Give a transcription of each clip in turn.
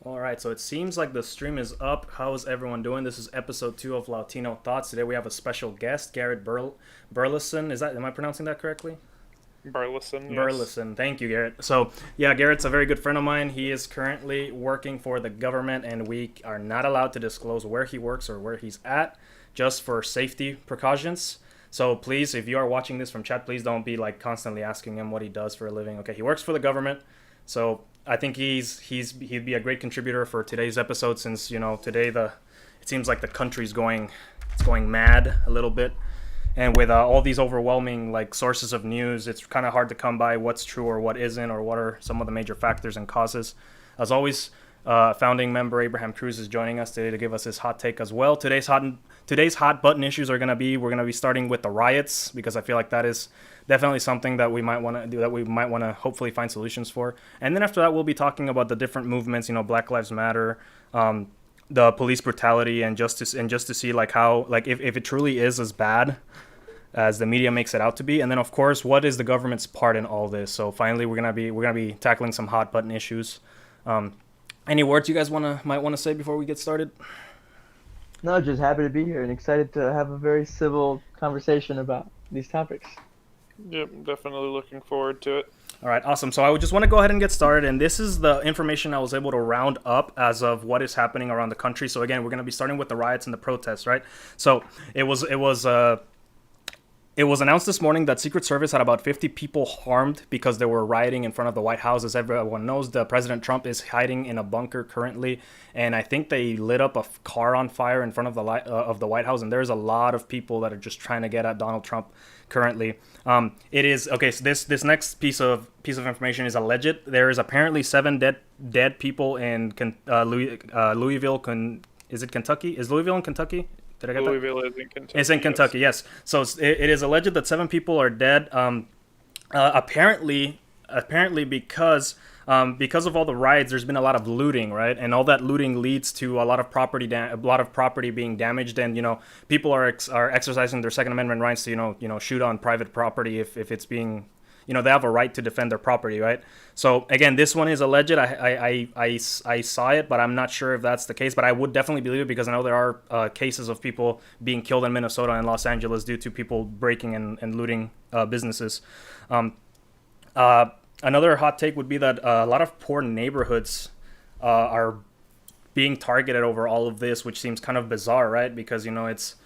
All right, so it seems like the stream is up. How is everyone doing? This is episode 2 of Latino Thoughts. Today we have a special guest, Garrett Burleson. Am I pronouncing that correctly? Birleson, yes. Burleson. Thank you, Garrett. So, yeah, Garrett's a very good friend of mine. He is currently working for the government, and we are not allowed to disclose where he works or where he's at, just for safety precautions. So please, if you are watching this from chat, please don't be like constantly asking him what he does for a living. Okay, he works for the government, so I think he'd be a great contributor for today's episode, since today it seems like the country's going mad a little bit, and with all these overwhelming like sources of news, it's kind of hard to come by what's true or what isn't, or what are some of the major factors and causes. As always, founding member Abraham Cruz is joining us today to give us his hot take as well. Today's hot button issues are we're gonna be starting with the riots, because I feel like that is definitely something that we might want to do, that we might want to hopefully find solutions for. And then after that, we'll be talking about the different movements, Black Lives Matter, the police brutality, and just to see like how, like, if it truly is as bad as the media makes it out to be. And then of course, what is the government's part in all this? So finally, we're gonna be tackling some hot button issues. Um, any words you guys might want to say before we get started? No, just happy to be here and excited to have a very civil conversation about these topics. Yep, definitely looking forward to it. All right, awesome. So I would just want to go ahead and get started. And this is the information I was able to round up as of what is happening around the country. So again, we're going to be starting with the riots and the protests, right? So it was announced this morning that Secret Service had about 50 people harmed because they were rioting in front of the White House. As everyone knows, President Trump is hiding in a bunker currently, and I think they lit up a car on fire in front of the White House. And there's a lot of people that are just trying to get at Donald Trump currently. It is okay. So this next piece of information is alleged. There is apparently 7 dead people in Louisville. Is it Kentucky? Is Louisville in Kentucky? Did I get that? Louisville is in Kentucky. It's in Kentucky, yes. So it is alleged that 7 people are dead. Apparently because of all the riots, there's been a lot of looting, right? And all that looting leads to a lot of property being damaged, and people are exercising their Second Amendment rights to shoot on private property if it's being, they have a right to defend their property, right? So again, this one is alleged. I saw it, but I'm not sure if that's the case. But I would definitely believe it, because I know there are cases of people being killed in Minnesota and Los Angeles due to people breaking and looting businesses. Um, uh, Another hot take would be that a lot of poor neighborhoods are being targeted over all of this, which seems kind of bizarre, right? Because it's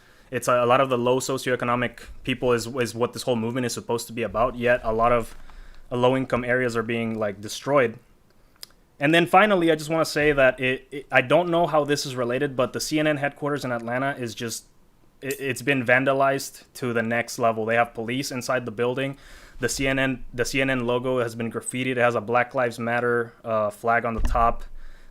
a lot of the low socioeconomic people is what this whole movement is supposed to be about. Yet a lot of low income areas are being like destroyed. And then finally, I just want to say that I don't know how this is related, but the CNN headquarters in Atlanta is just it's been vandalized to the next level. They have police inside the building. The CNN logo has been graffitied. It has a Black Lives Matter flag on the top.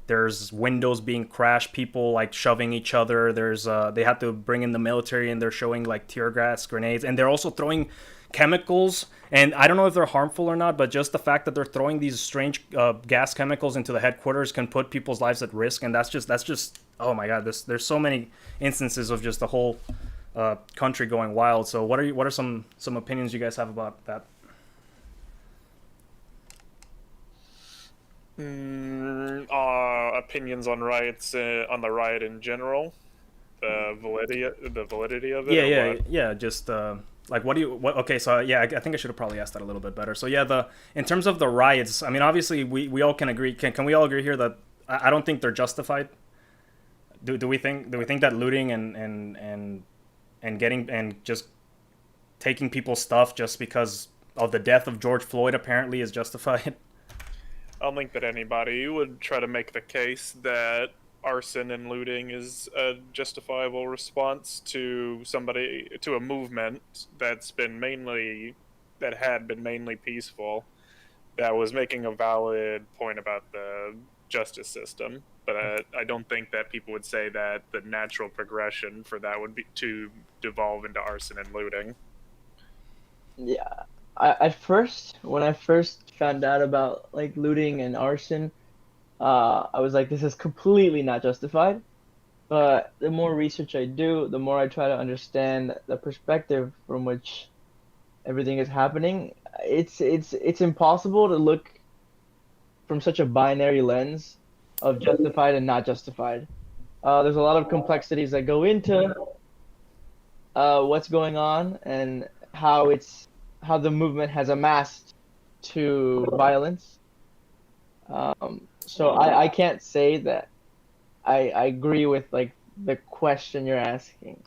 There's windows being crashed, people like shoving each other. They had to bring in the military, and they're showing like tear gas grenades, and they're also throwing chemicals. And I don't know if they're harmful or not, but just the fact that they're throwing these strange gas chemicals into the headquarters can put people's lives at risk. And that's just oh my god. There's so many instances of just the whole country going wild. So what are some opinions you guys have about that? Opinions on riots, on the riot in general, the validity of it, Yeah, or yeah, what? yeah. Just like, what? Okay, so yeah, I think I should have probably asked that a little bit better. So yeah, the in terms of the riots, I mean, obviously we all can agree. Can we all agree here that I don't think they're justified? Do we think that looting and getting and just taking people's stuff just because of the death of George Floyd apparently is justified? I don't think that anybody would try to make the case that arson and looting is a justifiable response to a movement that had been mainly peaceful, that was making a valid point about the justice system. But I don't think that people would say that the natural progression for that would be to devolve into arson and looting. Yeah, at first, when I first found out about like looting and arson, I was like, this is completely not justified. But the more research I do, the more I try to understand the perspective from which everything is happening. It's impossible to look from such a binary lens of justified and not justified. There's a lot of complexities that go into what's going on and how the movement has amassed to violence. So I can't say that I agree with like the question you're asking,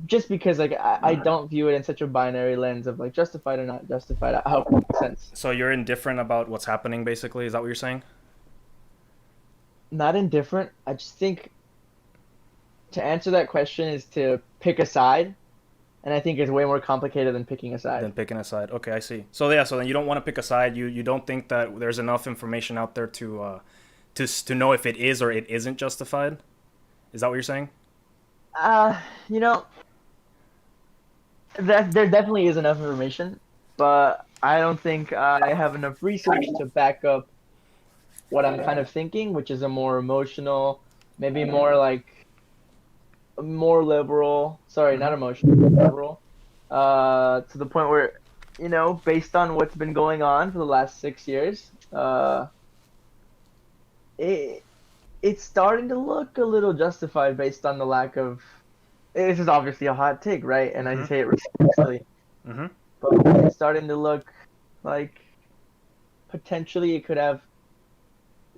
just because like I don't view it in such a binary lens of like justified or not justified. I hope that makes sense. So you're indifferent about what's happening, basically. Is that what you're saying? Not indifferent. I just think to answer that question is to pick a side, and I think it's way more complicated than picking a side. Then picking a side. Okay, I see. So yeah, so then you don't want to pick a side. You don't think that there's enough information out there to know if it is or it isn't justified. Is that what you're saying? You know, that there definitely is enough information, but I don't think I have enough research to back up what I'm kind of thinking, which is a more emotional, maybe more like more liberal. Sorry, not emotional, liberal. To the point where, based on what's been going on for the last 6 years, it it's starting to look a little justified based on the lack of. This is obviously a hot take, right? And I say it respectfully, Mm-hmm. but it's starting to look like potentially it could have,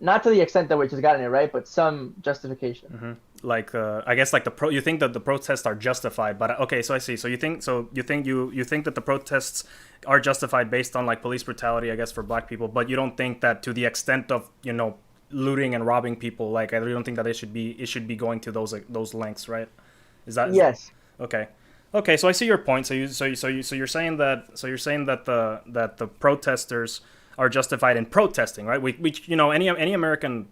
not to the extent that which has gotten it right, but some justification. Mm-hmm. Like I guess like you think that the protests are justified, but okay, so I see. So you think that the protests are justified based on like police brutality, I guess, for black people, but you don't think that to the extent of looting and robbing people, like I really don't think that it should be going to those lengths, right? Is that Yes. okay? Okay, so I see your point. So you're saying that the protesters are justified in protesting, right? Which any American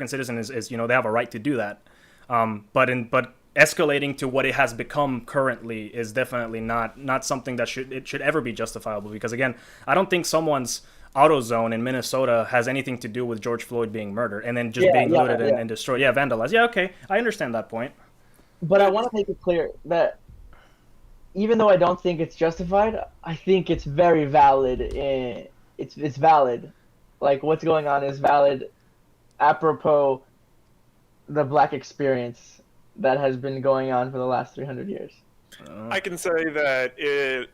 citizen is they have a right to do that. But escalating to what it has become currently is definitely not something that should ever be justifiable, because again, I don't think someone's AutoZone in Minnesota has anything to do with George Floyd being murdered and then just being looted and destroyed. Yeah, vandalized. Yeah, okay, I understand that point. But I want to make it clear that even though I don't think it's justified, I think it's very valid. It's valid. Like what's going on is valid, apropos the black experience that has been going on for the last 300 years. I can say that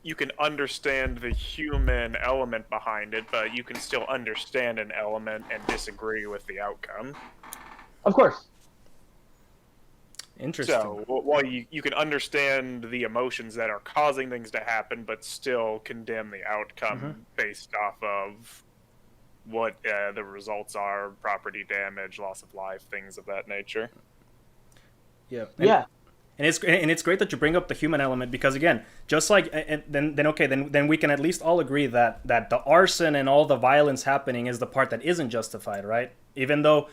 you can understand the human element behind it, but you can still understand an element and disagree with the outcome. Of course. Interesting. So while you can understand the emotions that are causing things to happen, but still condemn the outcome based off of what the results are: property damage, loss of life, things of that nature. Yeah. Yeah. And it's great that you bring up the human element, because again, just like then we can at least all agree that the arson and all the violence happening is the part that isn't justified, right? Even though,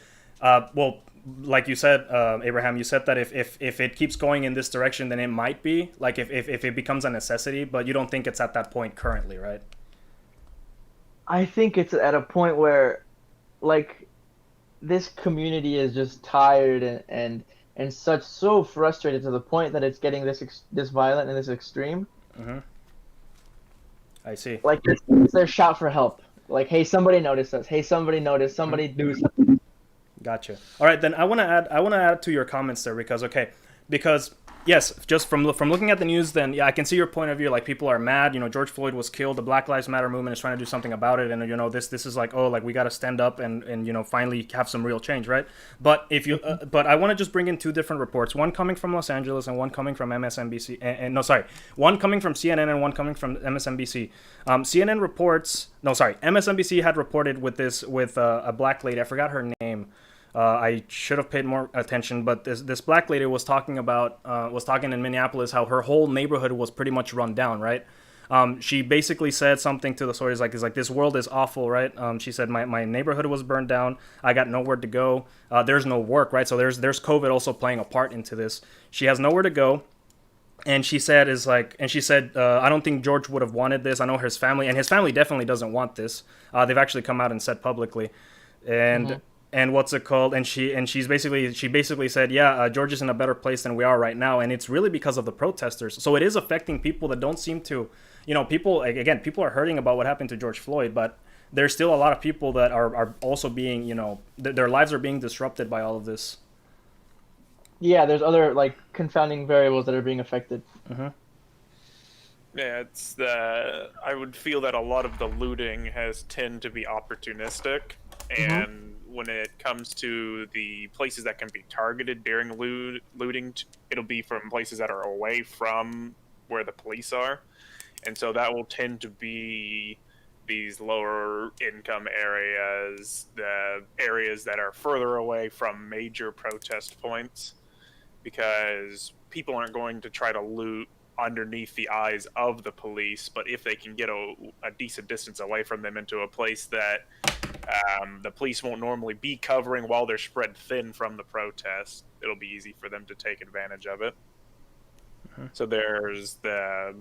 like you said, Abraham, you said that if it keeps going in this direction, then it might be like if it becomes a necessity, but you don't think it's at that point currently, right? I think it's at a point where, like, this community is just tired and so frustrated to the point that it's getting this violent and this extreme. Mm-hmm. I see. Like it's their shout for help. Like, hey, somebody notice us. Hey, somebody notice. Somebody do something. Gotcha. All right, then I want to add to your comments there, because yes, just from looking at the news, then yeah, I can see your point of view. Like, people are mad. George Floyd was killed. The Black Lives Matter movement is trying to do something about it, and this is like, oh, like we got to stand up and finally have some real change, right? But but I want to just bring in two different reports. One coming from Los Angeles and one coming from MSNBC. One coming from CNN and one coming from MSNBC. CNN reports. No, sorry, MSNBC had reported with a black lady. I forgot her name. I should have paid more attention, but this black lady was talking in Minneapolis how her whole neighborhood was pretty much run down, right? She basically said something to the stories like, this world is awful, right? She said, my neighborhood was burned down. I got nowhere to go. There's no work, right? So there's COVID also playing a part into this. She has nowhere to go. And she said, I don't think George would have wanted this. I know his family definitely doesn't want this. They've actually come out and said publicly. And what's it called? And she basically said, yeah, George is in a better place than we are right now, and it's really because of the protesters. So it is affecting people that don't seem to, people are hurting about what happened to George Floyd, but there's still a lot of people that are also being, their lives are being disrupted by all of this. Yeah, there's other like confounding variables that are being affected. Mm-hmm. Yeah, it's the. I would feel that a lot of the looting has tend to be opportunistic, Mm-hmm. and when it comes to the places that can be targeted during looting, it'll be from places that are away from where the police are, and so that will tend to be these lower income areas, the areas that are further away from major protest points, because people aren't going to try to loot underneath the eyes of the police, but if they can get a decent distance away from them into a place that the police won't normally be covering while they're spread thin from the protest, it'll be easy for them to take advantage of it. Mm-hmm. So there's the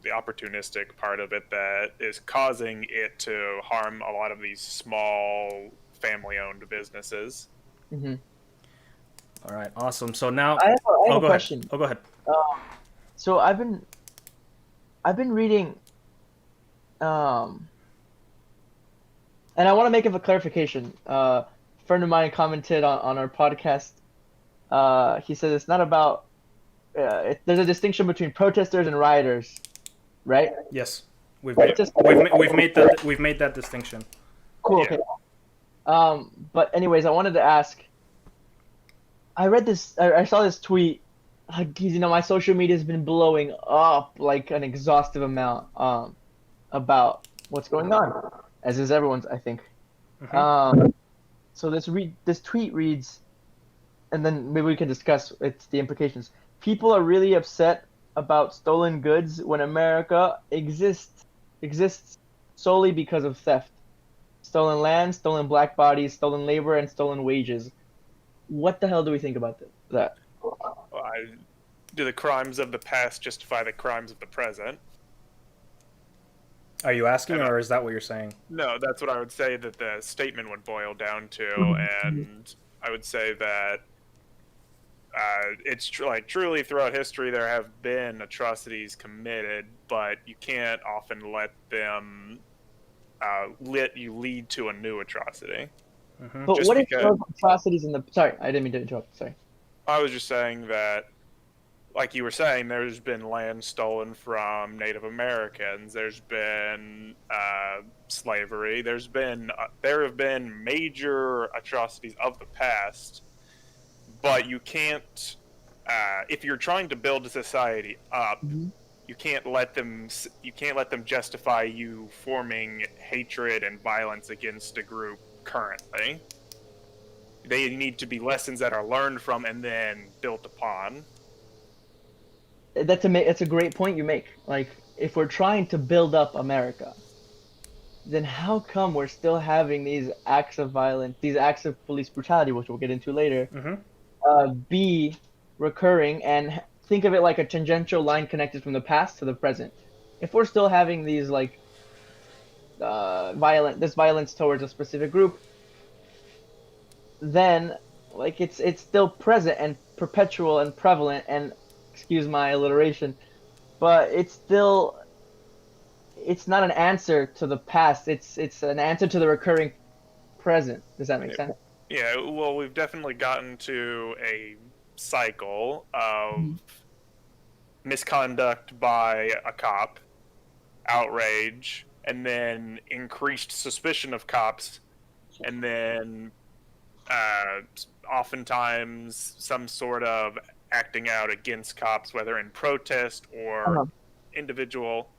opportunistic part of it that is causing it to harm a lot of these small family-owned businesses. Mm-hmm. All right, awesome. So now, I have a go ahead. question. Oh, go ahead. So I've been reading, um, and I want to make a clarification. A friend of mine commented on our podcast. He said it's not about. There's a distinction between protesters and rioters, right? Yes, we've Right, made just- we've made that distinction. Cool. Yeah. Okay. But anyways, I wanted to ask. I read this. I saw this tweet. Like, my social media has been blowing up like an exhaustive amount about what's going on, as is everyone's, I think. Mm-hmm. So this tweet reads, and then maybe we can discuss the implications. People are really upset about stolen goods when America exists solely because of theft. Stolen land, stolen black bodies, stolen labor, and stolen wages. What the hell do we think about that? Do the crimes of the past justify the crimes of the present? Are you asking, And or is that what you're saying? No, that's what I would say that the statement would boil down to, Mhm. and I would say that it's like truly throughout history there have been atrocities committed, but you can't often let them let you lead to a new atrocity. Mm-hmm. But Just what if because those atrocities in the? Sorry, I didn't mean to interrupt. Sorry. I was just saying that, like you were saying, there's been land stolen from Native Americans. There's been slavery. There have been major atrocities of the past, but you can't. If you're trying to build a society up, Mm-hmm. you can't let them. You can't let them justify you forming hatred and violence against a group currently. They need to be lessons that are learned from and then built upon. That's a great point you make. Like, if we're trying to build up America, then how come we're still having these acts of violence, these acts of police brutality, which we'll get into later, Mm-hmm. be recurring, and think of it like a tangential line connected from the past to the present? If we're still having these like this violence towards a specific group, then like it's still present and perpetual and prevalent, and excuse my alliteration, but it's not an answer to the past. It's an answer to the recurring present. Does that make sense? Yeah, well, we've definitely gotten to a cycle of misconduct by a cop, outrage, and then increased suspicion of cops, and then oftentimes some sort of acting out against cops, whether in protest or Uh-huh. individual.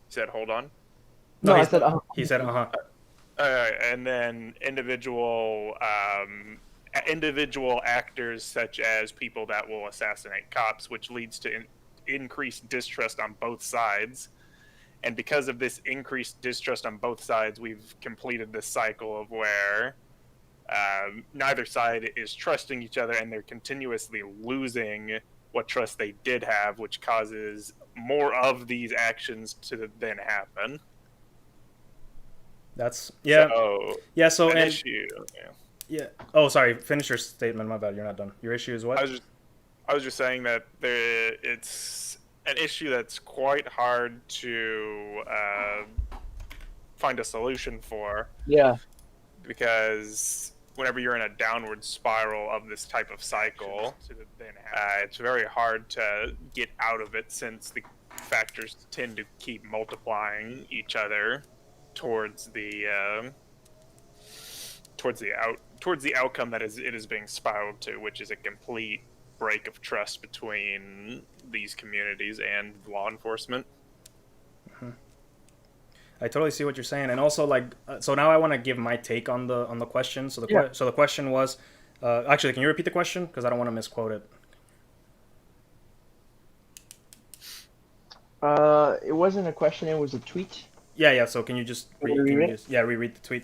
He said, hold on. No, I he's- said He said, uh-huh. And then individual actors such as people that will assassinate cops, which leads to increased distrust on both sides. And because of this increased distrust on both sides, we've completed this cycle of where neither side is trusting each other, and they're continuously losing what trust they did have, which causes more of these actions to then happen. That's So an and issue. yeah. Oh, sorry. Finish your statement. My bad. You're not done. Your issue is what? I was just saying that it's an issue that's quite hard to find a solution for, Yeah. because whenever you're in a downward spiral of this type of cycle, it's very hard to get out of it, since the factors tend to keep multiplying each other towards the outcome that it is being spiraled to, which is a complete break of trust between these communities and law enforcement. I totally see what you're saying, and also like, so now I want to give my take on the question. So the question was, actually, can you repeat the question, because I don't want to misquote it. It wasn't a question; it was a tweet. Yeah. So can you just reread the tweet?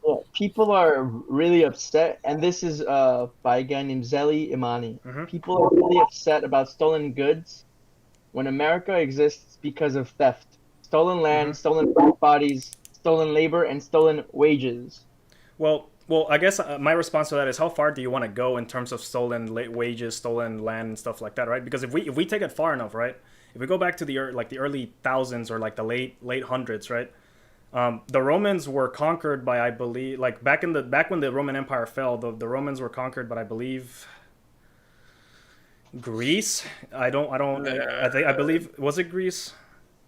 Yeah, people are really upset, and this is by a guy named Zeli Imani. Mhm. People are really upset about stolen goods when America exists because of theft, stolen land, stolen bodies, stolen labor, and stolen wages. Well, I guess my response to that is, how far do you want to go in terms of stolen wages, stolen land, and stuff like that, right? Because if we take it far enough, right? If we go back to the early thousands, or like the late hundreds, right? The Romans were conquered by, I believe, like back when the Roman Empire fell, the Romans were conquered by, I believe, Greece. I believe, was it Greece?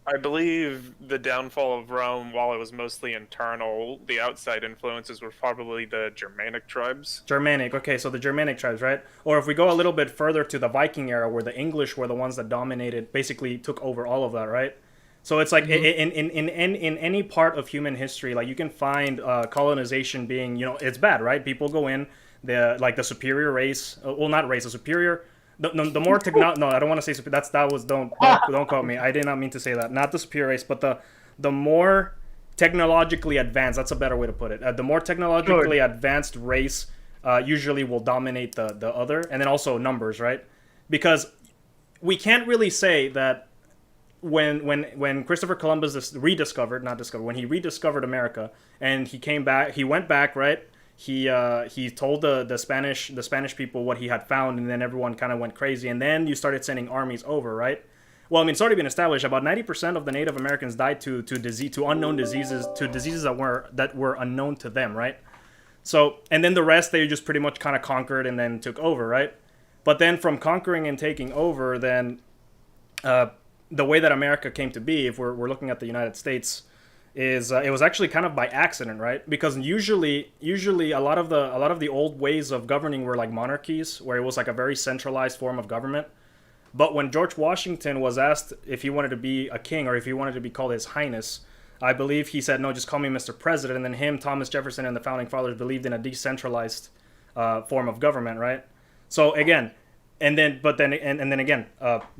I believe the downfall of Rome, while it was mostly internal, the outside influences were probably the Germanic tribes. Germanic, okay, so the Germanic tribes, right? Or if we go a little bit further to the Viking era, where the English were the ones that dominated, basically took over all of that, right? So it's like in any part of human history, like you can find colonization being, it's bad, right? People go in, the superior race, well, not race, the superior. The more technology. No, I don't want to say superior. Don't quote me. I did not mean to say that. Not the superior race, but the more technologically advanced. That's a better way to put it. The more technologically advanced race usually will dominate the other, and then also numbers, right? Because we can't really say that when Christopher Columbus rediscovered America, and he went back, right? He told the Spanish people what he had found, and then everyone kind of went crazy, and then you started sending armies over, right? Well, I mean, it's already been established about 90% of the Native Americans died to unknown diseases, to diseases that were unknown to them, right? So, and then the rest they just pretty much kind of conquered and then took over, right? But then from conquering and taking over, then the way that America came to be, if we're looking at the United States, is it was actually kind of by accident, right? Because usually a lot of the old ways of governing were like monarchies, where it was like a very centralized form of government. But when George Washington was asked if he wanted to be a king, or if he wanted to be called His Highness, I believe he said, no, just call me Mr. President. And then him, Thomas Jefferson, and the founding fathers believed in a decentralized form of government, right? So again, and then again,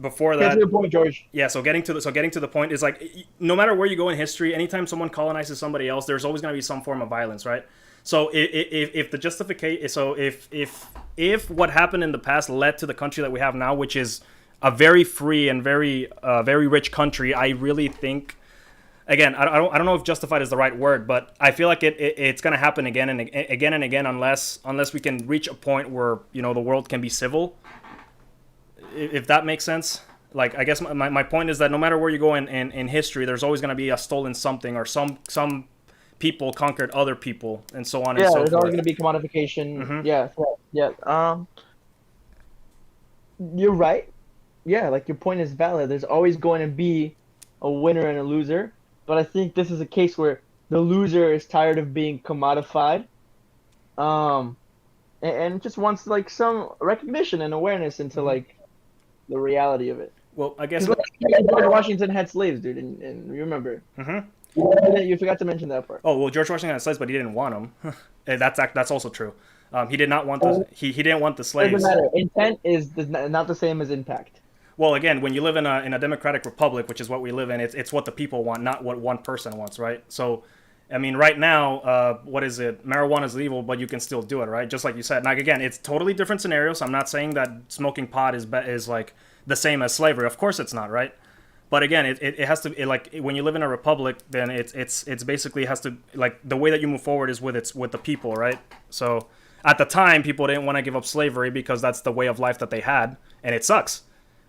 before that, Get to the point, George. yeah. So getting to the point is, like, no matter where you go in history, anytime someone colonizes somebody else, there's always going to be some form of violence, right? So if the justification, so if what happened in the past led to the country that we have now, which is a very free and very rich country, I really think, again, I don't know if justified is the right word, but I feel like it's going to happen again and again unless we can reach a point where the world can be civil. If that makes sense. Like, I guess my point is that no matter where you go in history, there's always going to be a stolen something, or some people conquered other people, and so on and so forth. Yeah, there's always going to be commodification. Mm-hmm. Yeah. You're right. Yeah, like, your point is valid. There's always going to be a winner and a loser, but I think this is a case where the loser is tired of being commodified, and just wants, like, some recognition and awareness into like the reality of it. Well, I guess George Washington had slaves, dude, and remember. Mm-hmm. You forgot to mention that part. Oh, well, George Washington had slaves, but he didn't want them. That's also true. He did not want the he didn't want the slaves. Doesn't matter. Intent is not the same as impact. Well, again, when you live in a democratic republic, which is what we live in, it's what the people want, not what one person wants, right? So, I mean, right now, what is it? Marijuana is legal, but you can still do it, right? Just like you said. Now, again, it's totally different scenarios. I'm not saying that smoking pot is like the same as slavery. Of course, it's not, right? But again, it has to, like, when you live in a republic, then it's basically has to, like, the way that you move forward is with the people, right? So at the time, people didn't want to give up slavery because that's the way of life that they had, and it sucks.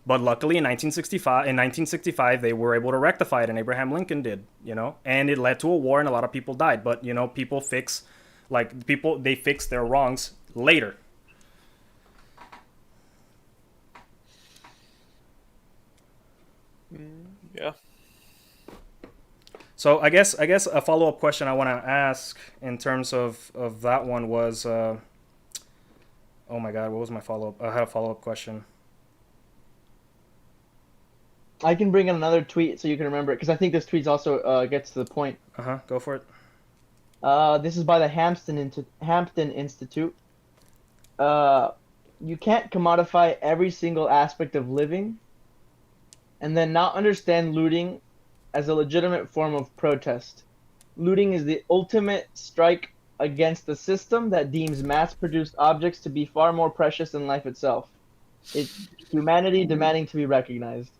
But luckily, in 1965, they were able to rectify it, and Abraham Lincoln did, and it led to a war, and a lot of people died. But people they fix their wrongs later. Yeah. So I guess a follow up question I want to ask in terms of that one was, oh my God, what was my follow up? I had a follow up question. I can bring in another tweet so you can remember it because I think this tweet also gets to the point. Go for it. This is by the Hampton Institute. You can't commodify every single aspect of living and then not understand looting as a legitimate form of protest. Looting is the ultimate strike against the system that deems mass-produced objects to be far more precious than life itself. It's humanity demanding to be recognized.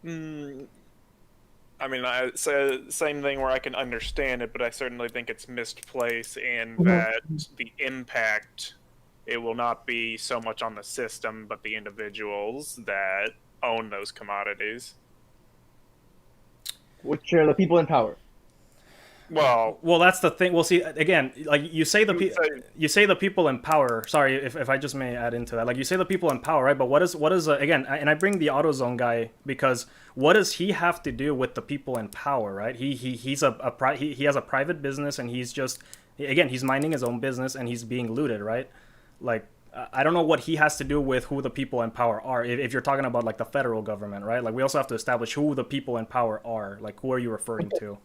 I mean, same thing where I can understand it, but I certainly think it's misplaced, and that the impact, it will not be so much on the system, but the individuals that own those commodities. Which are the people in power. Well, that's the thing. Well, see, again, like you say the people in power. Sorry, if I just may add into that. Like you say the people in power, right? But what is again? And I bring the AutoZone guy because what does he have to do with the people in power, right? He has a private business, and he's minding his own business, and he's being looted, right? Like I don't know what he has to do with who the people in power are. If you're talking about like the federal government, right? Like we also have to establish who the people in power are. Like who are you referring to?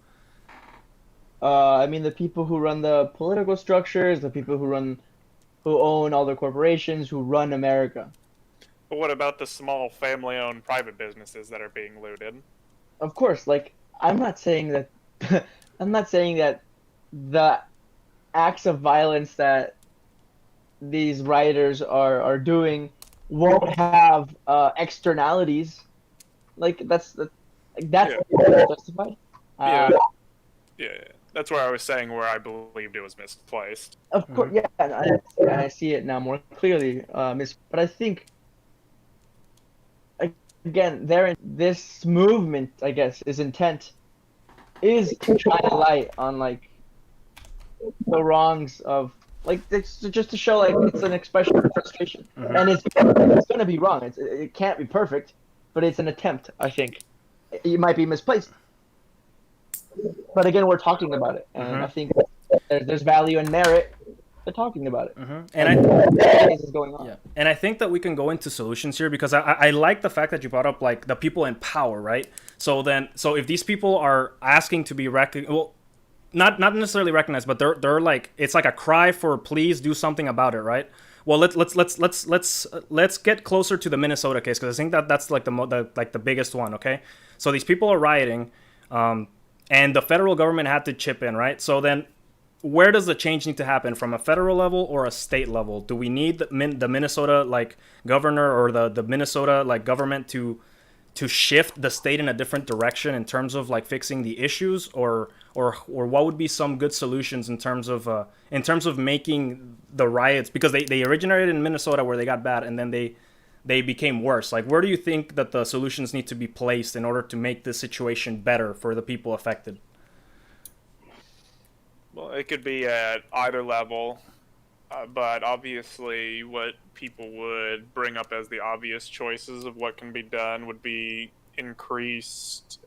I mean, the people who run the political structures, the people who own all the corporations, who run America. But what about the small family-owned private businesses that are being looted? Of course, like I'm not saying that the acts of violence that these rioters are doing won't have externalities. Like that's justified. Yeah. That's where I was saying where I believed it was misplaced. Of course, yeah, and I see it now more clearly, but I think, again, this movement, I guess, is intent is to shine a light on, like, the wrongs of, like, it's just to show, like, it's an expression of frustration. And it's going to be wrong. It can't be perfect, but it's an attempt, I think. It might be misplaced. But again, we're talking about it, and I think there's value and merit to talking about it. And is going on. Yeah. And I think that we can go into solutions here because I like the fact that you brought up like the people in power, right? So if these people are asking to be recognized, well, not necessarily recognized, but they're like it's like a cry for please do something about it, right? Well, let's get closer to the Minnesota case because I think that's like the biggest one. Okay, so these people are rioting. And the federal government had to chip in, right? So then where does the change need to happen, from a federal level or a state level? Do we need the Minnesota like governor or the Minnesota like government to shift the state in a different direction in terms of like fixing the issues, or what would be some good solutions in terms of making the riots, because they originated in Minnesota where they got bad and then they became worse. Like, where do you think that the solutions need to be placed in order to make this situation better for the people affected? Well, it could be at either level, but obviously what people would bring up as the obvious choices of what can be done would be increased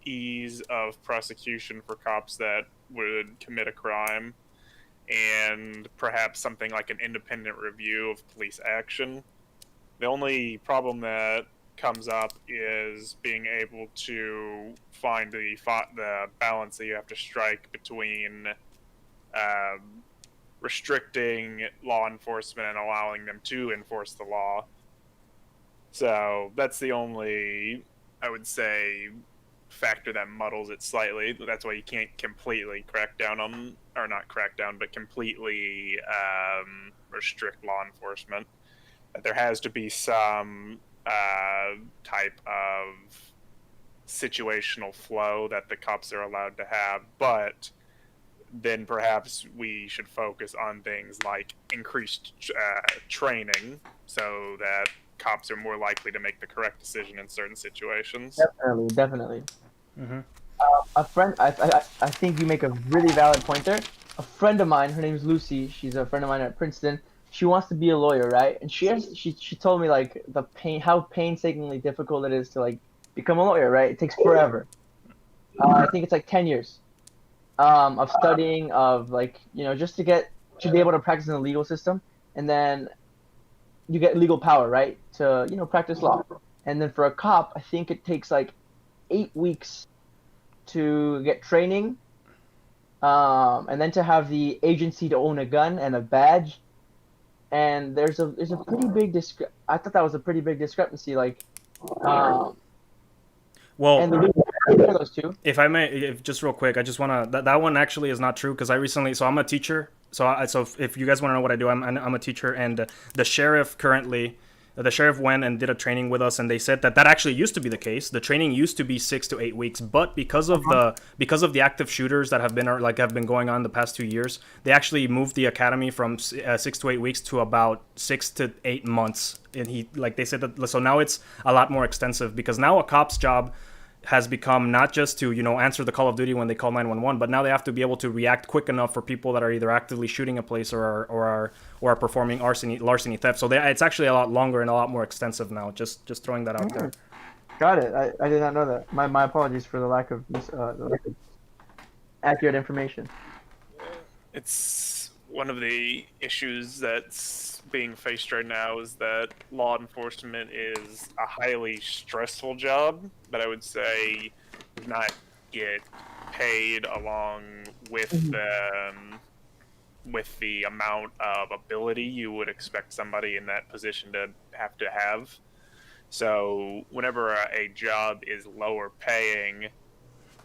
ease of prosecution for cops that would commit a crime, and perhaps something like an independent review of police action. The only problem that comes up is being able to find the balance that you have to strike between restricting law enforcement and allowing them to enforce the law. So that's the only, I would say, factor that muddles it slightly. That's why you can't completely crack down on, or not crack down, but completely restrict law enforcement. There has to be some type of situational flow that the cops are allowed to have, but then perhaps we should focus on things like increased training so that cops are more likely to make the correct decision in certain situations. Definitely, definitely. Mm-hmm. A friend, I think you make a really valid point there. A friend of mine, her name's Lucy. She's a friend of mine at Princeton. She wants to be a lawyer, right? And she told me like how painstakingly difficult it is to like become a lawyer, right? It takes forever. I think it's like 10 years of studying, of like just to be able to practice in the legal system, and then you get legal power, right? To practice law, and then for a cop, I think it takes like 8 weeks to get training, and then to have the agency to own a gun and a badge. And there's a pretty big I thought that was a pretty big discrepancy. Like, um, and Well, the reason for those two. if I may, if just real quick, I just want to that one actually is not true because I recently, so I'm a teacher. So if you guys want to know what I do, I'm a teacher, and the sheriff currently, the sheriff went and did a training with us, and they said that actually used to be the case. The training used to be 6 to 8 weeks, but because of the active shooters that have been going on the past 2 years, they actually moved the academy from 6 to 8 weeks to about 6 to 8 months. And they said that, so now it's a lot more extensive because now a cop's job has become not just to answer the call of duty when they call 911, but now they have to be able to react quick enough for people that are either actively shooting a place or are performing larceny, theft. So it's actually a lot longer and a lot more extensive now. Just throwing that out there. Got it. I did not know that. My apologies for the lack of accurate information. It's one of the issues that's being faced right now is that law enforcement is a highly stressful job that I would say does not get paid along with the amount of ability you would expect somebody in that position to have. So whenever a job is lower paying,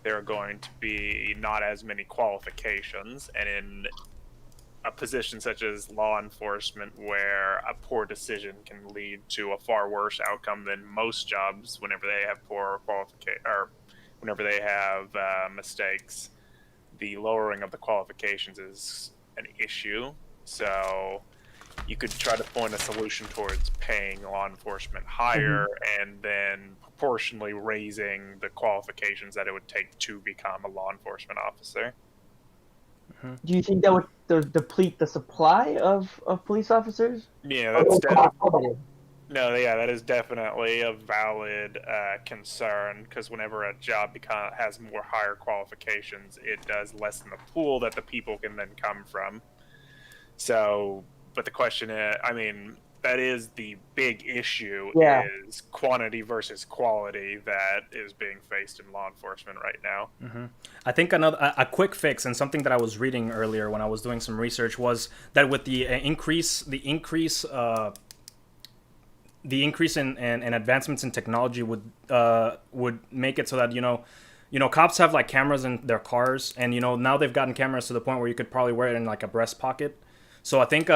there are going to be not as many qualifications, and in a position such as law enforcement where a poor decision can lead to a far worse outcome than most jobs whenever they have poor qualification or whenever they have mistakes, the lowering of the qualifications is an issue. So you could try to point a solution towards paying law enforcement higher and then proportionally raising the qualifications that it would take to become a law enforcement officer. Do you think that would deplete the supply of police officers? Yeah, that's definitely. No, yeah, that is definitely a valid concern because whenever a job has more higher qualifications, it does lessen the pool that the people can then come from. So, but the question is, I mean, that is the big issue is quantity versus quality that is being faced in law enforcement right now. I think a quick fix and something that I was reading earlier when I was doing some research was that with the increase in advancements in technology would make it so that cops have like cameras in their cars, and now they've gotten cameras to the point where you could probably wear it in like a breast pocket. So I think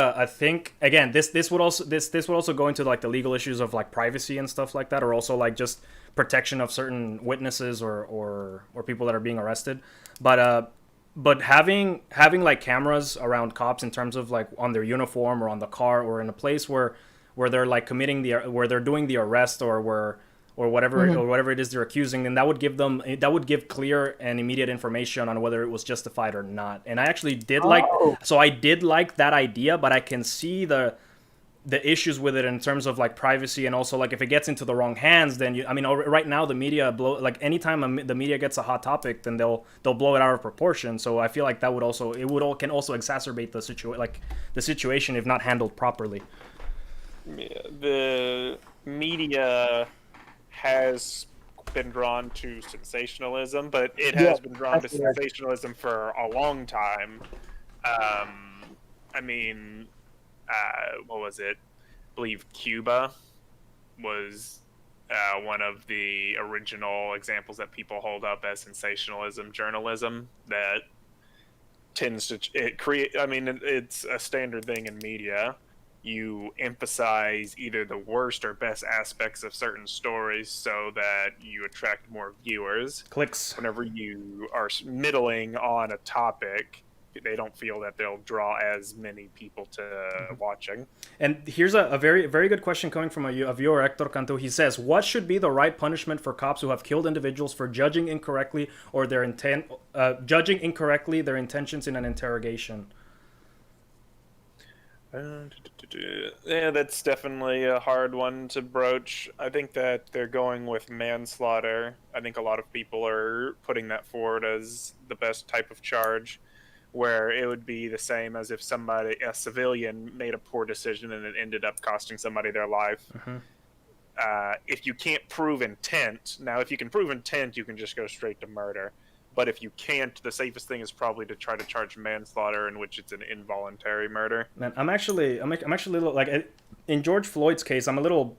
again this would also go into like the legal issues of like privacy and stuff like that, or also like just protection of certain witnesses or people that are being arrested. But having like cameras around cops in terms of like on their uniform or on the car or in a place where they're like where they're doing the arrest or whatever it is they're accusing, then that would give clear and immediate information on whether it was justified or not. And I actually did I did like that idea, but I can see the issues with it in terms of like privacy, and also like if it gets into the wrong hands, then right now the media anytime the media gets a hot topic, then they'll blow it out of proportion. So I feel like that can also exacerbate the situation if not handled properly. Yeah, the media has been drawn to sensationalism, but it has been drawn to sensationalism for a long time. I mean, what was it? I believe Cuba was one of the original examples that people hold up as sensationalism journalism that tends to create. I mean, it's a standard thing in media. You emphasize either the worst or best aspects of certain stories so that you attract more viewers. Clicks. Whenever you are middling on a topic, they don't feel that they'll draw as many people to watching. And here's a very very good question coming from a viewer, Hector Cantu. He says, "What should be the right punishment for cops who have killed individuals for judging incorrectly or judging incorrectly their intentions in an interrogation?" Yeah, that's definitely a hard one to broach. I think that they're going with manslaughter. I think a lot of people are putting that forward as the best type of charge, where it would be the same as if a civilian, made a poor decision and it ended up costing somebody their life. If you can't prove intent, now if you can prove intent, you can just go straight to murder. But if you can't, the safest thing is probably to try to charge manslaughter, in which it's an involuntary murder. Man, I'm actually a little like in George Floyd's case, I'm a little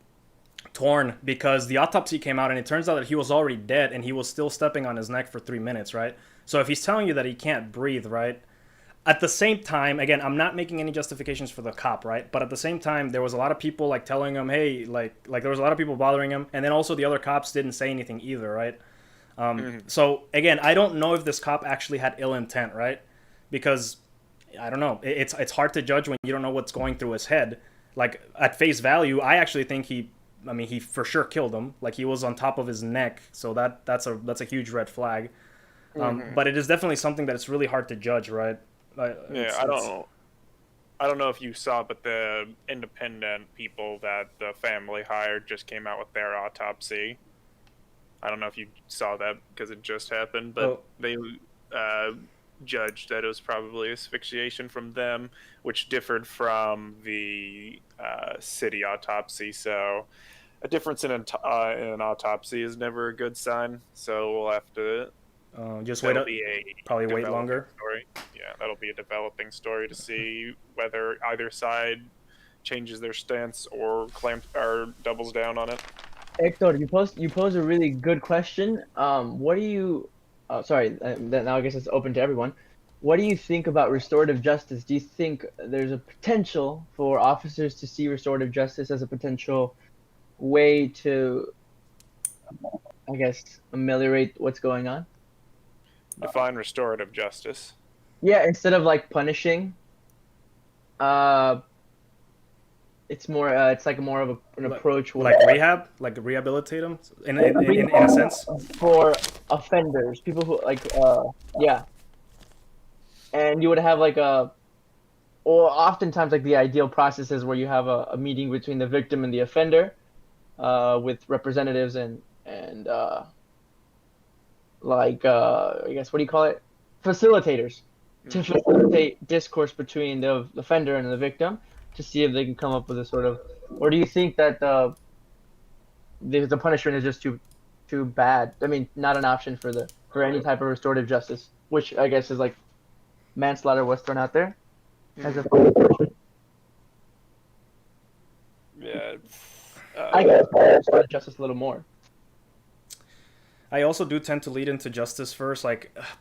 torn because the autopsy came out and it turns out that he was already dead and he was still stepping on his neck for 3 minutes, right? So if he's telling you that he can't breathe, right? At the same time, again, I'm not making any justifications for the cop, right? But at the same time, there was a lot of people like telling him, hey, like there was a lot of people bothering him, and then also the other cops didn't say anything either, right? So again, I don't know if this cop actually had ill intent, right? Because I don't know. It's hard to judge when you don't know what's going through his head. Like at face value, I actually think he for sure killed him. Like he was on top of his neck, so that's a huge red flag. But it is definitely something that it's really hard to judge, right? I don't know if you saw, but the independent people that the family hired just came out with their autopsy. I don't know if you saw that because it just happened, but they judged that it was probably asphyxiation from them, which differed from the city autopsy. So a difference in an autopsy is never a good sign. So we'll have to just wait longer. Story. Yeah, that'll be a developing story to see whether either side changes their stance or doubles down on it. Hector, you pose a really good question. What do you? Now I guess it's open to everyone. What do you think about restorative justice? Do you think there's a potential for officers to see restorative justice as a potential way to, I guess, ameliorate what's going on? Define restorative justice. Yeah, instead of like punishing, it's more. It's like more of an approach like rehab, like rehabilitate them in a sense for offenders, people who yeah. And you would have or oftentimes like the ideal process is where you have a meeting between the victim and the offender, with representatives and I guess what do you call it? Facilitators to facilitate discourse between the offender and the victim, to see if they can come up with a sort of, or do you think that the punishment is just too bad? I mean, not an option for any type of restorative justice, which I guess is like manslaughter was thrown out there as a punishment. Yeah, I guess restorative justice a little more. I also do tend to lead into justice first,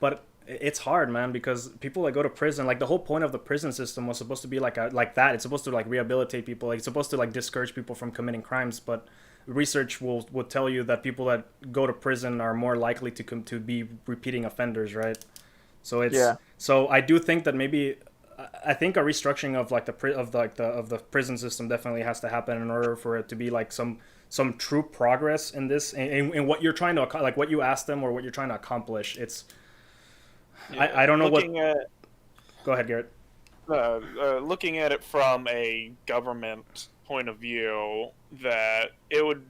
but it's hard, man, because people that go to prison, like the whole point of the prison system was supposed to be like that. It's supposed to like rehabilitate people. Like, it's supposed to like discourage people from committing crimes. But research will tell you that people that go to prison are more likely to be repeating offenders, right? So So I do think that maybe I think a restructuring of like the prison system definitely has to happen in order for it to be like some true progress in this in what you're trying to, like what you asked them or what you're trying to accomplish. It's I don't know Go ahead, Garrett. Looking at it from a government point of view, that it would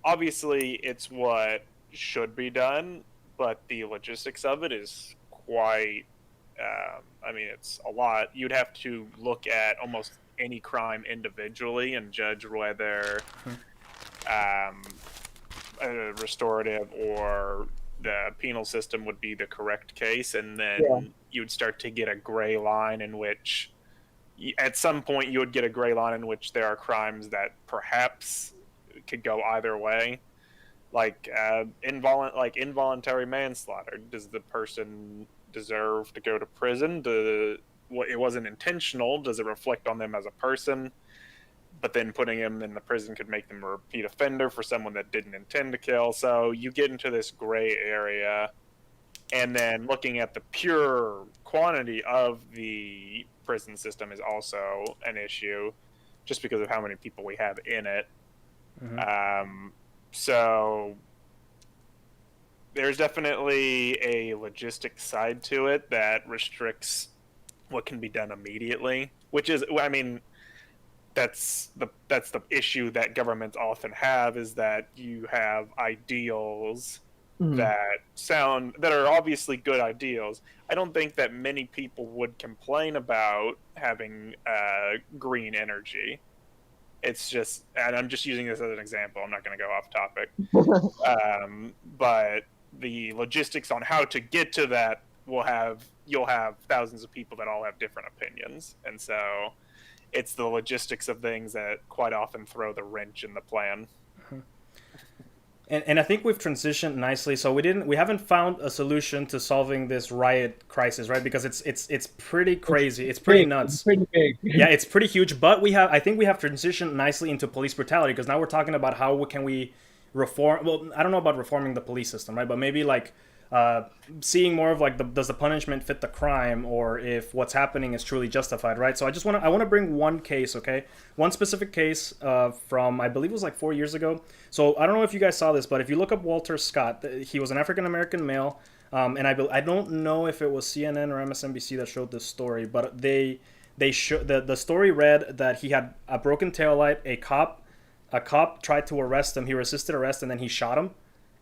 obviously it's what should be done, but the logistics of it is quite. It's a lot. You'd have to look at almost any crime individually and judge whether restorative or the penal system would be the correct case, and then you'd start to get a gray line in which at some point you would get a gray line in which there are crimes that perhaps could go either way, like involuntary manslaughter. Does the person deserve to go to prison? It wasn't intentional. Does it reflect on them as a person? But then putting him in the prison could make them a repeat offender for someone that didn't intend to kill. So you get into this gray area. And then looking at the pure quantity of the prison system is also an issue, just because of how many people we have in it. So there's definitely a logistic side to it that restricts what can be done immediately, which is, I mean, that's the issue that governments often have, is that you have ideals that are obviously good ideals. I don't think that many people would complain about having green energy. It's just, and I'm just using this as an example, I'm not going to go off topic, but the logistics on how to get to that you'll have thousands of people that all have different opinions, and so it's the logistics of things that quite often throw the wrench in the plan. And I think we've transitioned nicely. So we haven't found a solution to solving this riot crisis, right? Because it's pretty crazy. It's pretty nuts. It's pretty big. Yeah, it's pretty huge. But I think we have transitioned nicely into police brutality, because now we're talking about how can we reform. Well, I don't know about reforming the police system, right? But maybe like seeing more of like does the punishment fit the crime, or if what's happening is truly justified, right? So I want to bring one case, okay? One specific case from, I believe it was like 4 years ago. So I don't know if you guys saw this, but if you look up Walter Scott, he was an African American male, and I don't know if it was CNN or MSNBC that showed this story, but the story read that he had a broken taillight. A cop tried to arrest him. He resisted arrest, and then he shot him.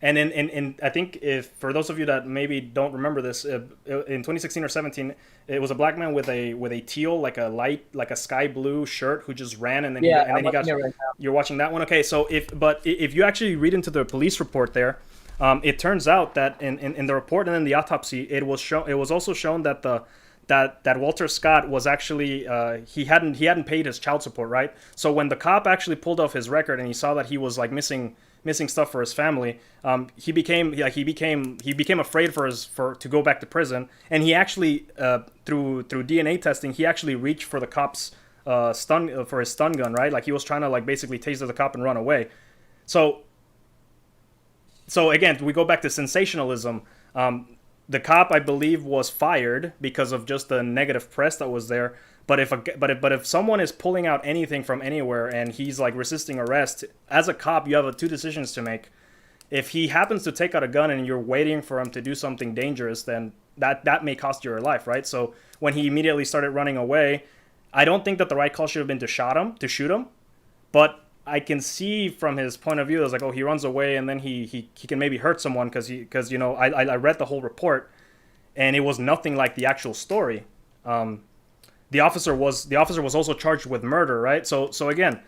And in I think, if for those of you that maybe don't remember this, in 2016 or 17, it was a black man with a teal, like a sky blue shirt, who just ran, and then he got. Right, you're watching that one, okay? So if you actually read into the police report there, it turns out that in the report and in the autopsy, it was also shown that that Walter Scott was actually he hadn't paid his child support, right? So when the cop actually pulled off his record and he saw that he was like missing stuff for his family, he became afraid to go back to prison, and he actually through DNA testing, he actually reached for the cop's stun gun, right? Like he was trying to like basically taser the cop and run away. So again, we go back to sensationalism. The cop, I believe, was fired because of just the negative press that was there. But if someone is pulling out anything from anywhere and he's like resisting arrest, as a cop, you have two decisions to make. If he happens to take out a gun and you're waiting for him to do something dangerous, then that may cost you your life, right? So when he immediately started running away, I don't think that the right call should have been to shoot him. But I can see from his point of view, it's like, oh, he runs away and then he can maybe hurt someone because I read the whole report, and it was nothing like the actual story. The officer was also charged with murder, right? So again,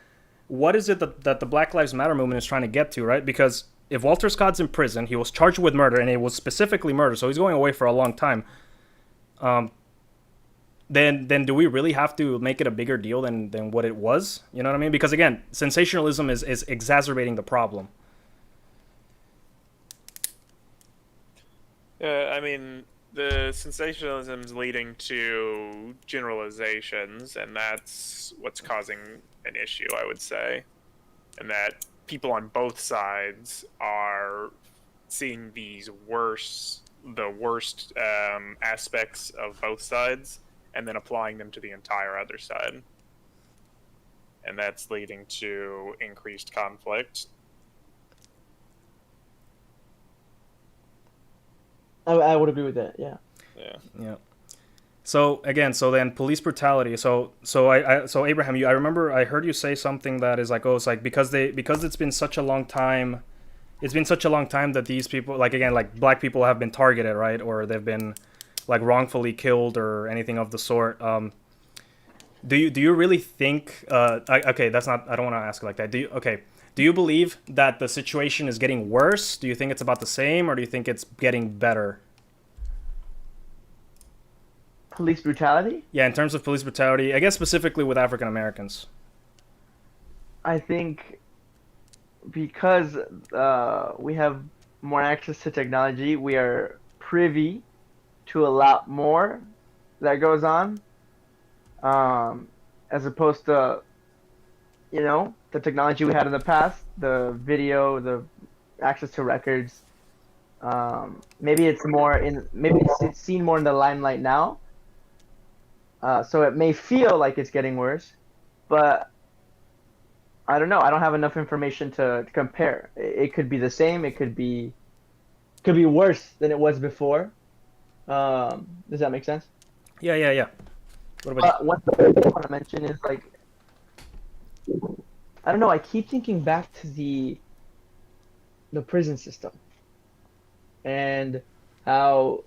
what is it that the Black Lives Matter movement is trying to get to, right? Because if Walter Scott's in prison, he was charged with murder, and it was specifically murder, so he's going away for a long time. Then do we really have to make it a bigger deal than what it was? You know what I mean? Because again, sensationalism is exacerbating the problem. I mean, the sensationalism is leading to generalizations, and that's what's causing an issue, I would say. And that people on both sides are seeing the worst aspects of both sides, and then applying them to the entire other side. And that's leading to increased conflict. I would agree with that. Yeah. Yeah. So then police brutality. So Abraham, I remember I heard you say something that is like, oh, it's like because it's been such a long time. It's been such a long time that these people, like again, like black people have been targeted, right? Or they've been like wrongfully killed or anything of the sort. Do you really think? Okay, that's not. I don't want to ask it like that. Do you believe that the situation is getting worse? Do you think it's about the same, or do you think it's getting better? Police brutality? Yeah, in terms of police brutality, I guess specifically with African Americans. I think because we have more access to technology, we are privy to a lot more that goes on, as opposed to, the technology we had in the past, the video, the access to records. Maybe it's seen more in the limelight now, So it may feel like it's getting worse, but I don't know. I don't have enough information to compare. It could be the same. It could be worse than it was before. Does that make sense? Yeah, yeah, yeah. What about One thing I want to mention is like I don't know. I keep thinking back to the prison system and how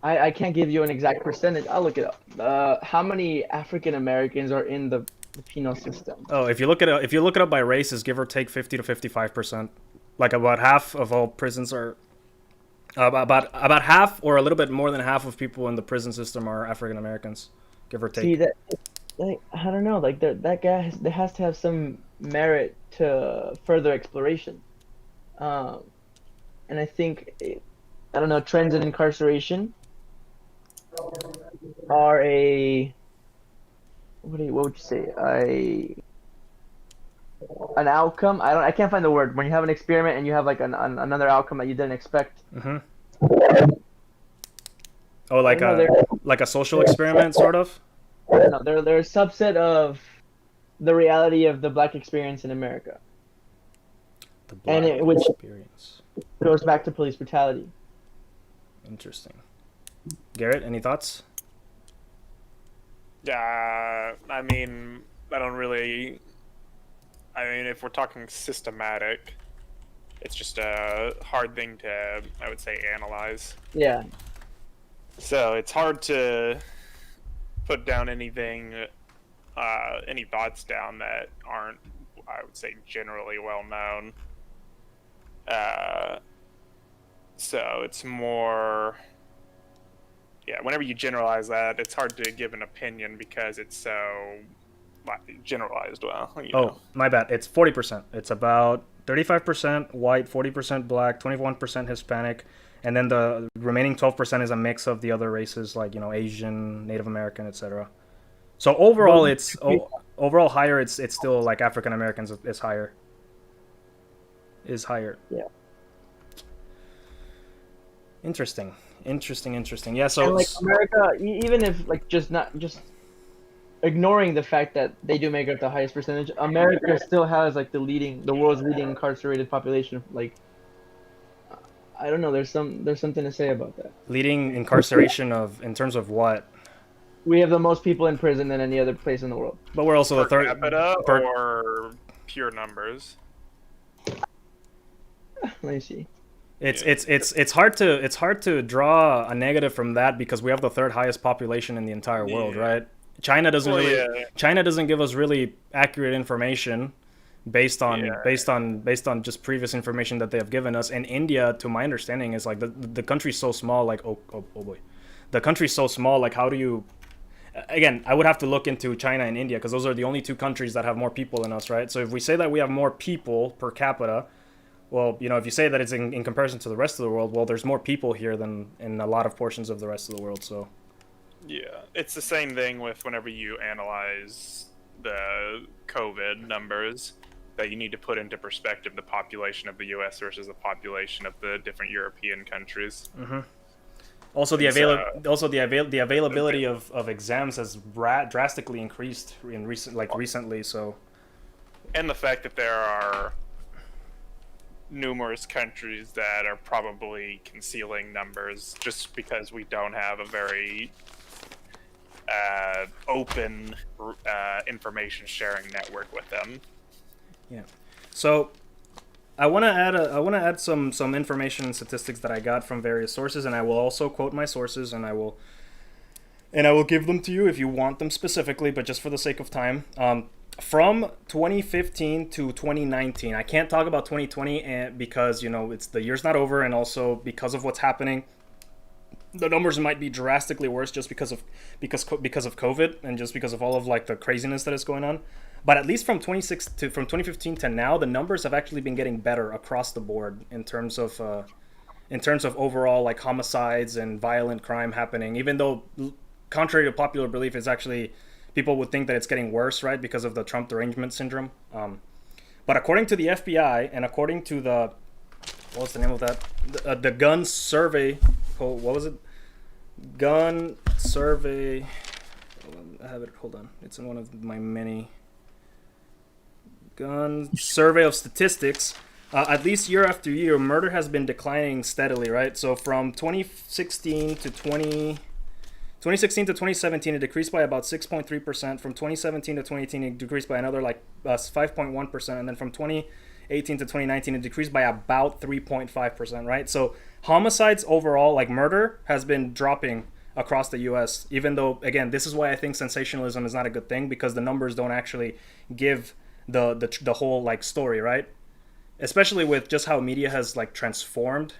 I can't give you an exact percentage. I'll look it up. How many African Americans are in the penal system? Oh, if you look at if you look it up by races, give or take 50 to 55%. Like about half of all prisons are about half or a little bit more than half of people in the prison system are African Americans, give or See take. that like I don't know. Like that guy there has to have some merit to further exploration. Um, and I think I don't know. Trends in incarceration are a what would you say? An outcome. I can't find the word. When you have an experiment and you have like another outcome that you didn't expect. Mm-hmm. Oh, I don't know. like a social experiment, sort of. They're a subset of the reality of the black experience in America, The and black which experience. goes back to police brutality. Interesting. Garrett, any thoughts? I mean, I don't really. I mean, if we're talking systematic, it's just a hard thing to, I would say, analyze. Yeah, So it's hard to put down anything, any thoughts down that aren't, I would say, generally well known. Uh, so it's more, yeah. Whenever you generalize that, it's hard to give an opinion because it's so generalized. Well, you know. Oh, my bad. It's 40%. It's about 35% white, 40% black, 21% Hispanic, and then the remaining 12% is a mix of the other races like, Asian, Native American, etc. So overall overall higher it's still like African Americans is higher. Is higher. yeah. Interesting. Yeah, And so like America, even if like just ignoring the fact that they do make up the highest percentage, America still has like the world's leading incarcerated population. Like I don't know, there's something to say about that. leading incarceration of in terms of what? We have the most people in prison than any other place in the world. But we're also the Per third capita or pure numbers? Let me see. It's hard to draw a negative from that because we have the third highest population in the entire world, Yeah. right? China doesn't Well, really yeah. China doesn't give us really accurate information based on Yeah. based on just previous information that they have given us. And India, to my understanding, is like the country's so small. Like oh boy, the country's so small. Like how do you? Again, I would have to look into China and India because those are the only two countries that have more people than us, right? So if we say that we have more people per capita, well, if you say that it's in comparison to the rest of the world, well, there's more people here than in a lot of portions of the rest of the world. So Yeah, it's the same thing with whenever you analyze the COVID numbers, that you need to put into perspective the population of the U.S. versus the population of the different European countries. also the It's, the availability of exams has drastically increased in recently. So And the fact that there are numerous countries that are probably concealing numbers just because we don't have a very open information sharing network with them. yeah, so I want to add some information and statistics that I got from various sources, and I will also quote my sources, and I will give them to you if you want them specifically, but just for the sake of time. From 2015 to 2019, I can't talk about 2020 because it's the year's not over, and also because of what's happening, the numbers might be drastically worse just because of COVID and just because of all of like the craziness that is going on. But at least from 2015 to now, the numbers have actually been getting better across the board in terms of overall like homicides and violent crime happening. Even though, contrary to popular belief, it's actually people would think that it's getting worse, right, because of the Trump derangement syndrome. But according to the FBI and according to the what's the name of that? The gun survey. What was it? Gun survey. I have it. Hold on. It's in one of my many gun survey of statistics. At least year after year, murder has been declining steadily, right? So from 2016 to 2017, it decreased by about 6.3%. From 2017 to 2018, it decreased by another 5.1%. And then from 2018 to 2019, it decreased by about 3.5%, right? So homicides overall, like murder, has been dropping across the U.S., even though, again, this is why I think sensationalism is not a good thing, because the numbers don't actually give the whole story, right? Especially with just how media has transformed.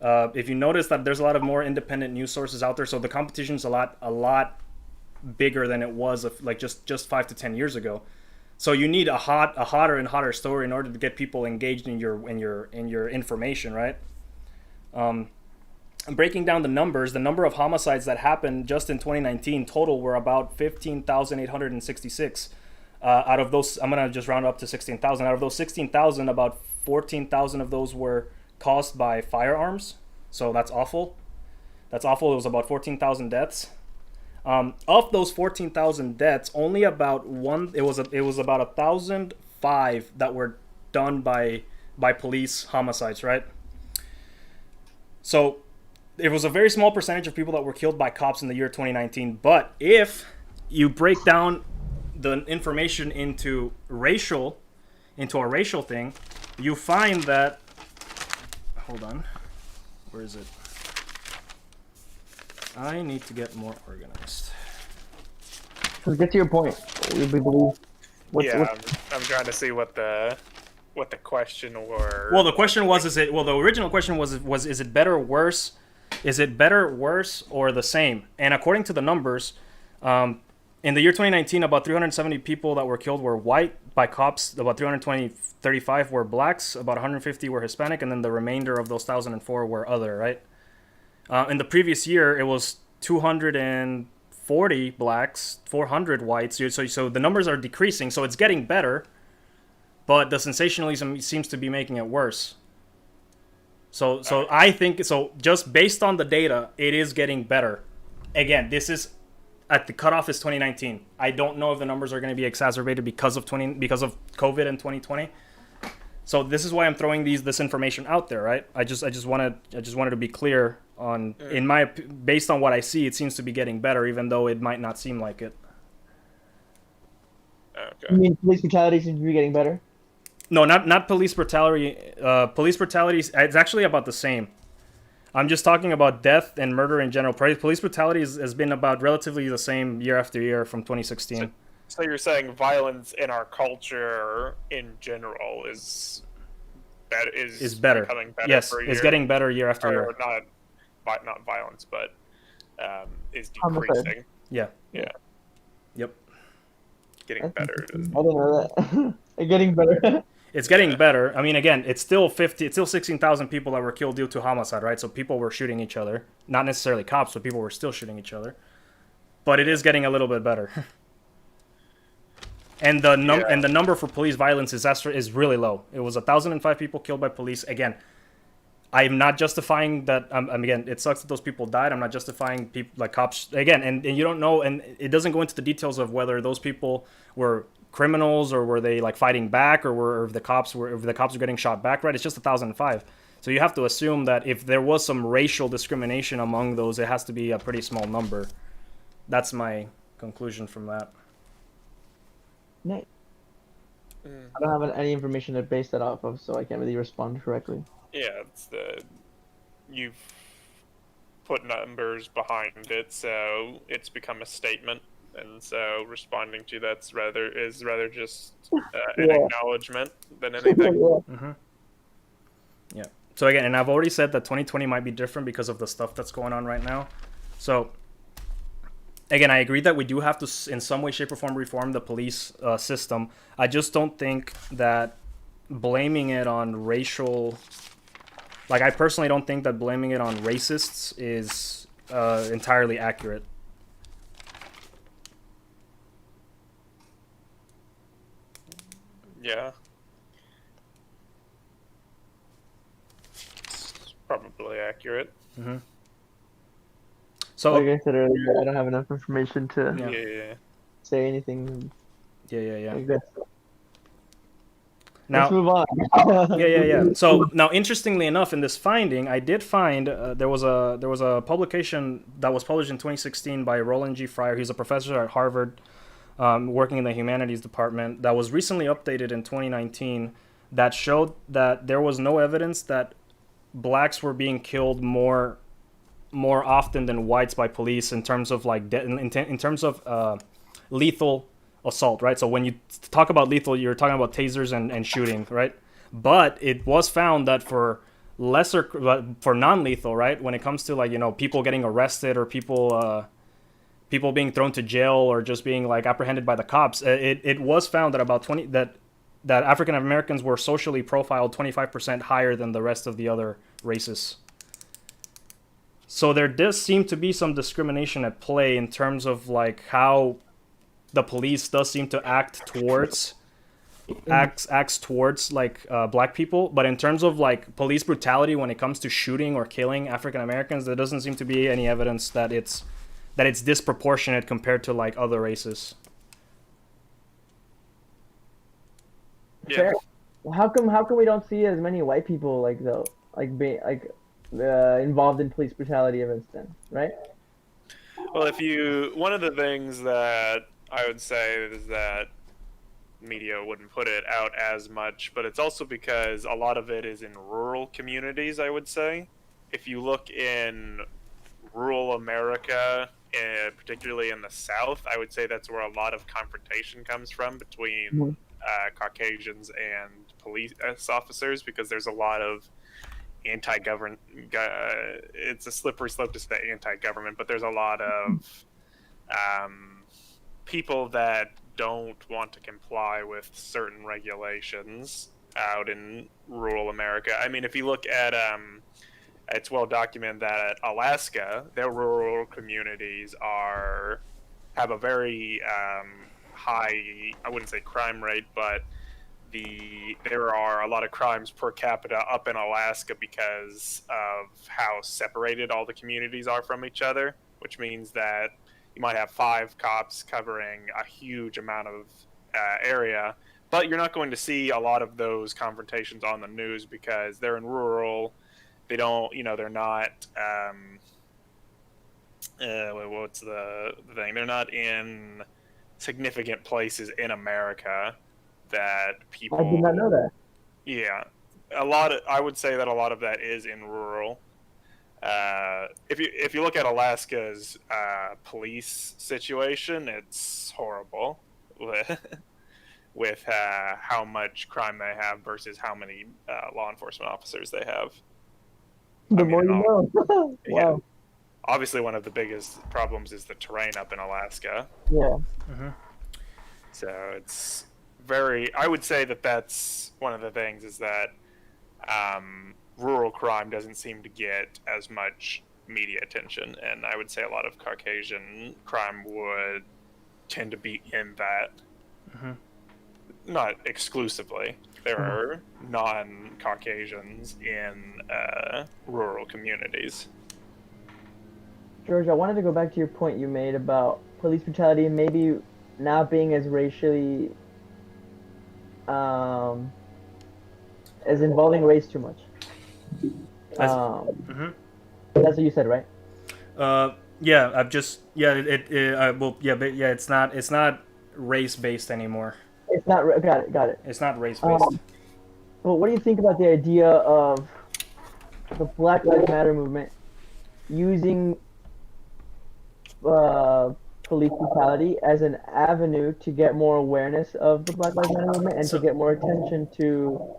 If you notice that there's a lot of more independent news sources out there, so the competition's a lot bigger than it was just 5 to 10 years ago. So you need a hotter and hotter story in order to get people engaged in your information, right? Breaking down the numbers, the number of homicides that happened just in 2019 total were about 15,866. Out of those, I'm gonna just round up to 16,000. Out of those 16,000, about 14,000 of those were caused by firearms. So that's awful. That's awful. It was about 14,000 deaths. Of those 14,000 deaths, only about it was about 1,005 that were done by police homicides, right? So it was a very small percentage of people that were killed by cops in the year 2019. But if you break down the information into a racial thing, you find that, hold on, where is it? I need to get more organized. So get to your point. I'm trying to see what the question were. Well, the question was, the original question was is it better or worse? Is it better, worse, or the same? And according to the numbers, in the year 2019, about 370 people that were killed were white by cops. About 35 were blacks. About 150 were Hispanic, and then the remainder of those 1,004 were other. Right. In the previous year, it was 240 blacks, 400 whites. So the numbers are decreasing. So it's getting better, but the sensationalism seems to be making it worse. So I think so. Just based on the data, it is getting better. Again, this is at the cutoff is 2019. I don't know if the numbers are going to be exacerbated because of COVID in 2020. So this is why I'm throwing this information out there, right? I just wanted to be clear on based on what I see, it seems to be getting better, even though it might not seem like it. Okay. You mean police brutality seems to be getting better? No, not police brutality. Police brutality, it's actually about the same. I'm just talking about death and murder in general. Police brutality has been about relatively the same year after year from 2016. So you're saying violence in our culture in general is better? Becoming better? Yes, it's getting better year after year. Or not violence, but is decreasing. Yeah. Yeah. Yep. Getting better. I didn't know that. Getting better. It's getting better. I mean, again, it's still 16,000 people that were killed due to homicide, right? So people were shooting each other. Not necessarily cops, but people were still shooting each other. But it is getting a little bit better. And the number for police violence is really low. It was 1,005 people killed by police. Again, I'm not justifying that. Again, it sucks that those people died. I'm not justifying people like cops. Again, and you don't know, and it doesn't go into the details of whether those people were criminals or were they fighting back, or if the cops were getting shot back. Right? It's just 1,005. So you have to assume that if there was some racial discrimination among those, it has to be a pretty small number. That's my conclusion from that. Nice. I don't have any information to base that off of, so I can't really respond correctly. Yeah, you've put numbers behind it, so it's become a statement, and so responding to that's rather just an acknowledgement than anything. Mm-hmm. Yeah. So again, and I've already said that 2020 might be different because of the stuff that's going on right now. So again, I agree that we do have to, in some way, shape, or form, reform the police system. I just don't think that blaming it on racial... I personally don't think that blaming it on racists is entirely accurate. Yeah. It's probably accurate. Mm-hmm. So Like I said earlier, I don't have enough information to yeah, Yeah. say anything yeah. like this. Let's Now, move on. yeah. So now, interestingly enough, in this finding, I did find there was a publication that was published in 2016 by Roland G. Fryer. He's a professor at Harvard, working in the humanities department. That was recently updated in 2019. That showed that there was no evidence that blacks were being killed more often than whites by police in terms of like in terms of lethal assault, right? So when you talk about lethal, you're talking about tasers and shooting, right? But it was found that for non-lethal, right, when it comes to like people getting arrested or people being thrown to jail or just being like apprehended by the cops, it was found that about 20 that African Americans were socially profiled 25% higher than the rest of the other races. So there does seem to be some discrimination at play in terms of like how the police does seem to acts towards like black people, but in terms of like police brutality when it comes to shooting or killing African Americans, there doesn't seem to be any evidence that it's disproportionate compared to like other races. Yeah. Fair. Well, how come we don't see as many white people like though involved in police brutality events then, right? Well, one of the things that I would say is that media wouldn't put it out as much, but it's also because a lot of it is in rural communities, I would say. If you look in rural America, particularly in the South, I would say that's where a lot of confrontation comes from between Caucasians and police officers, because there's a lot of anti-government. It's a slippery slope to say anti-government, but there's a lot of people that don't want to comply with certain regulations out in rural America. I mean, if you look at it's well documented that Alaska, their rural communities have a very high, I wouldn't say crime rate, but there are a lot of crimes per capita up in Alaska because of how separated all the communities are from each other, which means that you might have 5 cops covering a huge amount of area, but you're not going to see a lot of those confrontations on the news because they're in rural. They don't, they're not. What's the thing? They're not in significant places in America that people. I did not know that. Yeah, I would say that a lot of that is in rural. If you look at Alaska's police situation, it's horrible with how much crime they have versus how many law enforcement officers they have. The more you know. Wow. Yeah. Obviously, one of the biggest problems is the terrain up in Alaska. Yeah. Mm-hmm. So it's I would say that that's one of the things is that rural crime doesn't seem to get as much media attention, and I would say a lot of Caucasian crime would tend to be in that. Mm-hmm. Not exclusively. There are non-Caucasians in rural communities. George, I wanted to go back to your point you made about police brutality and maybe not being as racially as involving race too much. Mm-hmm. That's what you said, right? Yeah, I've just it's not race based anymore. It's not. Got it. It's not race based. Well, what do you think about the idea of the Black Lives Matter movement using police brutality as an avenue to get more awareness of the Black Lives Matter movement and to get more attention to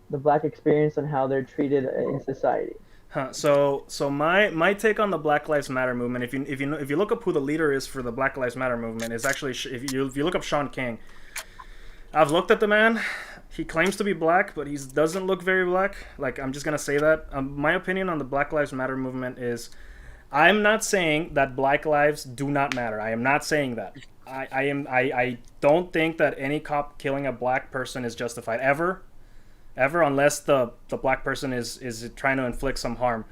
the Black experience and how they're treated in society? So my take on the Black Lives Matter movement, if you look up who the leader is for the Black Lives Matter movement, is actually if you look up Sean King. I've looked at the man. He claims to be black, but he doesn't look very black. Like, I'm just gonna say that. My opinion on the Black Lives Matter movement is, I'm not saying that black lives do not matter. I am not saying that. I don't think that any cop killing a black person is justified ever, unless the black person is trying to inflict some harm.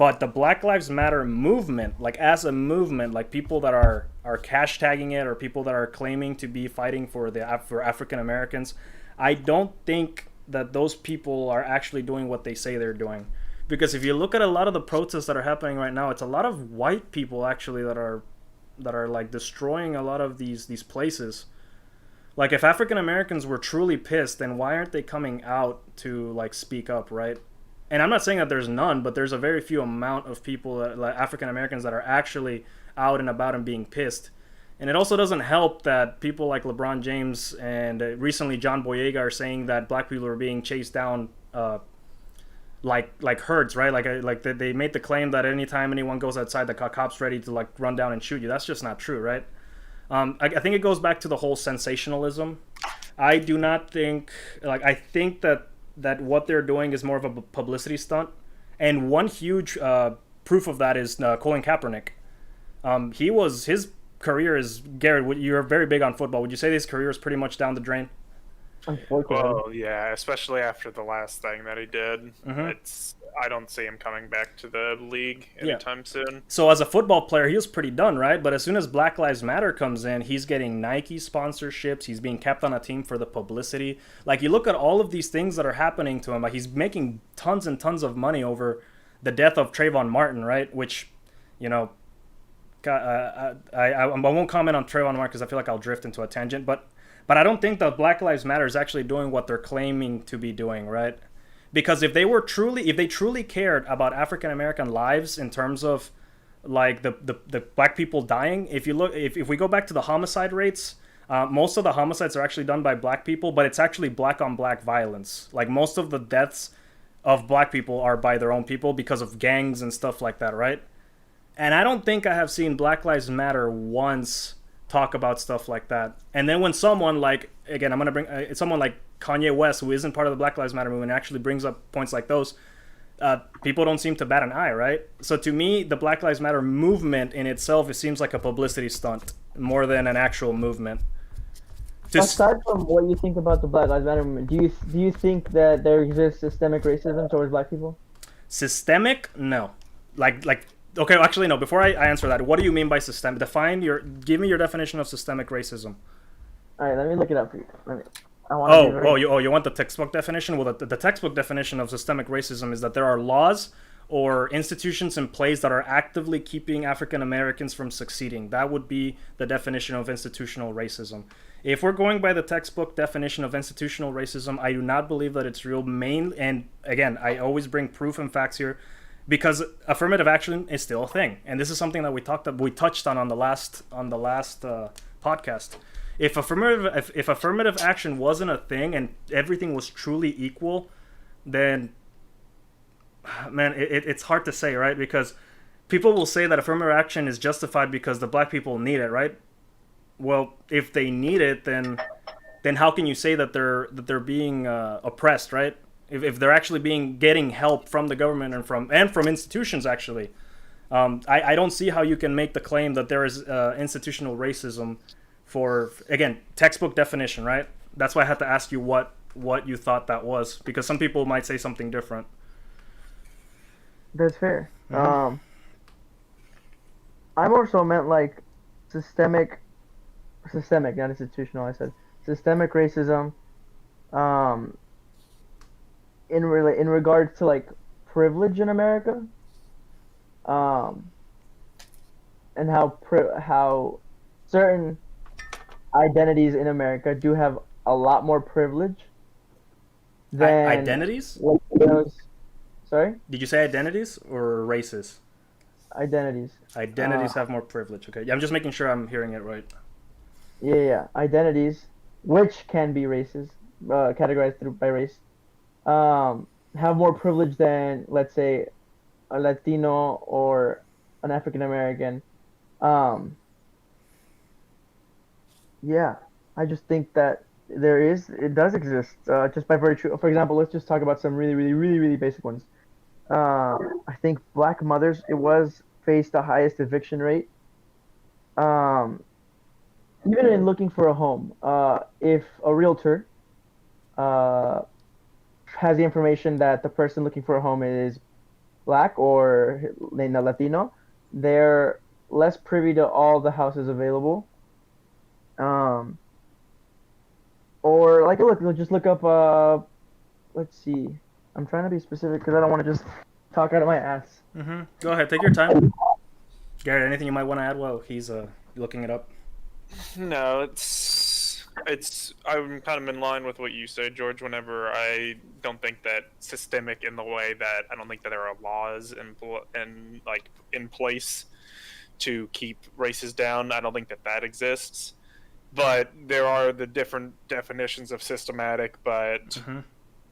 But the Black Lives Matter movement, like as a movement, like people that are cash tagging it or people that are claiming to be fighting for for African Americans, I don't think that those people are actually doing what they say they're doing. Because if you look at a lot of the protests that are happening right now, it's a lot of white people actually that are like destroying a lot of these places. Like if African Americans were truly pissed, then why aren't they coming out to like speak up, right? And I'm not saying that there's none, but there's a very few amount of people that, like African Americans, that are actually out and about and being pissed. And it also doesn't help that people like LeBron James and recently John Boyega are saying that black people are being chased down like herds, right? Like they made the claim that anytime anyone goes outside, the cops ready to like run down and shoot you. That's just not true, right? I think it goes back to the whole sensationalism. I do not think like I think that what they're doing is more of a publicity stunt, and one huge proof of that is Colin Kaepernick. His career is Garrett. You're very big on football. Would you say his career is pretty much down the drain? Unfortunately. Well, yeah, especially after the last thing that he did. I don't see him coming back to the league anytime soon. So as a football player, he was pretty done, right? But as soon as Black Lives Matter comes in, he's getting Nike sponsorships. He's being kept on a team for the publicity. Like, you look at all of these things that are happening to him. Like, he's making tons and tons of money over the death of Trayvon Martin, right? Which, you know, I won't comment on Trayvon Martin because I feel like I'll drift into a tangent. But I don't think that Black Lives Matter is actually doing what they're claiming to be doing, right? Because if they truly cared about African American lives in terms of like the black people dying, if we go back to the homicide rates, most of the homicides are actually done by black people, but it's actually black on black violence. Like most of the deaths of black people are by their own people because of gangs and stuff like that, right? And I don't think I have seen Black Lives Matter once talk about stuff like that. And then when someone like, again, I'm going to bring someone like Kanye West, who isn't part of the Black Lives Matter movement, actually brings up points like those, people don't seem to bat an eye, right? So to me, the Black Lives Matter movement in itself, it seems like a publicity stunt more than an actual movement. Aside from what you think about the Black Lives Matter movement, do you think that there exists systemic racism towards black people? Systemic? No. Like okay, actually no. Before I answer that, what do you mean by systemic? Give me your definition of systemic racism. All right, let me look it up for you. You want the textbook definition? Well, the textbook definition of systemic racism is that there are laws or institutions in place that are actively keeping African Americans from succeeding. That would be the definition of institutional racism. If we're going by the textbook definition of institutional racism, I do not believe that it's real. And again, I always bring proof and facts here, because affirmative action is still a thing, and this is something that we touched on the last podcast. If affirmative action wasn't a thing and everything was truly equal, then man, it's hard to say, right? Because people will say that affirmative action is justified because the black people need it, right? Well, if they need it, then how can you say that they're being oppressed, right? If they're actually getting help from the government and from institutions, actually, I don't see how you can make the claim that there is institutional racism. For, again, textbook definition, right? That's why I had to ask you what you thought that was, because some people might say something different. That's fair. I also meant like systemic, not institutional. I said systemic racism. In regards to like privilege in America, and how certain identities in America do have a lot more privilege than identities. Sorry? Did you say identities or races? Identities. Identities have more privilege. Okay, yeah, I'm just making sure I'm hearing it right. Yeah. Identities, which can be races, categorized by race, have more privilege than, let's say, a Latino or an African American. Yeah, I just think that it does exist, just by virtue. For example, let's just talk about some really, really, really, really basic ones. I think black mothers face the highest eviction rate. Even in looking for a home, if a realtor has the information that the person looking for a home is black or Latino, they're less privy to all the houses available. Um, or like look, just look up. Let's see. I'm trying to be specific because I don't want to just talk out of my ass. Go ahead, take your time. Garrett, anything you might want to add while he's looking it up? No, it's I'm kind of in line with what you said, George. Whenever I don't think that systemic in the way that I don't think that there are laws in place to keep races down. I don't think that that exists. But there are the different definitions of systematic, but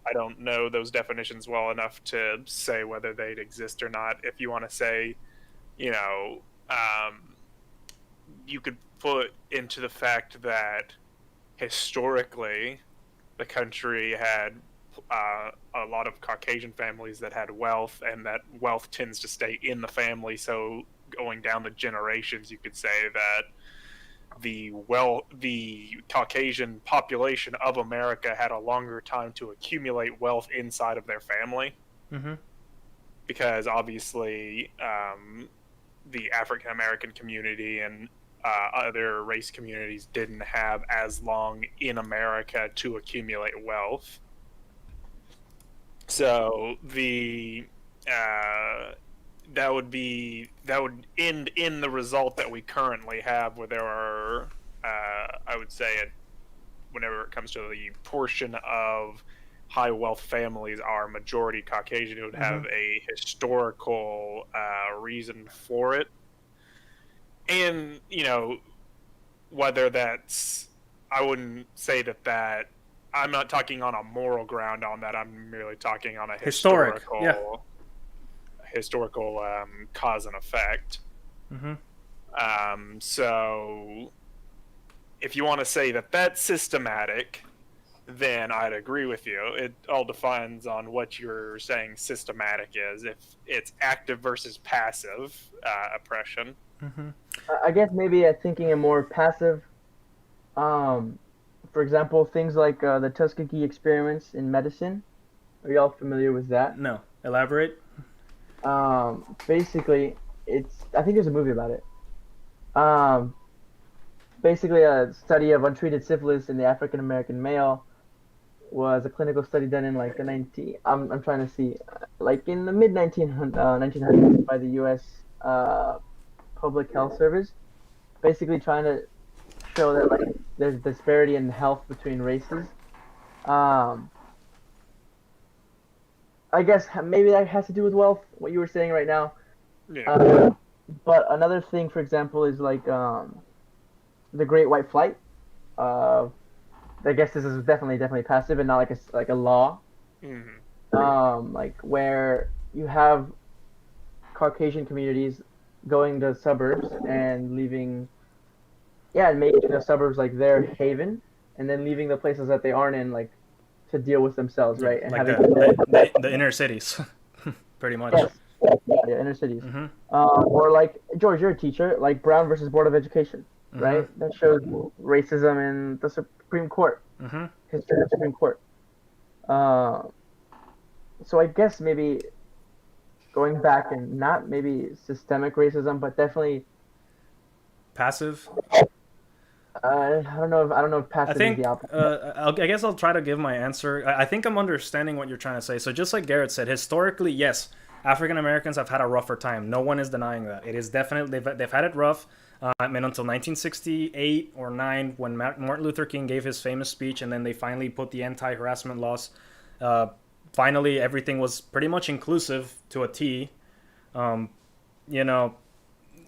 I don't know those definitions well enough to say whether they'd exist or not. If you want to say, you know, you could put into the fact that historically the country had a lot of Caucasian families that had wealth, and that wealth tends to stay in the family. So going down the generations, you could say that the Caucasian population of America had a longer time to accumulate wealth inside of their family, because obviously the African American community and other race communities didn't have as long in America to accumulate wealth. So that would end in the result that we currently have, where there are, I would say, whenever it comes to the portion of high wealth families are majority Caucasian, it would have a historical reason for it. And, you know, whether that's, I wouldn't say that I'm not talking on a moral ground on that. I'm merely talking on a historical cause and effect. So if you want to say that that's systematic, then I'd agree with you. It all depends on what you're saying systematic is. If it's active versus passive oppression. I guess maybe thinking a more passive. For example, things like the Tuskegee experiments in medicine. Are y'all familiar with that? No. Elaborate. Basically, I think there's a movie about it. Basically, a study of untreated syphilis in the African American male was a clinical study done in like I'm trying to see, like in the mid 1900s by the U.S. Public Health Service, basically trying to show that like there's disparity in health between races. I guess maybe that has to do with wealth, what you were saying right now. Yeah. But another thing, for example, is like the Great White Flight. I guess this is definitely passive and not like a law. Like where you have Caucasian communities going to suburbs and leaving, and making the suburbs like their haven, and then leaving the places that they aren't in like to deal with themselves, right? And like having the inner cities, pretty much. Yeah, inner cities. Or like George, you're a teacher, like Brown versus Board of Education, right? That shows racism in the Supreme Court, history of the Supreme Court. So I guess maybe going back and not maybe systemic racism, but definitely passive. I don't know if passive is the opposite. I guess I'll try to give my answer. I think I'm understanding what you're trying to say. So just like Garrett said, historically, yes, African Americans have had a rougher time. No one is denying that. It is definitely they've had it rough. I mean, until 1968 or 9, when Martin Luther King gave his famous speech, and then they finally put the anti-harassment laws. Finally, everything was pretty much inclusive to a T. You know,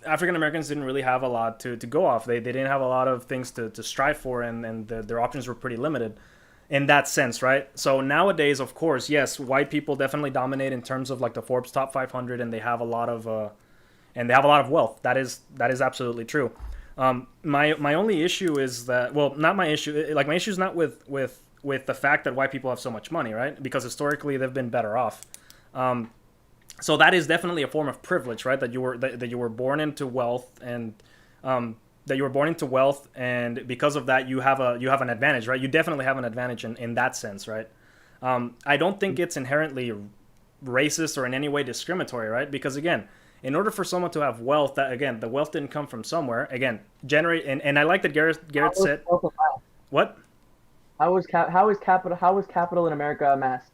African Americans didn't really have a lot to go off. They didn't have a lot of things to strive for, and their options were pretty limited in that sense, right? So nowadays, of course, yes, white people definitely dominate in terms of like the Forbes top 500, and they have a lot of wealth. That is absolutely true. My only issue is that, well, not my issue. Like my issue is not with the fact that white people have so much money, right? Because historically they've been better off. So that is definitely a form of privilege, right? That you were born into wealth, and and because of that you have an advantage, right? You definitely have an advantage in that sense, right? I don't think it's inherently racist or in any way discriminatory, right? Because again, in order for someone to have wealth, that again, the wealth didn't come from somewhere. Again, generate, and I like that Garrett said, what? How is capital in America amassed?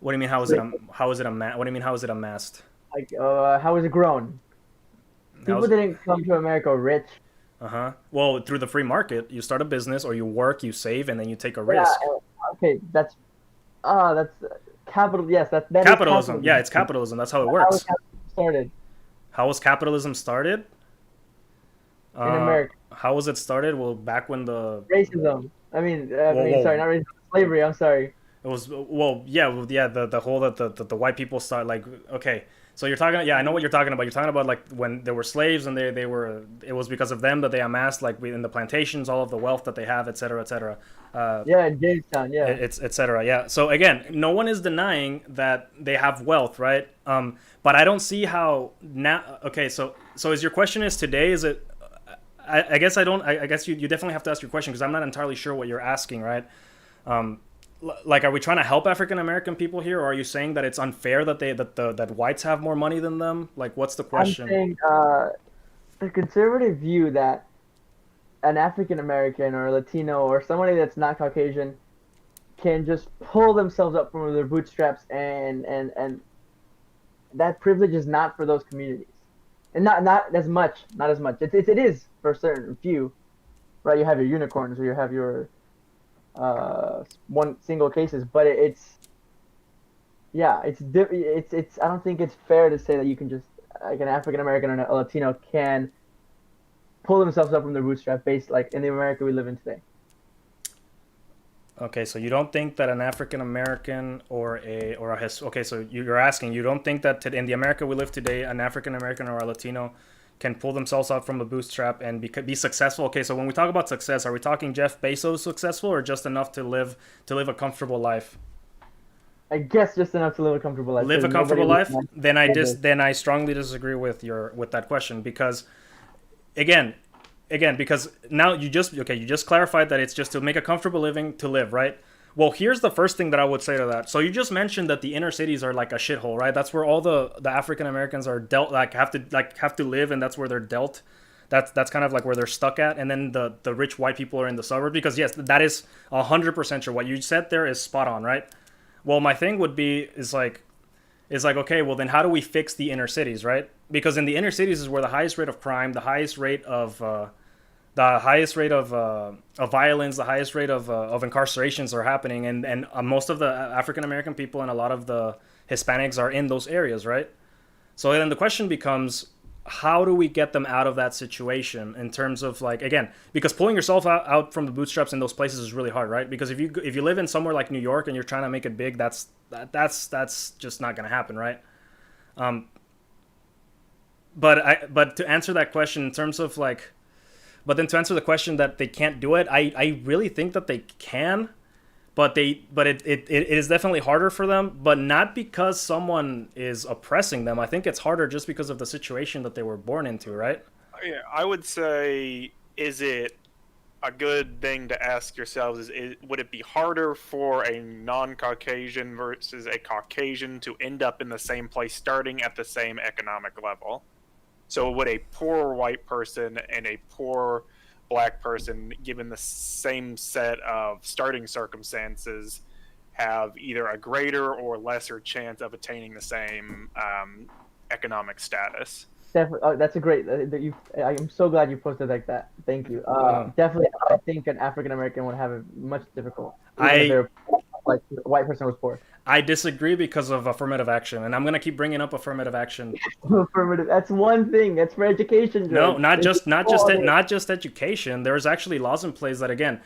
What do you mean? How is it? How is it amassed? What do you mean? How is it amassed? Like, how is it grown? People didn't come to America rich. Uh-huh. Well, through the free market, you start a business or you work, you save, and then you take a Yeah, risk. okay, that's capital. Yes, that is Capitalism. capitalism. Yeah, it's capitalism. That's how it How is works. capitalism started How was capitalism started? in America? How was it started? Well, back when the Racism. Sorry, whoa, not racism. Slavery. I'm sorry. it was yeah, the whole that the white people start like okay. So you're talking, yeah, I know what you're talking about. You're talking about like when there were slaves and they were, it was because of them that they amassed like in the plantations all of the wealth that they have, et cetera, et cetera. Yeah, in Jamestown. Yeah. It's et cetera. Yeah. So again, no one is denying that they have wealth, right? But I don't see how now. Okay, so is your question is today? Is it? I guess I don't. I guess you definitely have to ask your question because I'm not entirely sure what you're asking, right? Like, are we trying to help African American people here, or are you saying that it's unfair that that whites have more money than them? Like, what's the I'm question? saying the conservative view that an African American or a Latino or somebody that's not Caucasian can just pull themselves up from their bootstraps and that privilege is not for those communities. And not as much, not as much. It is for a certain few, right? You have your unicorns or you have your one single cases, but it's yeah, it's I don't think it's fair to say that you can just like an African American or a Latino can pull themselves up from their bootstrap based like in the America we live in today. Okay, so you don't think that an African American okay, so you're asking you don't think that in the America we live today, an African American or a Latino can pull themselves up from the bootstrap and be successful. Okay, so when we talk about success, are we talking Jeff Bezos successful or just enough to live a comfortable life? I guess just enough to live a comfortable life. Live a 'cause comfortable life? Then nobody- I strongly disagree with that question because again, because now you just clarified that it's just to make a comfortable living to live, right? Well, here's the first thing that I would say to that. So you just mentioned that the inner cities are like a shithole, right? That's where all the African Americans are dealt have to live, and that's where they're dealt. That's kind of like where they're stuck at, and then the rich white people are in the suburbs. Because yes, that is 100% true. What you said there is spot on, right? Well, my thing would be is like okay, well then how do we fix the inner cities, right? Because in the inner cities is where the highest rate of crime, the highest rate of violence, the highest rate of incarcerations are happening, and most of the African American people and a lot of the Hispanics are in those areas, right? So then the question becomes, how do we get them out of that situation in terms of like again, because pulling yourself out from the bootstraps in those places is really hard, right? Because if you live in somewhere like New York and you're trying to make it big, that's just not going to happen, right? But to answer that question in terms of like, but then to answer the question that they can't do it, I really think that they can, but it is definitely harder for them, but not because someone is oppressing them. I think it's harder just because of the situation that they were born into, right? Yeah, I would say, is it a good thing to ask yourselves would it be harder for a non-Caucasian versus a Caucasian to end up in the same place starting at the same economic level? So would a poor white person and a poor black person, given the same set of starting circumstances, have either a greater or lesser chance of attaining the same economic status? Definitely, that's a great. I'm so glad you posted like that. Thank you. Definitely, I think an African American would have it much difficult. Even if they're like white person was poor. I disagree because of affirmative action, and I'm gonna keep bringing up affirmative action. Affirmative. That's one thing. That's for education. George. No, not just education. There's actually laws in place that again,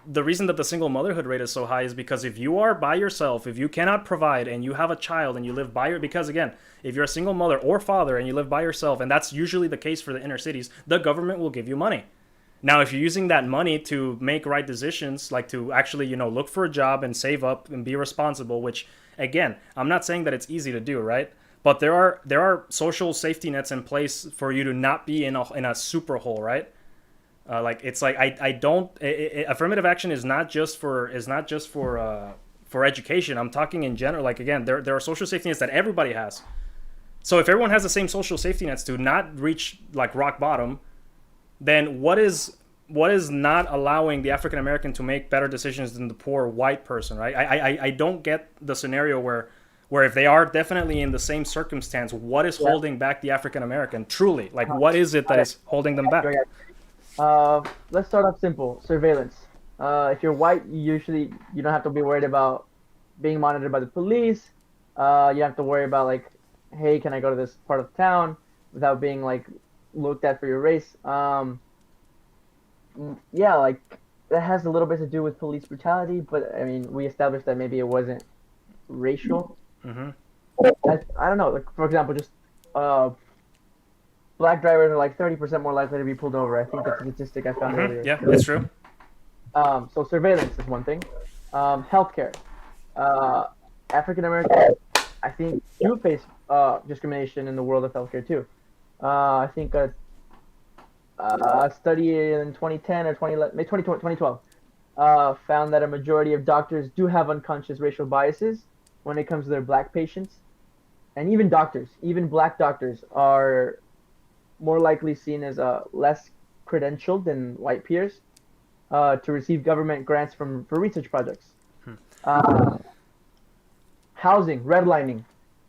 the reason that the single motherhood rate is so high is because if you are by yourself, if you cannot provide, and you have a child and you live because again, if you're a single mother or father and you live by yourself, and that's usually the case for the inner cities, the government will give you money. Now, if you're using that money to make right decisions, like to actually, look for a job and save up and be responsible, which, again, I'm not saying that it's easy to do, right? But there are social safety nets in place for you to not be in a super hole, right? Like it's like I don't affirmative action is not just for for education. I'm talking in general. Like again, there are social safety nets that everybody has. So if everyone has the same social safety nets to not reach like rock bottom, then what is not allowing the African American to make better decisions than the poor white person, right? I don't get the scenario where if they are definitely in the same circumstance, what is holding back the African American truly? Like what is it that is holding them back? Let's start off simple. Surveillance. If you're white, you don't have to be worried about being monitored by the police. You have to worry about like, hey, can I go to this part of town without being like looked at for your race? Yeah, like that has a little bit to do with police brutality, but I mean, we established that maybe it wasn't racial. Mm-hmm. I don't know. Like for example, just black drivers are like 30% more likely to be pulled over. I think that's a statistic I found earlier. Yeah, that's true. So surveillance is one thing. Healthcare. African Americans, I think, do face discrimination in the world of healthcare too. I think a study in 2010 or 2012 found that a majority of doctors do have unconscious racial biases when it comes to their black patients. And even doctors, even black doctors, are more likely seen as less credentialed than white peers to receive government grants for research projects. Housing, redlining,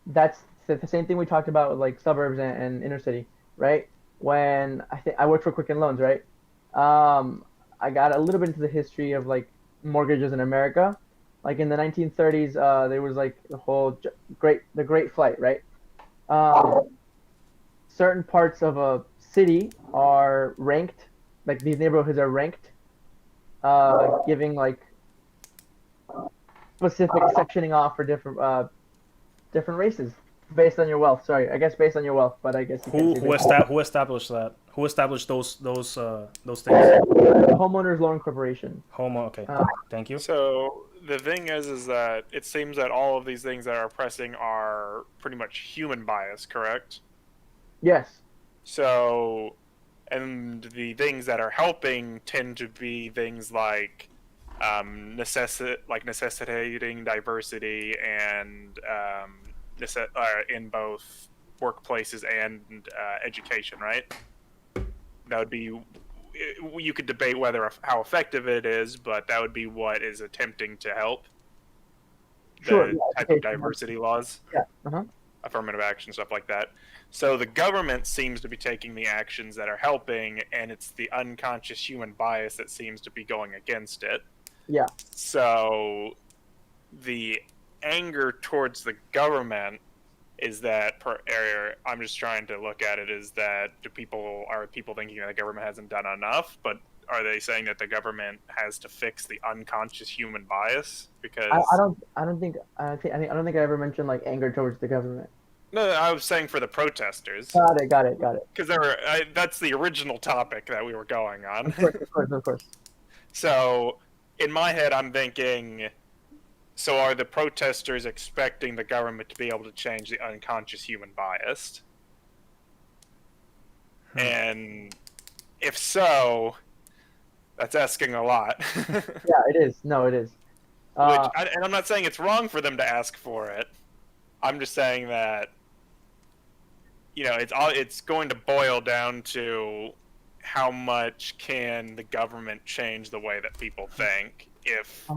that's the same thing we talked about with like suburbs and inner city, right? When I worked for Quicken Loans, right? I got a little bit into the history of like mortgages in America. Like in the 1930s, there was like the whole Great Flight, right? Certain parts of a city are ranked, like these neighborhoods are ranked, giving like specific sectioning off for different races based on your wealth. Sorry, I guess based on your wealth, but I guess who established that? Who established those things? Homeowners Loan Corporation. Okay. Thank you. So the thing is that it seems that all of these things that are pressing are pretty much human bias, correct? Yes. So, and the things that are helping tend to be things like necessitating diversity and in both workplaces and education, right? That would be, you could debate how effective it is, but that would be what is attempting to help. Sure. The type of diversity laws, Yeah. affirmative action, stuff like that. So the government seems to be taking the actions that are helping, and it's the unconscious human bias that seems to be going against it. Yeah. So the anger towards the government is that I'm just trying to look at it is that are people thinking that the government hasn't done enough, but are they saying that the government has to fix the unconscious human bias? Because I don't think I ever mentioned like anger towards the government. No, I was saying for the protesters. Got it. Because that's the original topic that we were going on. Of course. So, in my head, I'm thinking, so are the protesters expecting the government to be able to change the unconscious human bias? And if so, that's asking a lot. Yeah, it is. No, it is. And I'm not saying it's wrong for them to ask for it. I'm just saying that, it's going to boil down to how much can the government change the way that people think if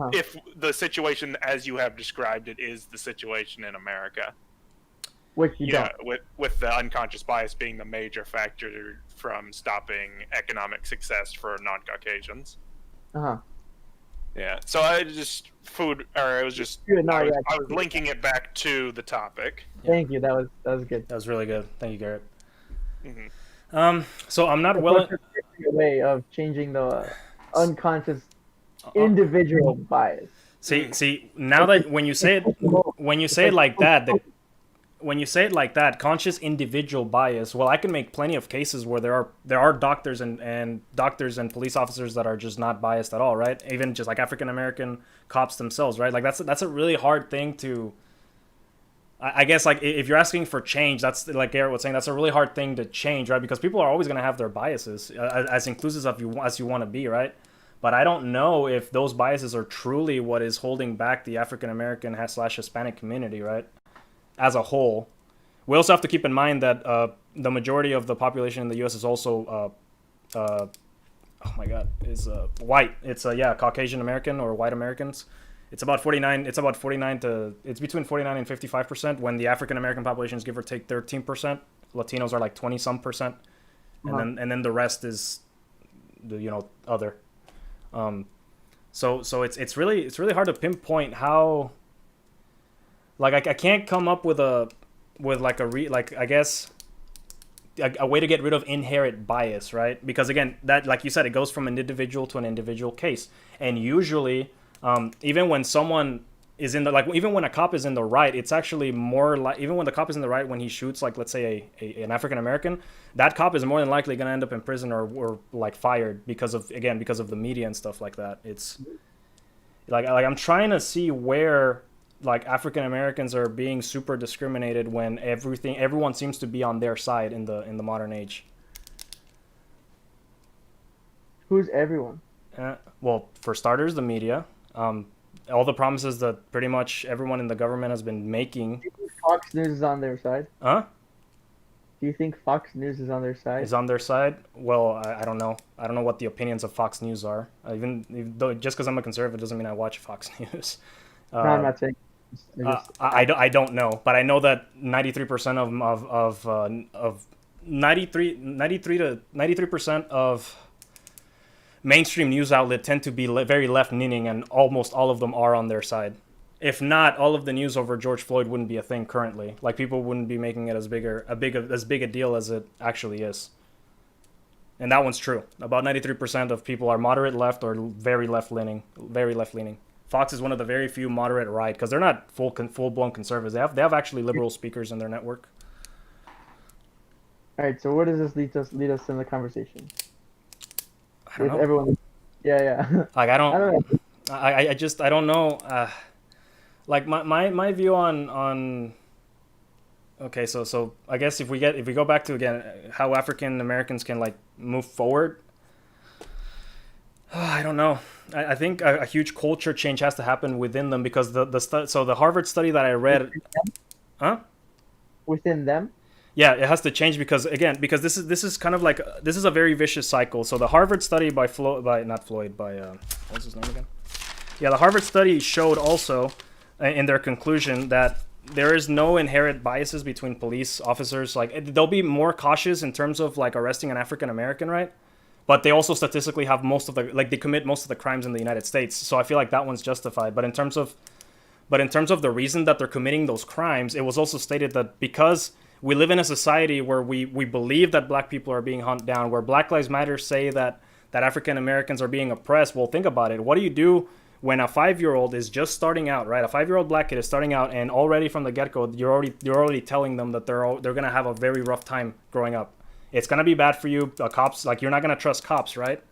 the situation as you have described it is the situation in America. Which you don't. With the unconscious bias being the major factor from stopping economic success for non-Caucasians. Yeah. So I was linking it back to the topic. Thank you. That was good. That was really good. Thank you, Garrett. Mm-hmm. So I'm not willing. A way of changing the unconscious individual bias. See. Now that when you say it like that, conscious individual bias. Well, I can make plenty of cases where there are doctors and police officers that are just not biased at all, right? Even just like African American cops themselves, right? Like that's a really hard thing to. I guess like if you're asking for change, that's like Garrett was saying, that's a really hard thing to change, right? Because people are always going to have their biases, as inclusive as you want to be, right? But I don't know if those biases are truly what is holding back the African American slash Hispanic community, right? As a whole. We also have to keep in mind that the majority of the population in the U.S. is also, oh my God, is white. It's yeah, Caucasian American or white Americans. It's about 49. It's about 49 to. It's between 49 and 55%. When the African American population is give or take 13%. Latinos are like 20 some percent, and then the rest is the other. So it's really hard to pinpoint how. Like I can't come up with like I guess a way to get rid of inherent bias, right? Because again, that, like you said, it goes from an individual to an individual case, and usually, even when someone is in the, like, even when a cop is in the right, it's actually more like, even when the cop is in the right when he shoots, like, let's say an African American, that cop is more than likely going to end up in prison or like fired because of the media and stuff like that. It's like I'm trying to see where like African Americans are being super discriminated when everyone seems to be on their side in the modern age. Who's everyone? Well, for starters, the media. All the promises that pretty much everyone in the government has been making. Do you think Fox News is on their side? Huh? Do you think Fox News is on their side? Is on their side? Well, I don't know. I don't know what the opinions of Fox News are. Even though, just because I'm a conservative doesn't mean I watch Fox News. No, I'm not saying. I don't know, but I know that 93% of 93% of mainstream news outlet tend to be very left-leaning, and almost all of them are on their side. If not, all of the news over George Floyd wouldn't be a thing currently. Like, people wouldn't be making it as big a deal as it actually is. And that one's true. About 93% of people are moderate left or very left-leaning. Very left-leaning. Fox is one of the very few moderate right, because they're not full-blown conservatives. They have actually liberal speakers in their network. All right. So where does this lead us in the conversation? I don't know. Everyone. Yeah. Like, I don't know. I don't know. Like my view on. Okay, so I guess if we go back to again how African Americans can like move forward. I don't know. I think a huge culture change has to happen within them, because the Harvard study that I read. Huh? Within them. Yeah, it has to change because this is kind of like this is a very vicious cycle. So the Harvard study by what's his name again? Yeah, the Harvard study showed also in their conclusion that there is no inherent biases between police officers. Like, they'll be more cautious in terms of like arresting an African American, right? But they also statistically have they commit most of the crimes in the United States. So I feel like that one's justified. But in terms of the reason that they're committing those crimes, it was also stated that because we live in a society where we believe that black people are being hunted down, where Black Lives Matter say that African Americans are being oppressed. Well, think about it. What do you do when a 5-year-old is just starting out, right? A 5-year-old black kid is starting out, and already from the get-go, you're already telling them that they're gonna have a very rough time growing up. It's gonna be bad for you. Cops, like, you're not gonna trust cops, right?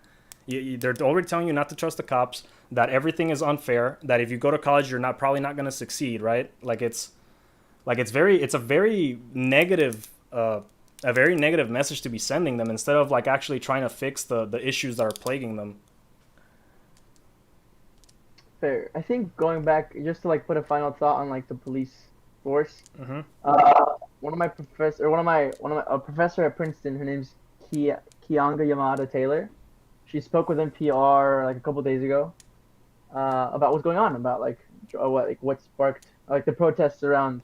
They're already telling you not to trust the cops. That everything is unfair. That if you go to college, you're probably not gonna succeed, right? It's a very negative message to be sending them, instead of like actually trying to fix the issues that are plaguing them. Fair. I think going back, just to like put a final thought on like the police force. Mm-hmm. A professor at Princeton, her name's Kianga Yamada Taylor. She spoke with NPR like a couple days ago about what's going on, about like what sparked like the protests around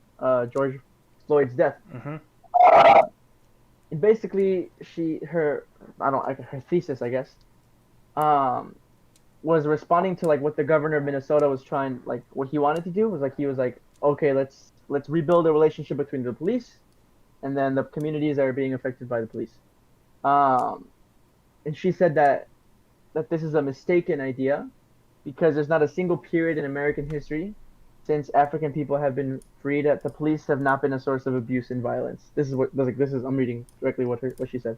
George Floyd's death. Mm-hmm. And basically, her thesis, I guess, was responding to like what the governor of Minnesota was trying, like what he wanted to do was like, he was like, okay, let's rebuild a relationship between the police and then the communities that are being affected by the police. And she said that this is a mistaken idea, because there's not a single period in American history since African people have been freed that the police have not been a source of abuse and violence. I'm reading directly what she said.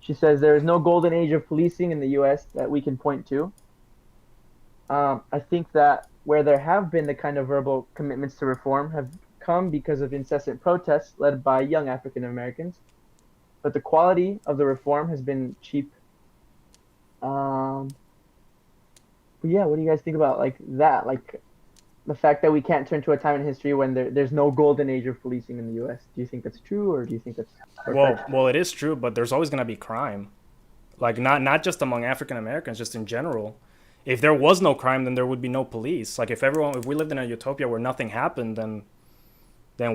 She says there is no golden age of policing in the U.S. that we can point to. I think that where there have been the kind of verbal commitments to reform have come because of incessant protests led by young African Americans, but the quality of the reform has been cheap. But yeah, what do you guys think about like that? Like the fact that we can't turn to a time in history when there's no golden age of policing in the U.S. Do you think that's true, or do you think that's far-fetched? Well, it is true, but there's always gonna be crime. Like not just among African Americans, just in general. If there was no crime, then there would be no police. Like if we lived in a utopia where nothing happened, then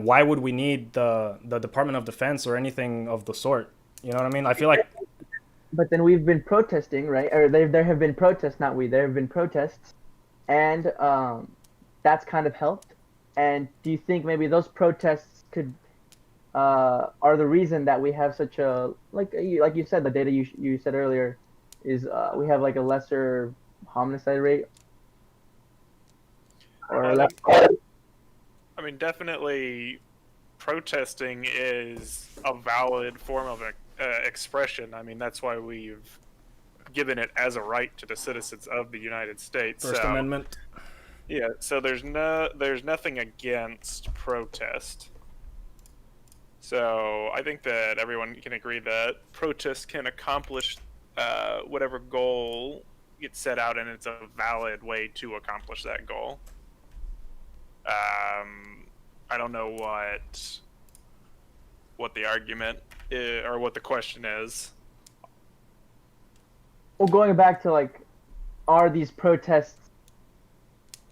why would we need the Department of Defense or anything of the sort? You know what I mean? I feel like But then we've been protesting, right? Or there have been protests, not we. There have been protests, and that's kind of helped. And do you think maybe those protests could are the reason that we have such a like you said, the data you said earlier is we have like a lesser homicide rate or less. I mean, definitely protesting is a valid form of expression. I mean, that's why we've given it as a right to the citizens of the United States. First Amendment. Yeah, so there's nothing against protest. So I think that everyone can agree that protest can accomplish whatever goal gets set out, and it's a valid way to accomplish that goal. I don't know what the argument is, or what the question is. Well, going back to like, are these protests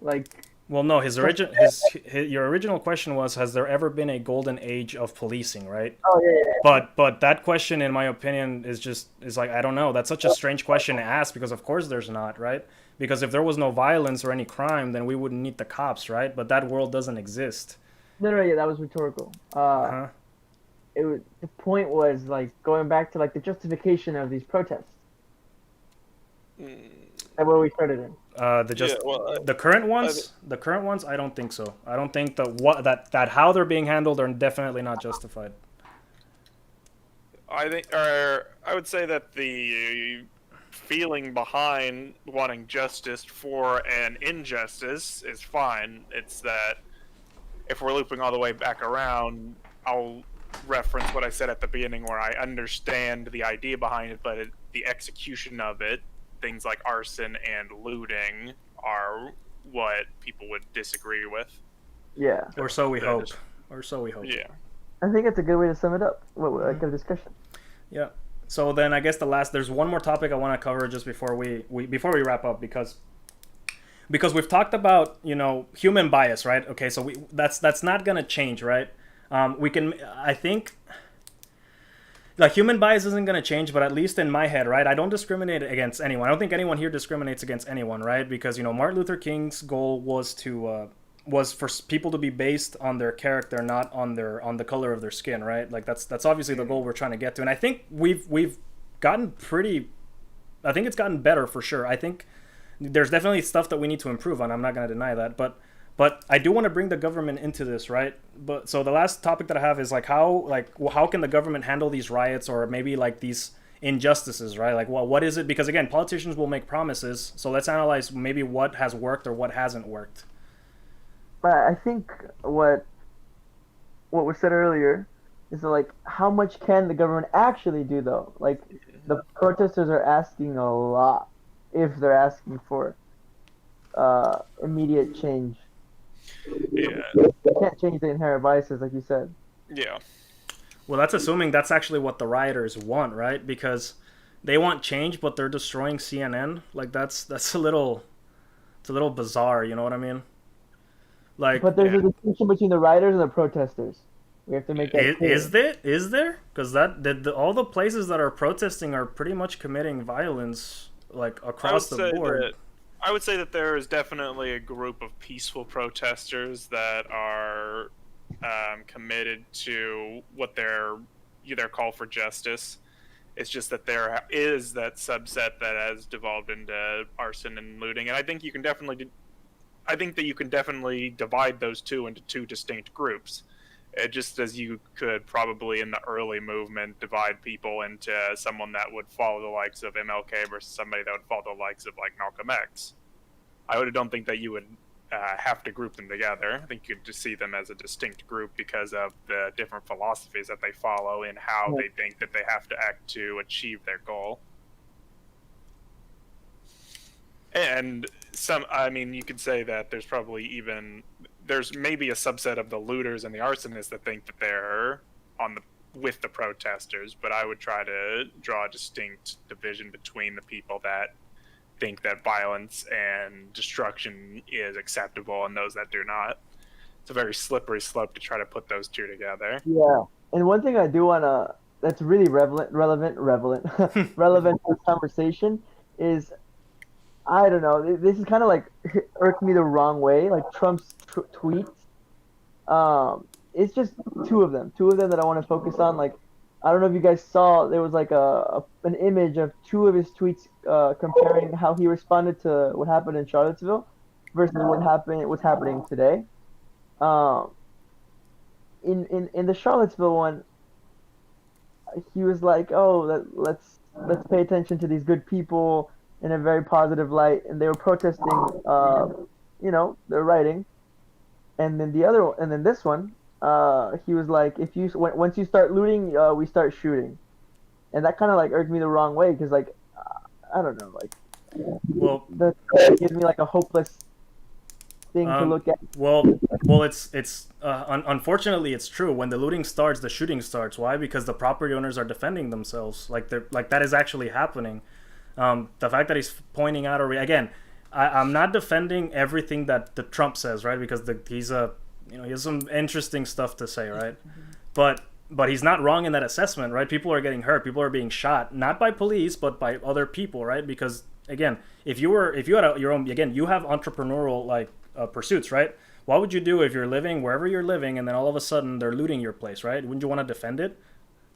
like? Well, no, your original question was, has there ever been a golden age of policing, right? Oh yeah. But that question, in my opinion, is like, I don't know. That's such a strange question to ask, because of course there's not, right? Because if there was no violence or any crime, then we wouldn't need the cops, right? But that world doesn't exist. No, yeah, that was rhetorical. Uh-huh. The point was like going back to like the justification of these protests. And where we started in. The current ones, I don't think so. I don't think that how they're being handled are definitely not justified. I would say that the feeling behind wanting justice for an injustice is fine. It's that if we're looping all the way back around, I'll reference what I said at the beginning, where I understand the idea behind it, but the execution of it, things like arson and looting, are what people would disagree with. Yeah. Or so we hope. Yeah. I think it's a good way to sum it up. Like a discussion. Yeah. So then I guess there's one more topic I want to cover just before we wrap up, because we've talked about, human bias, right? Okay, so that's not gonna change, right? I think, like, human bias isn't going to change, but at least in my head, right, I don't discriminate against anyone. I don't think anyone here discriminates against anyone, right? Because, Martin Luther King's goal was for people to be based on their character, not on the color of their skin, right? Like, that's obviously the goal we're trying to get to. And I think we've gotten I think it's gotten better for sure. I think there's definitely stuff that we need to improve on. I'm not going to deny that, but I do want to bring the government into this, right? But so the last topic that I have is how can the government handle these riots, or maybe like these injustices, right? Like, well, what is it? Because again, politicians will make promises. So let's analyze maybe what has worked or what hasn't worked. But I think what was said earlier is that, like, how much can the government actually do, though? Like, the protesters are asking a lot if they're asking for immediate change. Yeah. You can't change the inherent biases, like you said. Yeah. Well, that's assuming that's actually what the rioters want, right? Because they want change, but they're destroying CNN. Like, that's a little bizarre. You know what I mean? Like, but there's a distinction between the rioters and the protesters. We have to make that clear. Is there? Because all the places that are protesting are pretty much committing violence, like, across the board. I would say that there is definitely a group of peaceful protesters that are committed to what their call for justice. It's just that there is that subset that has devolved into arson and looting, and I think you can definitely divide those two into two distinct groups. Just as you could probably in the early movement divide people into someone that would follow the likes of MLK versus somebody that would follow the likes of like Malcolm X. I don't think that you would have to group them together. I think you could just see them as a distinct group because of the different philosophies that they follow and how they think that they have to act to achieve their goal. And I mean, you could say that there's maybe a subset of the looters and the arsonists that think that they're on the with the protesters, but I would try to draw a distinct division between the people that think that violence and destruction is acceptable and those that do not. It's a very slippery slope to try to put those two together. Yeah. And one thing I do wanna that's really relevant relevant to this conversation is I don't know. This is kind of like irked me the wrong way. Like Trump's tweets. It's just two of them that I want to focus on. Like, I don't know if you guys saw, there was like an image of two of his tweets comparing how he responded to what happened in Charlottesville versus what's happening today. Um, in the Charlottesville one, he was like, "Oh, let's pay attention to these good people in a very positive light," and they were protesting, their writing. And then this one, he was like, once you start looting, we start shooting, and that kind of like irked me the wrong way because like I don't know, like Well, that gives me like a hopeless thing to look at. well, it's unfortunately it's true. When the looting starts, the shooting starts. Why? Because the property owners are defending themselves. Like that is actually happening. The fact that he's pointing out again, I'm not defending everything that the Trump says, right? Because he has some interesting stuff to say, right? But he's not wrong in that assessment, right? People are getting hurt, people are being shot, not by police, but by other people, right? Because again, if you had your own, again, you have entrepreneurial pursuits, right? What would you do if you're living wherever you're living and then all of a sudden they're looting your place, right? Wouldn't you want to defend it?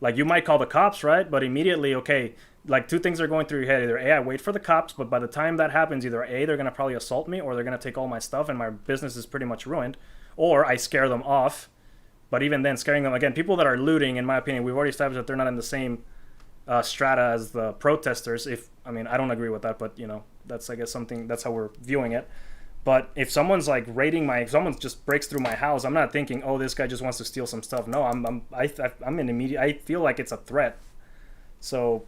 Like you might call the cops, right? But immediately, okay, like two things are going through your head. Either A, I wait for the cops, but by the time that happens, either A, they're going to probably assault me or they're going to take all my stuff and my business is pretty much ruined. Or I scare them off. But even then, scaring them, again, people that are looting, in my opinion, we've already established that they're not in the same strata as the protesters. I don't agree with that, but that's, I guess, that's how we're viewing it. But if someone's like if someone just breaks through my house, I'm not thinking, oh, this guy just wants to steal some stuff. No, I'm in immediate. I feel like it's a threat. So,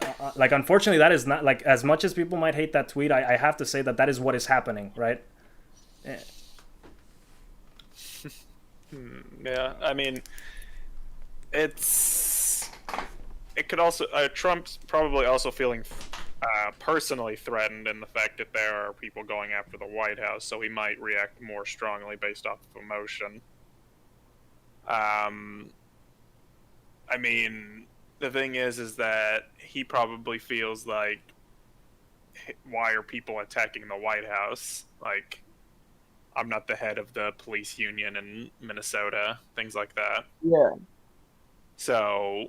unfortunately, that is not like as much as people might hate that tweet. I have to say that is what is happening, right? Yeah, I mean, it could also Trump's probably also feeling personally threatened in the fact that there are people going after the White House, so he might react more strongly based off of emotion. I mean, the thing is that he probably feels like, why are people attacking the White House? Like, I'm not the head of the police union in Minnesota, things like that. Yeah. So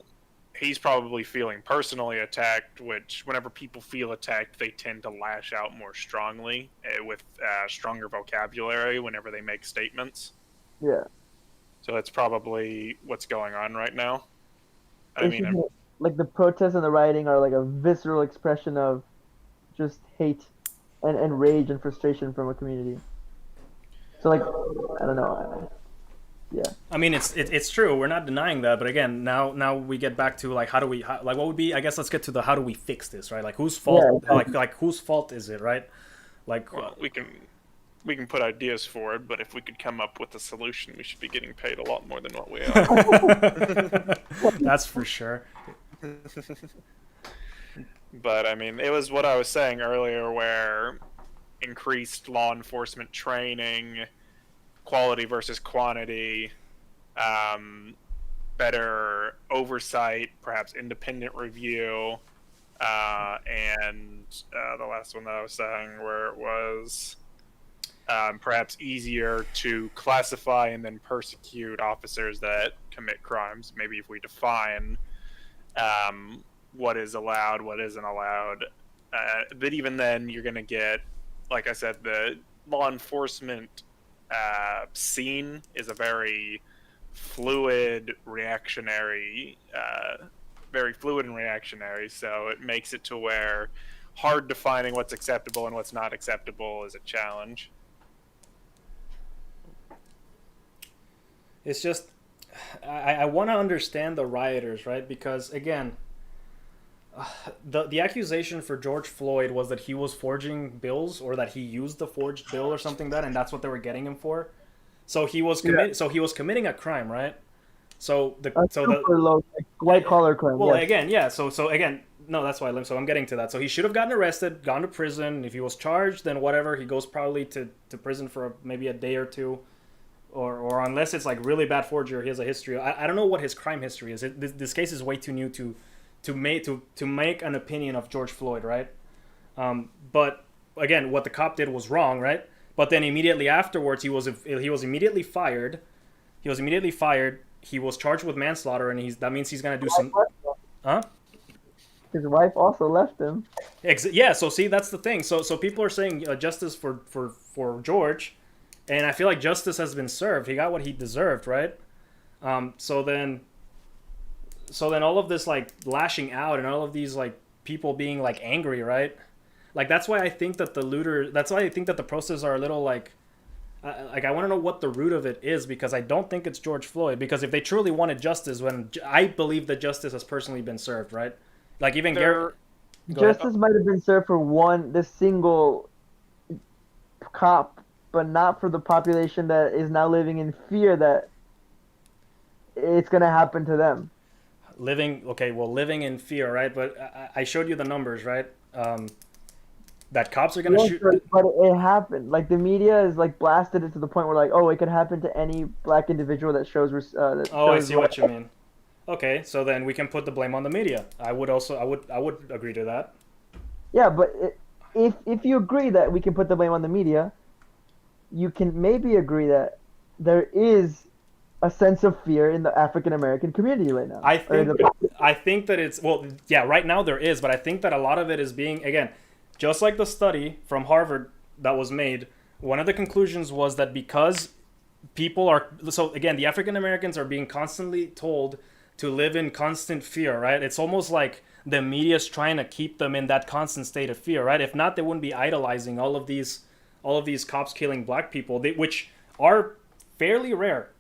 he's probably feeling personally attacked, which whenever people feel attacked, they tend to lash out more strongly with stronger vocabulary whenever they make statements. Yeah. So that's probably what's going on right now. Like the protests and the rioting are like a visceral expression of just hate and rage and frustration from a community. So like, I don't know. Yeah. I mean, it's true. We're not denying that, but again, now we get back to like, what would be? I guess let's get to the how do we fix this, right? Like, whose fault? Yeah. Like whose fault is it, right? Like, well, we can put ideas forward, but if we could come up with a solution, we should be getting paid a lot more than what we are. That's for sure. But I mean, it was what I was saying earlier, where increased law enforcement training, quality versus quantity, better oversight, perhaps independent review, and the last one that I was saying, where it was perhaps easier to classify and then persecute officers that commit crimes. Maybe if we define what is allowed, what isn't allowed, but even then you're going to get, like I said, the law enforcement scene is a very fluid, reactionary, so it makes it to where hard defining what's acceptable and what's not acceptable is a challenge. It's just, I want to understand the rioters, right? Because again, The accusation for George Floyd was that he was forging bills, or that he used the forged bill or something like that, and that's what they were getting him for. Yeah, So he was committing a crime, right? a So the super low, like, white collar crime. well, Yes. again, yeah. So again, no, that's why. So I'm getting to that. So he should have gotten arrested, gone to prison. If he was charged, then whatever. He goes probably to prison for maybe a day or two, or unless it's like really bad forgery, or he has a history. I don't know what his crime history is. This case is way too new to make an opinion of George Floyd, right? But again, what the cop did was wrong, right? But then immediately afterwards, he was immediately fired. He was immediately fired. He was charged with manslaughter, and that means he's gonna do some. Huh? His wife also left him. Yeah. So see, that's the thing. So people are saying justice for George, and I feel like justice has been served. He got what he deserved, right? Um, so then so then all of this like lashing out and all of these like people being like angry, right? Like that's why I think that that's why I think that the protests are a little like I want to know what the root of it is, because I don't think it's George Floyd, because if they truly wanted justice, when I believe that justice has personally been served, right? Like even Garrett. There, Go ahead. Justice might have been served for this single cop, but not for the population that is now living in fear that it's gonna happen to them. Living in fear, right? But I showed you the numbers, right? That cops are gonna Yes, shoot. but it happened. Like the media is like blasted it to the point where like, oh, it could happen to any black individual that that Oh, I shows see what you mean. Okay, so then we can put the blame on the media. I would agree to that. Yeah, but if you agree that we can put the blame on the media, you can maybe agree that there is a sense of fear in the African American community right now. I Or think the, I think that it's, well, yeah, right now there is, but I think that a lot of it is being, again, just like the study from Harvard that was made. One of the conclusions was that because people are, so again, the African Americans are being constantly told to live in constant fear, right? It's almost like the media's trying to keep them in that constant state of fear, right? If not, they wouldn't be idolizing all of these cops killing black people, which are fairly rare.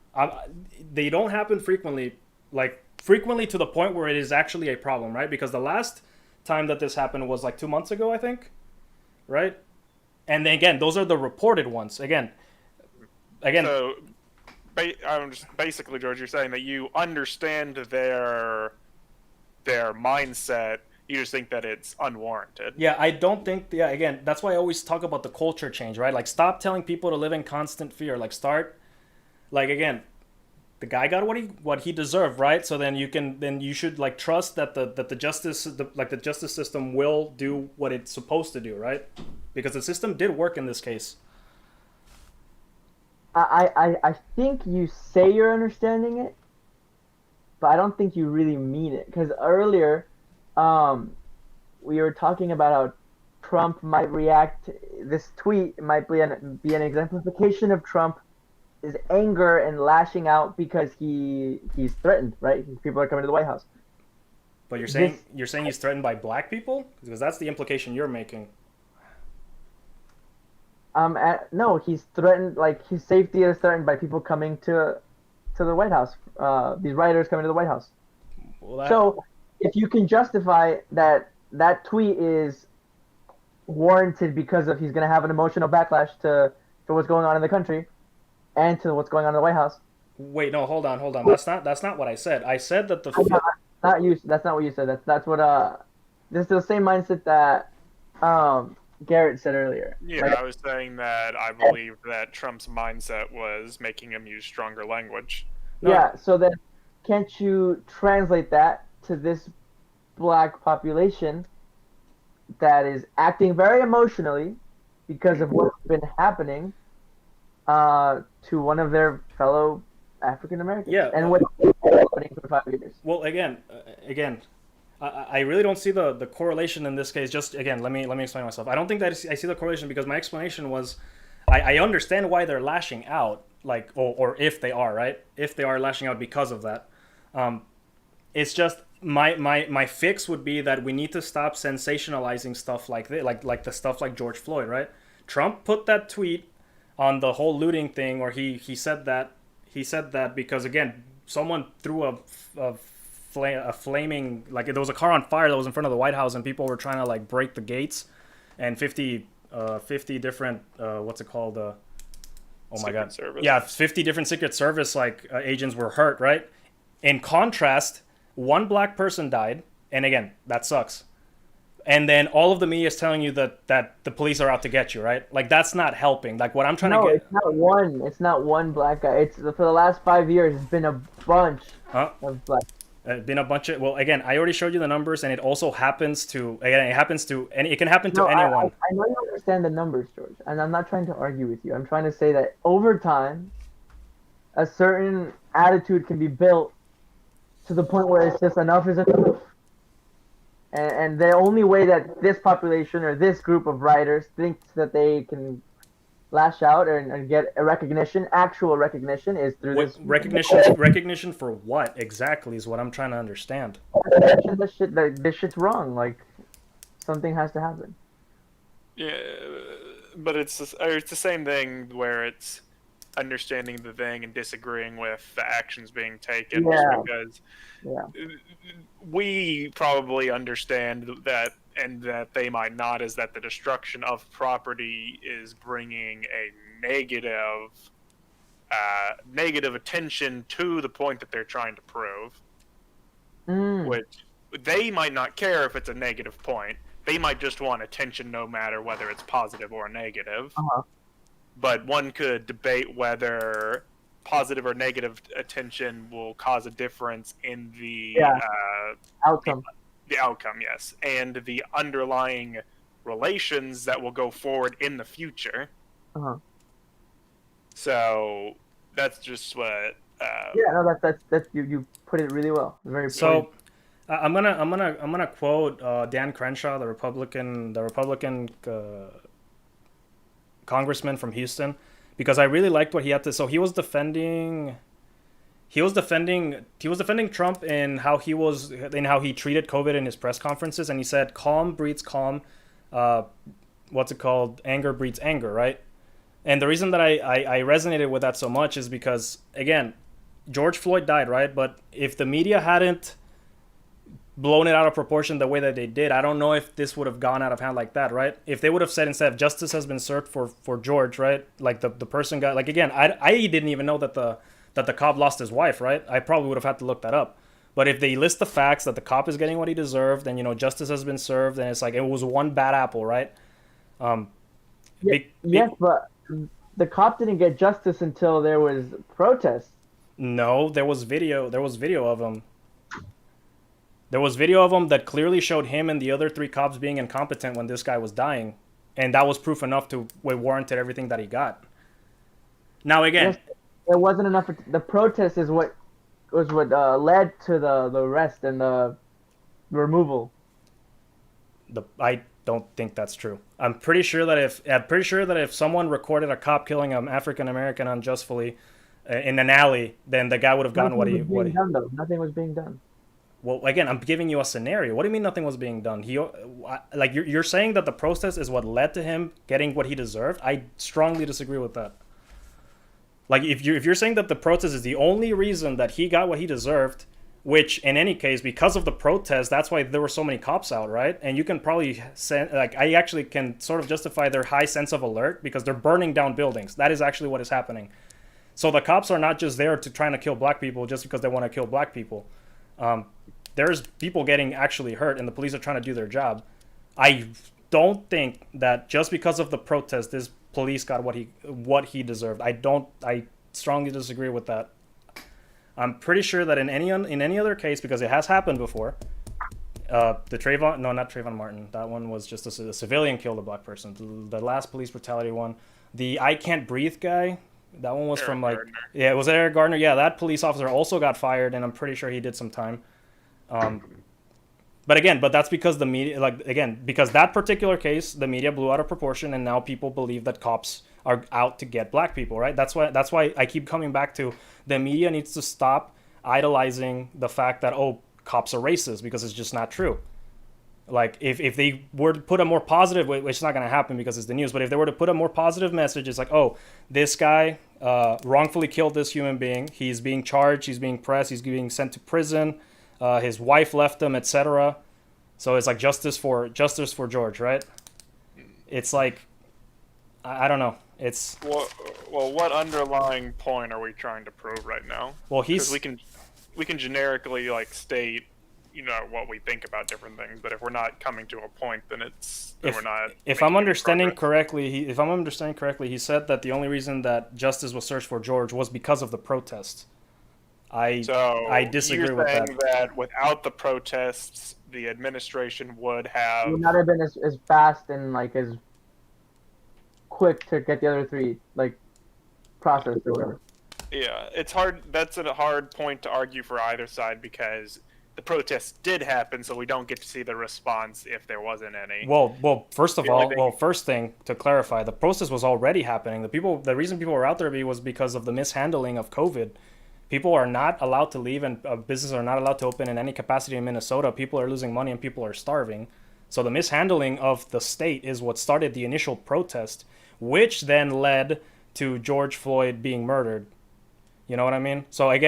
They don't happen frequently, like frequently to the point where it is actually a problem, right? Because the last time that this happened was like 2 months ago, I think, right? And then again, those are the reported ones. Again, so I'm just basically, George, you're saying that you understand their mindset. You just think that it's unwarranted. yeah, I don't think. Yeah, again, that's why I always talk about the culture change, right? Like, stop telling people to live in constant fear. Like, start, like again, the guy got what he deserved, right? So then you should like trust that the justice system will do what it's supposed to do, right? Because the system did work in this case. I think you say you're understanding it, but I don't think you really mean it. Because earlier, we were talking about how Trump might react. This tweet might be an exemplification of Trump's anger and lashing out because he's threatened, right? People are coming to the White House. But This you're saying he's threatened by black people, because that's the implication you're making. no, he's threatened. Like his safety is threatened by people coming to the White House. These rioters coming to the White House. Well, that So if you can justify that tweet is warranted because of he's going to have an emotional backlash to what's going on in the country and to what's going on in the White House. wait, no, hold on. That's not what I said. I said that the Not you. That's not what you said. That's what this is the same mindset that Garrett said earlier. Yeah, Like, I was saying that I believe that Trump's mindset was making him use stronger language. No. yeah. So then, can't you translate that to this black population that is acting very emotionally because of what's been happening to one of their fellow African Americans? Yeah, And what's been happening for 5 years? Well, again, I really don't see the correlation in this case. Just again, let me explain myself. I don't think that I see the correlation, because my explanation was, I understand why they're lashing out, like, or if they are, right, if they are lashing out because of that. It's just my fix would be that we need to stop sensationalizing stuff like this, like the stuff like George Floyd, right? Trump put that tweet on the whole looting thing, or he said that because again, someone threw a a flaming, like there was a car on fire that was in front of the White House, and people were trying to like break the gates, and 50 different what's it called? Oh my Secret God. Service. Yeah, 50 different Secret Service agents were hurt, right? In contrast, one black person died, and again, that sucks. And then all of the media is telling you that the police are out to get you, right? Like that's not helping. Like what I'm trying to No, get. it's not one. It's not one black guy. It's for the last 5 years. It's been a bunch of black. Been a bunch of, well, again, I already showed you the numbers, and it also happens to, again, it can happen to No, anyone. I know you understand the numbers, George, and I'm not trying to argue with you. I'm trying to say that over time, a certain attitude can be built to the point where it's just enough is enough. And the only way that this population or this group of writers thinks that they can lash out and get a recognition, actual recognition, is through this Recognition for what exactly is what I'm trying to understand. This shit's wrong. Like something has to happen. Yeah, but it's the same thing where it's understanding the thing and disagreeing with the actions being taken. Yeah. Because Yeah. we probably understand that, and that they might not, is that the destruction of property is bringing a negative attention to the point that they're trying to prove. Which they might not care if it's a negative point. They might just want attention no matter whether it's positive or negative. But one could debate whether positive or negative attention will cause a difference in the Outcome. The outcome, yes, and the underlying relations that will go forward in the future. So that's just what. That's you put it really well. Very. So I'm gonna quote Dan Crenshaw, the Republican congressman from Houston, because I really liked what he had to. So he was defending Trump in how he treated COVID in his press conferences, and he said calm breeds calm. Anger breeds anger, right? And the reason that I resonated with that so much is because, again, George Floyd died, right? But if the media hadn't blown it out of proportion the way that they did, I don't know if this would have gone out of hand like that, right? If they would have said, instead of justice has been served for George, right? Like the person got, like, again, I didn't even know that the cop lost his wife, right? I probably would have had to look that up. But if they list the facts that the cop is getting what he deserved, and justice has been served, and it's like it was one bad apple, right? Yes, but the cop didn't get justice until there was protests. No, there was video of him. There was video of him that clearly showed him and the other 3 cops being incompetent when this guy was dying, and that was proof enough to warranted everything that he got. Now again, yes, it wasn't enough. The protest is what led to the arrest and the removal. I don't think that's true. I'm pretty sure that if someone recorded a cop killing an African American unjustly in an alley, then the guy would have gotten Nothing was being done. Well, again, I'm giving you a scenario. What do you mean nothing was being done? You're saying that the protest is what led to him getting what he deserved? I strongly disagree with that. Like, if you're saying that the protest is the only reason that he got what he deserved, which in any case, because of the protest, that's why there were so many cops out, right? And you can probably I actually can sort of justify their high sense of alert because they're burning down buildings. That is actually what is happening. So the cops are not just there to trying to kill black people just because they want to kill black people. There's people getting actually hurt, and the police are trying to do their job. I don't think that just because of the protest, this police got what he deserved. I strongly disagree with that. I'm pretty sure that in any other case, because it has happened before, not Trayvon Martin. That one was just a civilian killed a black person. The last police brutality one, the I Can't Breathe guy. That one was from Gardner. Yeah, it was Eric Gardner. Yeah, that police officer also got fired, and I'm pretty sure he did some time. But that's because the media, because that particular case, the media blew out of proportion, and now people believe that cops are out to get black people, right? That's why I keep coming back to the media needs to stop idolizing the fact that, cops are racist, because it's just not true. Like, if they were to put a more positive, which is not going to happen because it's the news, but if they were to put a more positive message, it's like, this guy wrongfully killed this human being. He's being charged. He's being pressed. He's being sent to prison. His wife left him, etc. So it's like justice for George, right? It's like I don't know. It's Well, what underlying point are we trying to prove right now? well, Because he's we can generically like state, what we think about different things, but if we're not coming to a point, then we're not. if making I'm any understanding progress. correctly, he said that the only reason that justice was searched for George was because of the protests. So I disagree you're with that. saying that without the protests, the administration would It have. would not have been as fast and like as quick to get the other three like processed or whatever. Yeah, it's hard. That's a hard point to argue for either side because the protests did happen, so we don't get to see the response if there wasn't any. Well, first of The only all, thing- first thing to clarify, the process was already happening. The reason people were out there was because of the mishandling of COVID. People are not allowed to leave, and businesses are not allowed to open in any capacity in Minnesota. People are losing money, and people are starving. So the mishandling of the state is what started the initial protest, which then led to George Floyd being murdered. You know what I mean? So I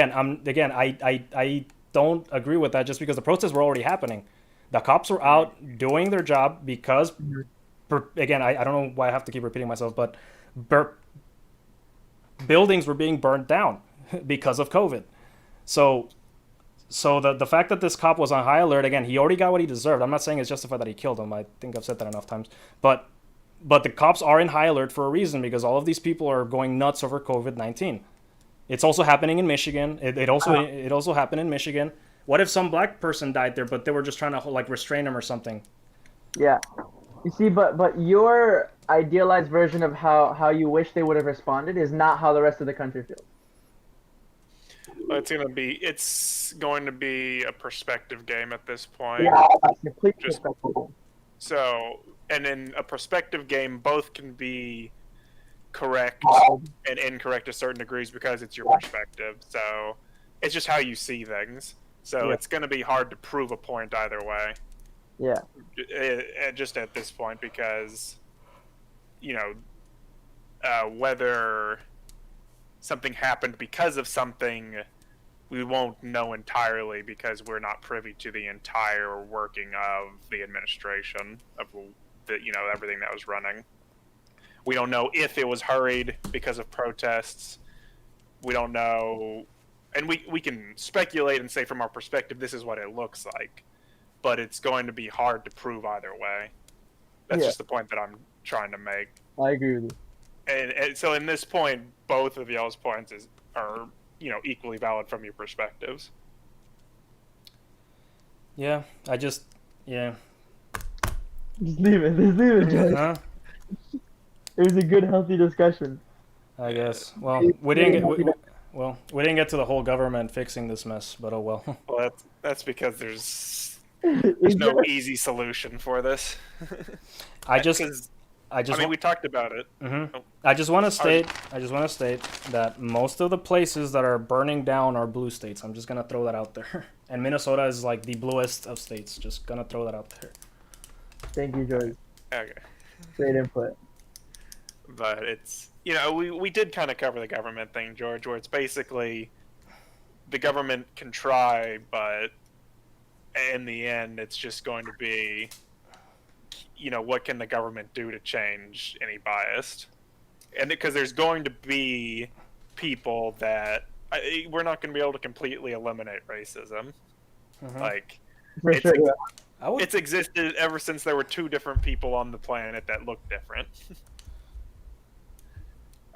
don't agree with that just because the protests were already happening. The cops were out doing their job because, again, I don't know why I have to keep repeating myself, but buildings were being burned down because of COVID. So the fact that this cop was on high alert, again, he already got what he deserved. I'm not saying it's justified that he killed him. I think I've said that enough times. But the cops are in high alert for a reason because all of these people are going nuts over COVID-19. It's also happening in Michigan. It also happened in Michigan. What if some black person died there, but they were just trying to like restrain him or something? Yeah. You see, but your idealized version of how you wish they would have responded is not how the rest of the country feels. It's going to be a perspective game at this point. Yeah, that's completely Just- respectable. So, and in a perspective game, both can be correct and incorrect to certain degrees because it's your perspective. So, it's just how you see things. So, Yeah. it's going to be hard to prove a point either way. Yeah. Just at this point because, whether something happened because of something, we won't know entirely because we're not privy to the entire working of the administration of everything that was running. We don't know if it was hurried because of protests. We don't know, and we can speculate and say from our perspective this is what it looks like, but it's going to be hard to prove either way. That's Yeah. just the point that I'm trying to make. I agree with you. And so in this point, both of y'all's points are equally valid from your perspectives. Yeah, yeah. Just leave it, Josh. Huh? It was a good, healthy discussion. I guess. Well, we didn't get to the whole government fixing this mess, but oh well. Well, that's because there's Is no there- easy solution for this. I just We talked about it. Mm-hmm. I just want to state that most of the places that are burning down are blue states. I'm just gonna throw that out there, and Minnesota is like the bluest of states. Just gonna throw that out there. Thank you, George. Okay. Great input. But it's we did kind of cover the government thing, George, where it's basically the government can try, but in the end, it's just going to be, what can the government do to change any bias? And because there's going to be people that we're not going to be able to completely eliminate racism. Mhm. Like For it's, sure. ex- I would, it's existed ever since there were two different people on the planet that looked different.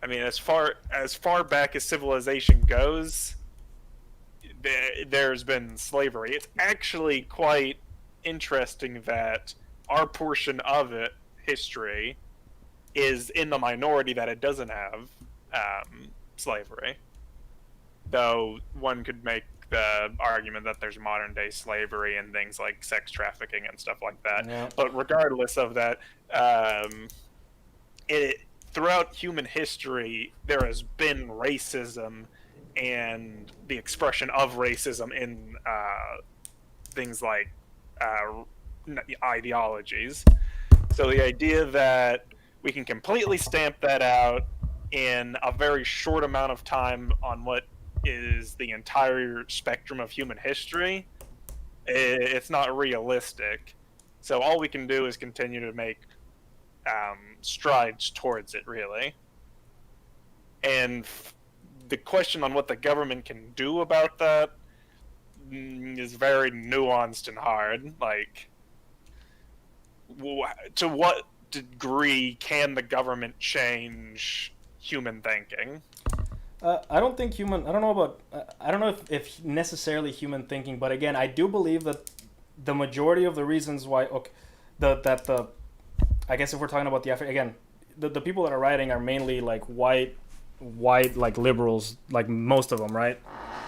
I mean, as far back as civilization goes, there's been slavery. It's actually quite interesting that our portion of history, is in the minority that it doesn't have slavery. Though one could make the argument that there's modern day slavery and things like sex trafficking and stuff like that. Yeah. But regardless of that, throughout human history, there has been racism and the expression of racism in things like ideologies. So the idea that we can completely stamp that out in a very short amount of time on what is the entire spectrum of human history It's not realistic. So all we can do is continue to make strides towards it, really. And the question on what the government can do about that is very nuanced and hard. Like, to what degree can the government change human thinking? I don't think human. I don't know about. I don't know if necessarily human thinking, but again, I do believe that the majority of the reasons why, okay, the I guess if we're talking about again, the people that are rioting are mainly like white like liberals, like most of them, right?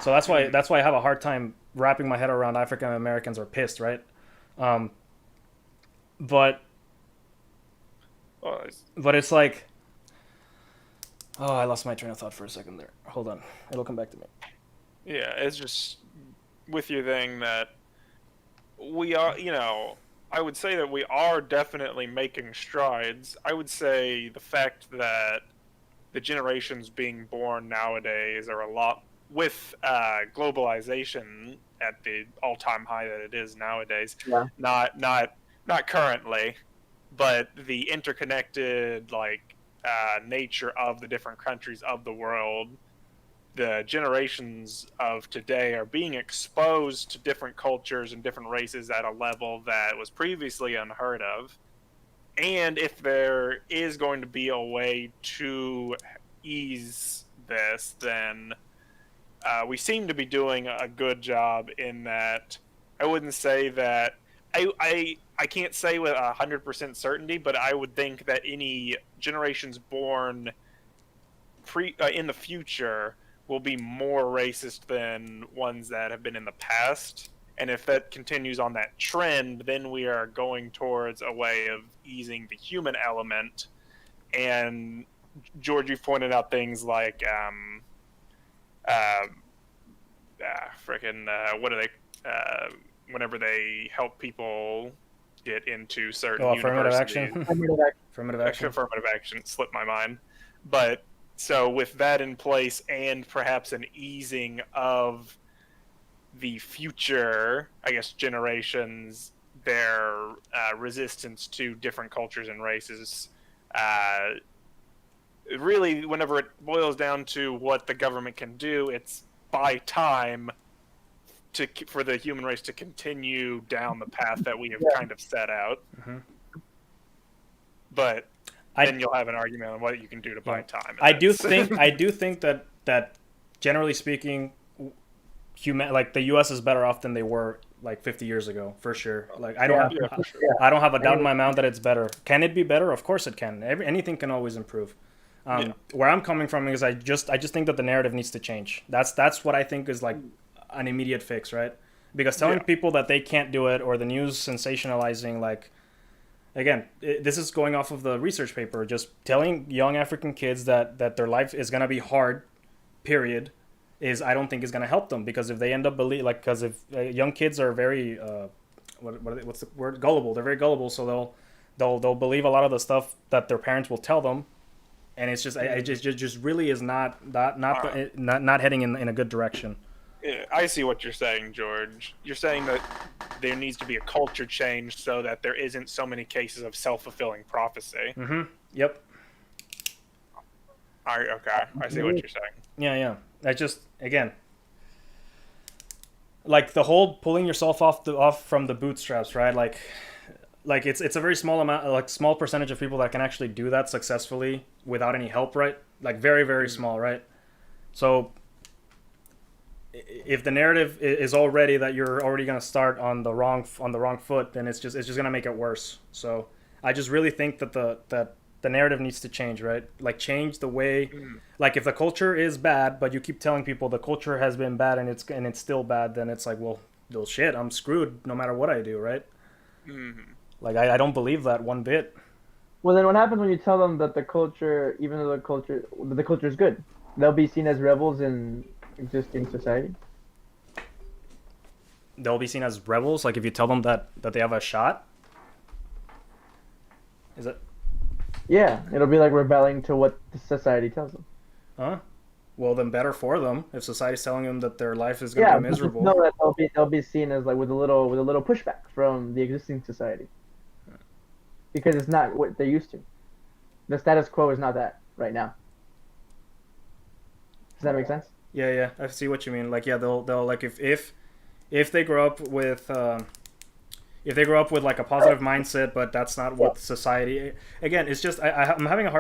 So that's why I have a hard time wrapping my head around African Americans are pissed, right? But Well, but it's like, oh, I lost my train of thought for a second there. Hold on, it'll come back to me. yeah, it's just with your thing that we are, I would say that we are definitely making strides. I would say the fact that the generations being born nowadays are a lot with globalization at the all-time high that it is nowadays. Yeah. Not currently, but the interconnected nature of the different countries of the world. The generations of today are being exposed to different cultures and different races at a level that was previously unheard of. And if there is going to be a way to ease this, then we seem to be doing a good job in that. I wouldn't say that I can't say with 100% certainty, but I would think that any generations born in the future will be more racist than ones that have been in the past. And if that continues on that trend, then we are going towards a way of easing the human element. And George, you've pointed out things like what are they? Whenever they help people get into certain Affirmative universities. action. Affirmative action. Affirmative action slipped my mind. But so with that in place and perhaps an easing of the future, I guess, generations, their resistance to different cultures and races, really, whenever it boils down to what the government can do, it's buy time for the human race to continue down the path that we have kind of set out. Mm-hmm. But then you'll have an argument on what you can do to buy time. I do think that generally speaking, the U.S. is better off than they were like 50 years ago, for sure. Like I don't have a doubt in my mind that it's better. Can it be better? Of course it can. Anything can always improve. Where I'm coming from is I just think that the narrative needs to change. That's what I think is like an immediate fix, right? Because telling people that they can't do it, or the news sensationalizing, like, again, this is going off of the research paper, just telling young African kids that their life is going to be hard, period, I don't think is going to help them. Because if they end up because if young kids are very what's the word, gullible, they're very gullible, so they'll believe a lot of the stuff that their parents will tell them, and it's just it just really is not heading in a good direction. I see what you're saying, George. You're saying that there needs to be a culture change so that there isn't so many cases of self-fulfilling prophecy. Mm-hmm. Yep. Okay. I see what you're saying. Yeah. I just, again, like the whole pulling yourself off from the bootstraps, right? Like it's a very small amount, like small percentage of people that can actually do that successfully without any help, right? Like very, very small, right? So if the narrative is already that you're already going to start on the wrong foot, then it's just going to make it worse. So I just really think that the narrative needs to change, right? Like change the way, like if the culture is bad, but you keep telling people the culture has been bad and it's still bad, then it's like, well shit, I'm screwed no matter what I do, right? Mm-hmm. Like I don't believe that one bit. Well, then what happens when you tell them that the culture, even though the culture is good, they'll be seen as rebels in existing society? They'll be seen as rebels, like if you tell them that they have a shot? Is it? Yeah, it'll be like rebelling to what the society tells them. Huh? well, then better for them. If society's telling them that their life is going to Yeah, be but just miserable. know that they'll be seen as like with a little pushback from the existing society because it's not what they're used to. The status quo is not that right now. Does that make sense? Yeah, I see what you mean. Like, yeah, they'll like if they grow up with if they grow up with like a positive mindset, but that's not what society. Again, it's just I'm having a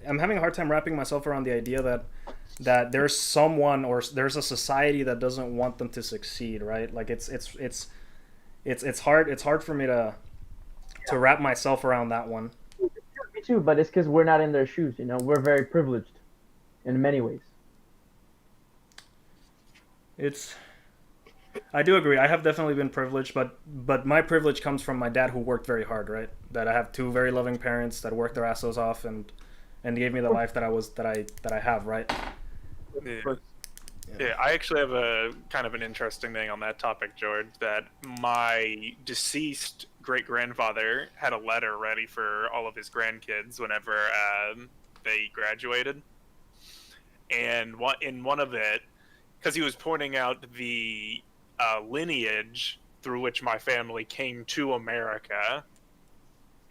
I'm having a hard time wrapping myself around the idea that there's someone or there's a society that doesn't want them to succeed, right? Like it's hard for me to wrap myself around that one. Me too, but it's because we're not in their shoes. We're very privileged in many ways. It's I do agree. I have definitely been privileged, but my privilege comes from my dad who worked very hard, right? That I have two very loving parents that worked their asses off and gave me the life that I have, right? Yeah. Yeah, I actually have a kind of an interesting thing on that topic, George, that my deceased great-grandfather had a letter ready for all of his grandkids whenever they graduated. And in one of it, because he was pointing out the lineage through which my family came to America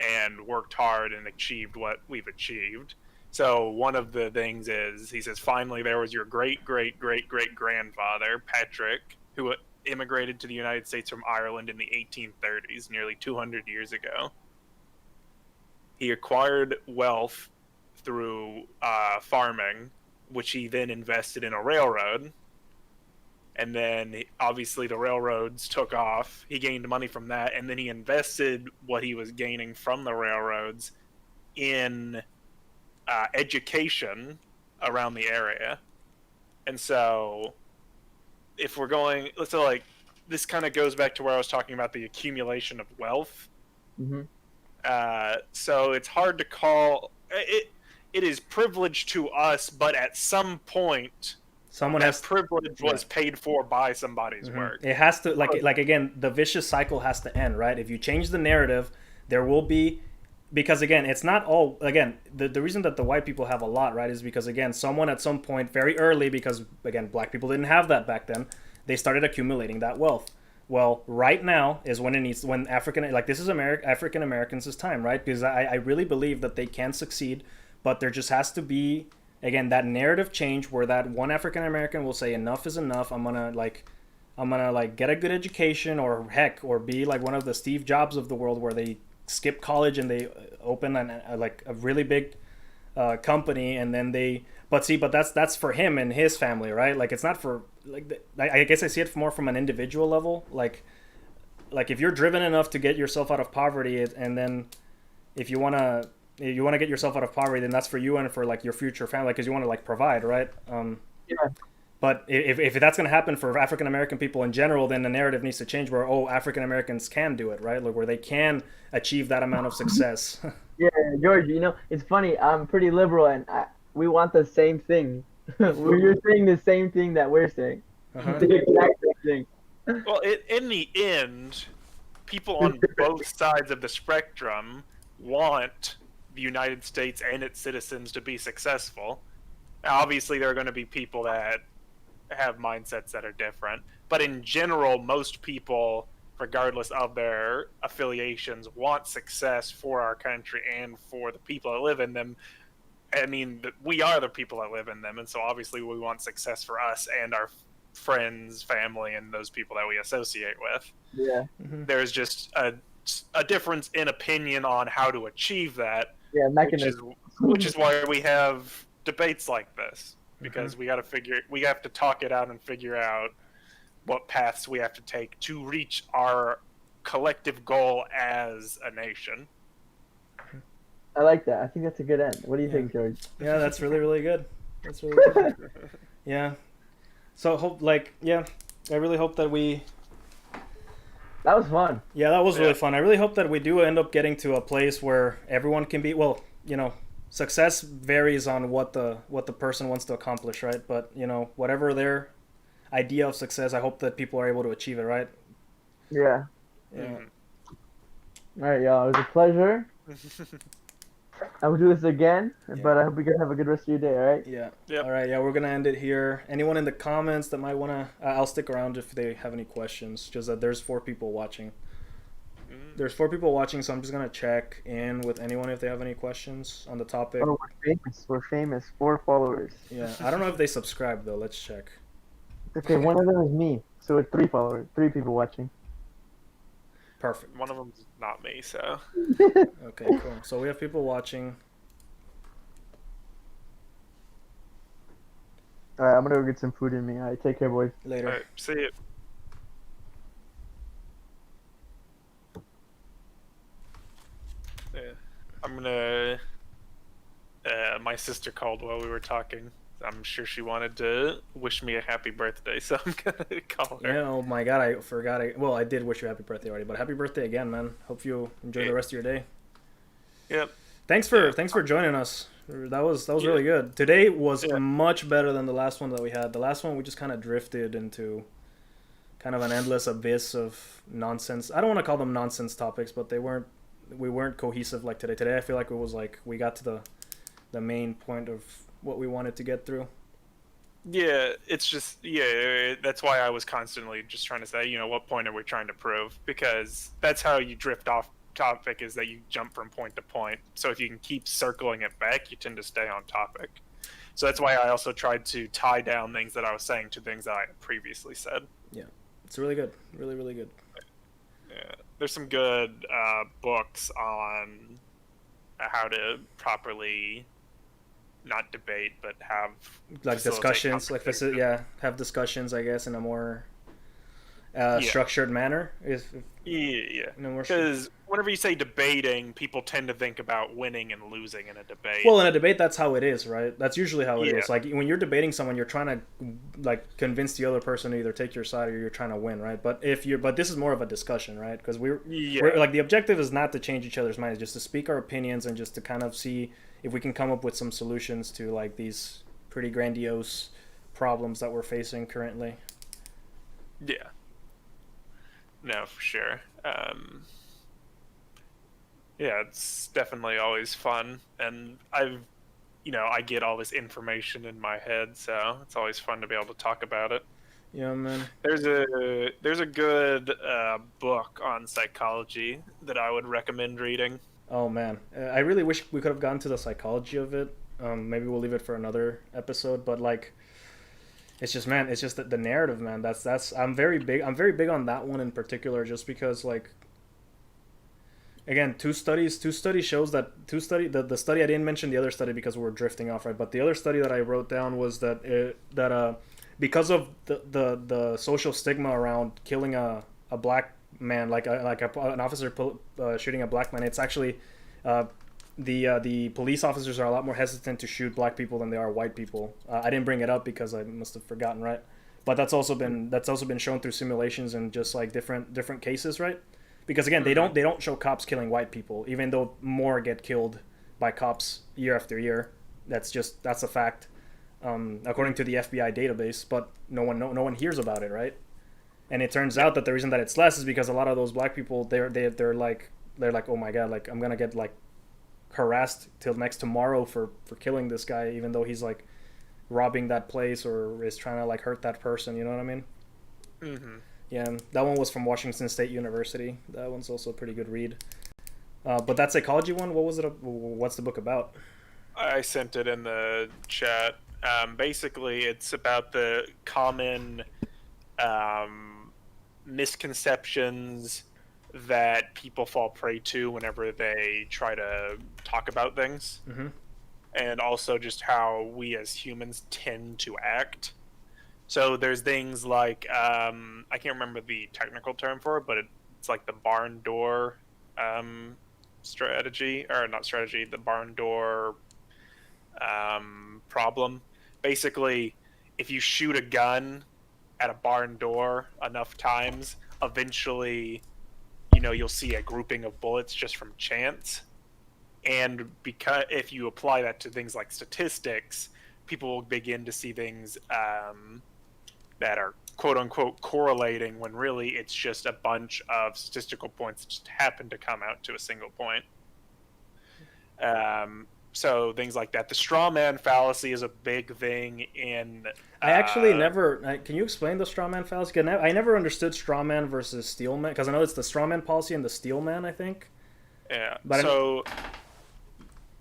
and worked hard and achieved what we've achieved. So one of the things is, he says, finally there was your great-great-great-great-grandfather, Patrick, who immigrated to the United States from Ireland in the 1830s, nearly 200 years ago. He acquired wealth through farming, which he then invested in a railroad. And then, obviously, the railroads took off. He gained money from that, and then he invested what he was gaining from the railroads in education around the area. And so if we're going, so like this kind of goes back to where I was talking about the accumulation of wealth. Mm-hmm. So it's hard to call it. It is privilege to us, but at some point Someone that has privilege was paid for by somebody's work. It has to like again, the vicious cycle has to end, right? If you change the narrative, there will be, because again, it's not all, again, the reason that the white people have a lot, right, is because again, someone at some point very early, because again, black people didn't have that back then, they started accumulating that wealth. Well, right now is when African, like this is African Americans' time, right? Because I really believe that they can succeed, but there just has to be, again, that narrative change where that one African American will say enough is enough. I'm gonna get a good education, or heck, or be like one of the Steve Jobs of the world, where they skip college and they open a really big company, and then but that's for him and his family, right? Like it's not for I guess I see it more from an individual level, like if you're driven enough to get yourself out of poverty, and then if you want to get yourself out of poverty, then that's for you and for like your future family, because you want to like provide, right? Yeah. But if that's going to happen for African American people in general, then the narrative needs to change where, African Americans can do it, right? Like where they can achieve that amount of success. Yeah, George, it's funny. I'm pretty liberal, and we want the same thing. You're saying the same thing that we're saying. Uh-huh. The exact same thing. Well, in the end, people on both sides of the spectrum want the United States and its citizens to be successful. Now, obviously, there are going to be people that have mindsets that are different, but in general, most people, regardless of their affiliations, want success for our country and for the people that live in them. I mean, we are the people that live in them, and so obviously we want success for us and our friends, family, and those people that we associate with. Yeah. Mm-hmm. There's just a difference in opinion on how to achieve that. Yeah, which is why we have debates like this, because we have to talk it out and figure out what paths we have to take to reach our collective goal as a nation. I like that. I think that's a good end. What do you think, George? Yeah, that's really, really good. That's really good. Yeah. So I really hope that That was fun. Yeah, that was really fun. I really hope that we do end up getting to a place where everyone can be, success varies on what the person wants to accomplish, right? But, whatever their idea of success, I hope that people are able to achieve it, right? Yeah. Yeah. All right, y'all. It was a pleasure. I will do this again, Yeah. but I hope you guys have a good rest of your day. All right. Yeah. Yep. All right. Yeah, we're gonna end it here. Anyone in the comments that might wanna, I'll stick around if they have any questions. Just that there's 4 people watching. There's 4 people watching, so I'm just gonna check in with anyone if they have any questions on the topic. Oh, we're famous. We're famous. 4 followers. Yeah. I don't know if they subscribe though. Let's check. Okay, one of them is me, so it's 3 followers. 3 people watching. Perfect. One of them's not me, so. Okay. Cool. So we have people watching. All right, I'm gonna go get some food in me. All right, take care, boys. Later. All right, see you. Yeah, I'm gonna. My sister called while we were talking. I'm sure she wanted to wish me a happy birthday, so I'm gonna call her. Yeah, oh my god, I forgot. Well, I did wish you a happy birthday already, but happy birthday again, man. Hope you enjoy the rest of your day. Yep. Thanks for joining us. That was really good. Today was much better than the last one that we had. The last one we just kind of drifted into kind of an endless abyss of nonsense. I don't want to call them nonsense topics, but we weren't cohesive like today. Today I feel like it was like we got to the main point of what we wanted to get through. Yeah, it's just that's why I was constantly just trying to say, what point are we trying to prove? Because that's how you drift off topic, is that you jump from point to point. So if you can keep circling it back, you tend to stay on topic. So that's why I also tried to tie down things that I was saying to things that I had previously said. Yeah, it's really good, really really good. Yeah, there's some good books on how to properly not debate, but have like discussions, have discussions, I guess, in a more structured manner. Yeah. Because whenever you say debating, people tend to think about winning and losing in a debate. Well, in a debate, that's how it is, right? That's usually how it is. Like when you're debating someone, you're trying to like convince the other person to either take your side or you're trying to win, right? But this is more of a discussion, right? Because we're like, the objective is not to change each other's minds, just to speak our opinions and just to kind of see if we can come up with some solutions to like these pretty grandiose problems that we're facing currently. Yeah. No, for sure. Yeah, it's definitely always fun, and I get all this information in my head, so it's always fun to be able to talk about it. Yeah, man. There's a good book on psychology that I would recommend reading. Oh man, I really wish we could have gotten to the psychology of it. Maybe we'll leave it for another episode, but like, it's just the narrative, man. That's I'm very big on that one in particular, just because like, again, two studies shows that the study, I didn't mention the other study because we were drifting off, right? But the other study that I wrote down was that because of the social stigma around killing a black man, an officer shooting a black man, it's actually the police officers are a lot more hesitant to shoot black people than they are white people. I didn't bring it up because I must have forgotten, right? But that's also been shown through simulations and just like different cases, right? Because again, they don't show cops killing white people, even though more get killed by cops year after year. That's a fact, according to the FBI database. But no one hears about it, right? And it turns out that the reason that it's less is because a lot of those black people they're like, oh my god, like I'm gonna get like harassed till next tomorrow for killing this guy, even though he's like robbing that place or is trying to like hurt that person. You know what I mean? Mm-hmm. Yeah, that one was from Washington State University. That one's also a pretty good read. But that psychology one, what was it? What's the book about? I sent it in the chat. Basically, it's about the common misconceptions that people fall prey to whenever they try to talk about things. Mm-hmm. And also just how we as humans tend to act. So there's things like, I can't remember the technical term for it, but it's like the barn door strategy, or not strategy, the barn door problem. Basically, if you shoot a gun at a barn door enough times, eventually, you'll see a grouping of bullets just from chance. And because if you apply that to things like statistics, people will begin to see things that are quote unquote correlating when really it's just a bunch of statistical points that just happen to come out to a single point. So things like that. The straw man fallacy is a big thing in. I actually never. Can you explain the straw man fallacy? 'Cause I never understood straw man versus steel man because I know it's the straw man policy and the steel man. I think. Yeah. But So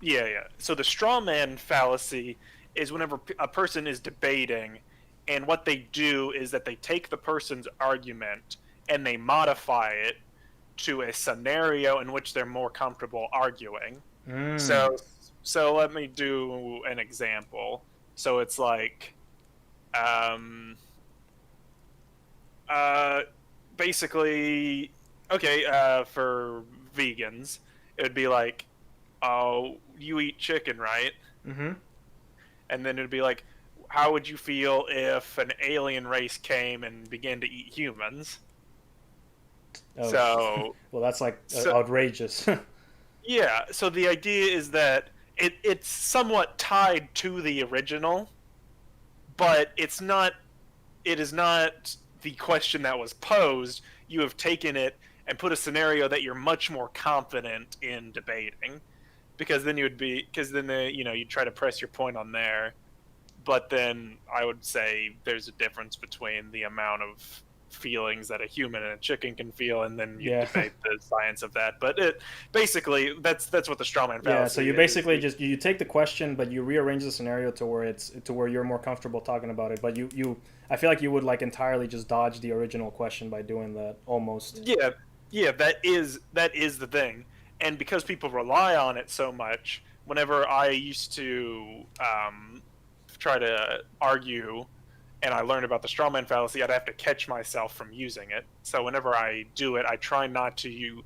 yeah. So the straw man fallacy is whenever a person is debating, and what they do is that they take the person's argument and they modify it to a scenario in which they're more comfortable arguing. So so let me do an example. So it's like um uh basically okay, for vegans, it would be like, oh, you eat chicken, right? mm-hmm. And then it'd be like, how would you feel if an alien race came and began to eat humans? Oh, So well, that's like so outrageous. yeah, so the idea is that it's somewhat tied to the original, but it is not the question that was posed. You have taken it and put a scenario that you're much more confident in debating, because then you'd try to press your point on there, but then I would say there's a difference between the amount of feelings that a human and a chicken can feel, and then you Yeah. debate the science of that. But basically that's what the strawman Yeah, so fallacy you is. basically just you take the question, but you rearrange the scenario to where it's to where you're more comfortable talking about it. But you I feel like you would like entirely just dodge the original question by doing that almost. Yeah, that is the thing, and because people rely on it so much, whenever I used to try to argue and I learned about the strawman fallacy, I'd have to catch myself from using it. So whenever I do it, I try not to use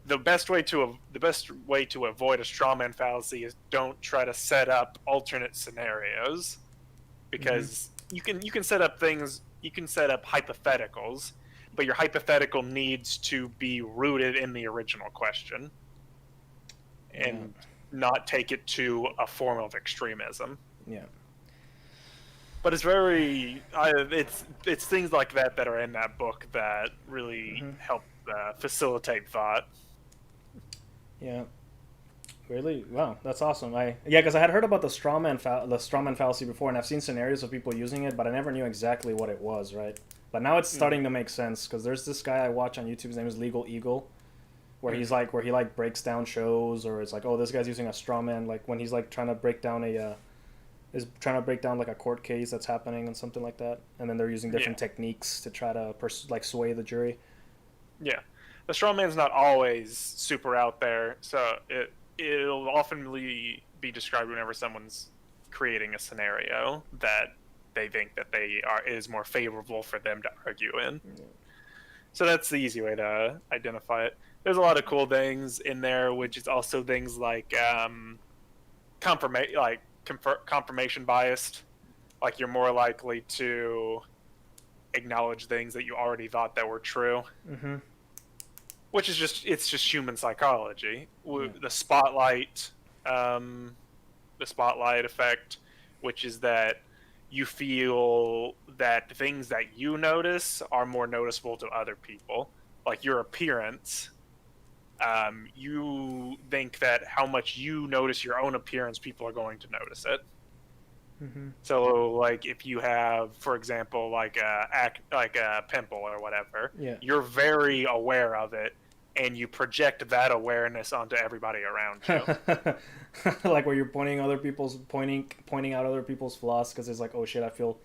the best way to avoid a strawman fallacy is don't try to set up alternate scenarios, Mm-hmm. because you can set up things, you can set up hypotheticals, but your hypothetical needs to be rooted in the original question Yeah. and not take it to a form of extremism. Yeah. But it's things like that are in that book that really Mm-hmm. help facilitate thought. Yeah. Really? Wow, that's awesome. Because I had heard about the strawman fallacy before, and I've seen scenarios of people using it, but I never knew exactly what it was, right? But now it's starting to make sense because there's this guy I watch on YouTube. His name is Legal Eagle, where he like breaks down shows, or it's like, oh, this guy's using a strawman, like when he's like trying to break down like a court case that's happening and something like that, and then they're using different Yeah, techniques to try to like sway the jury. yeah. The straw man's not always super out there, so it'll often be described whenever someone's creating a scenario that they think that they are is more favorable for them to argue in. So that's the easy way to identify it. There's a lot of cool things in there, which is also things like confirmation biased. Like you're more likely to acknowledge things that you already thought that were true, Mm-hmm. which is just human psychology. Yeah. Um, the spotlight effect, which is that you feel that things that you notice are more noticeable to other people, like your appearance. You think that how much you notice your own appearance, people are going to notice it. Mm-hmm. So, like, if you have, for example, like a pimple or whatever, Yeah. you're very aware of it, and you project that awareness onto everybody around you. Like where you're pointing out other people's flaws because it's like, oh shit, I feel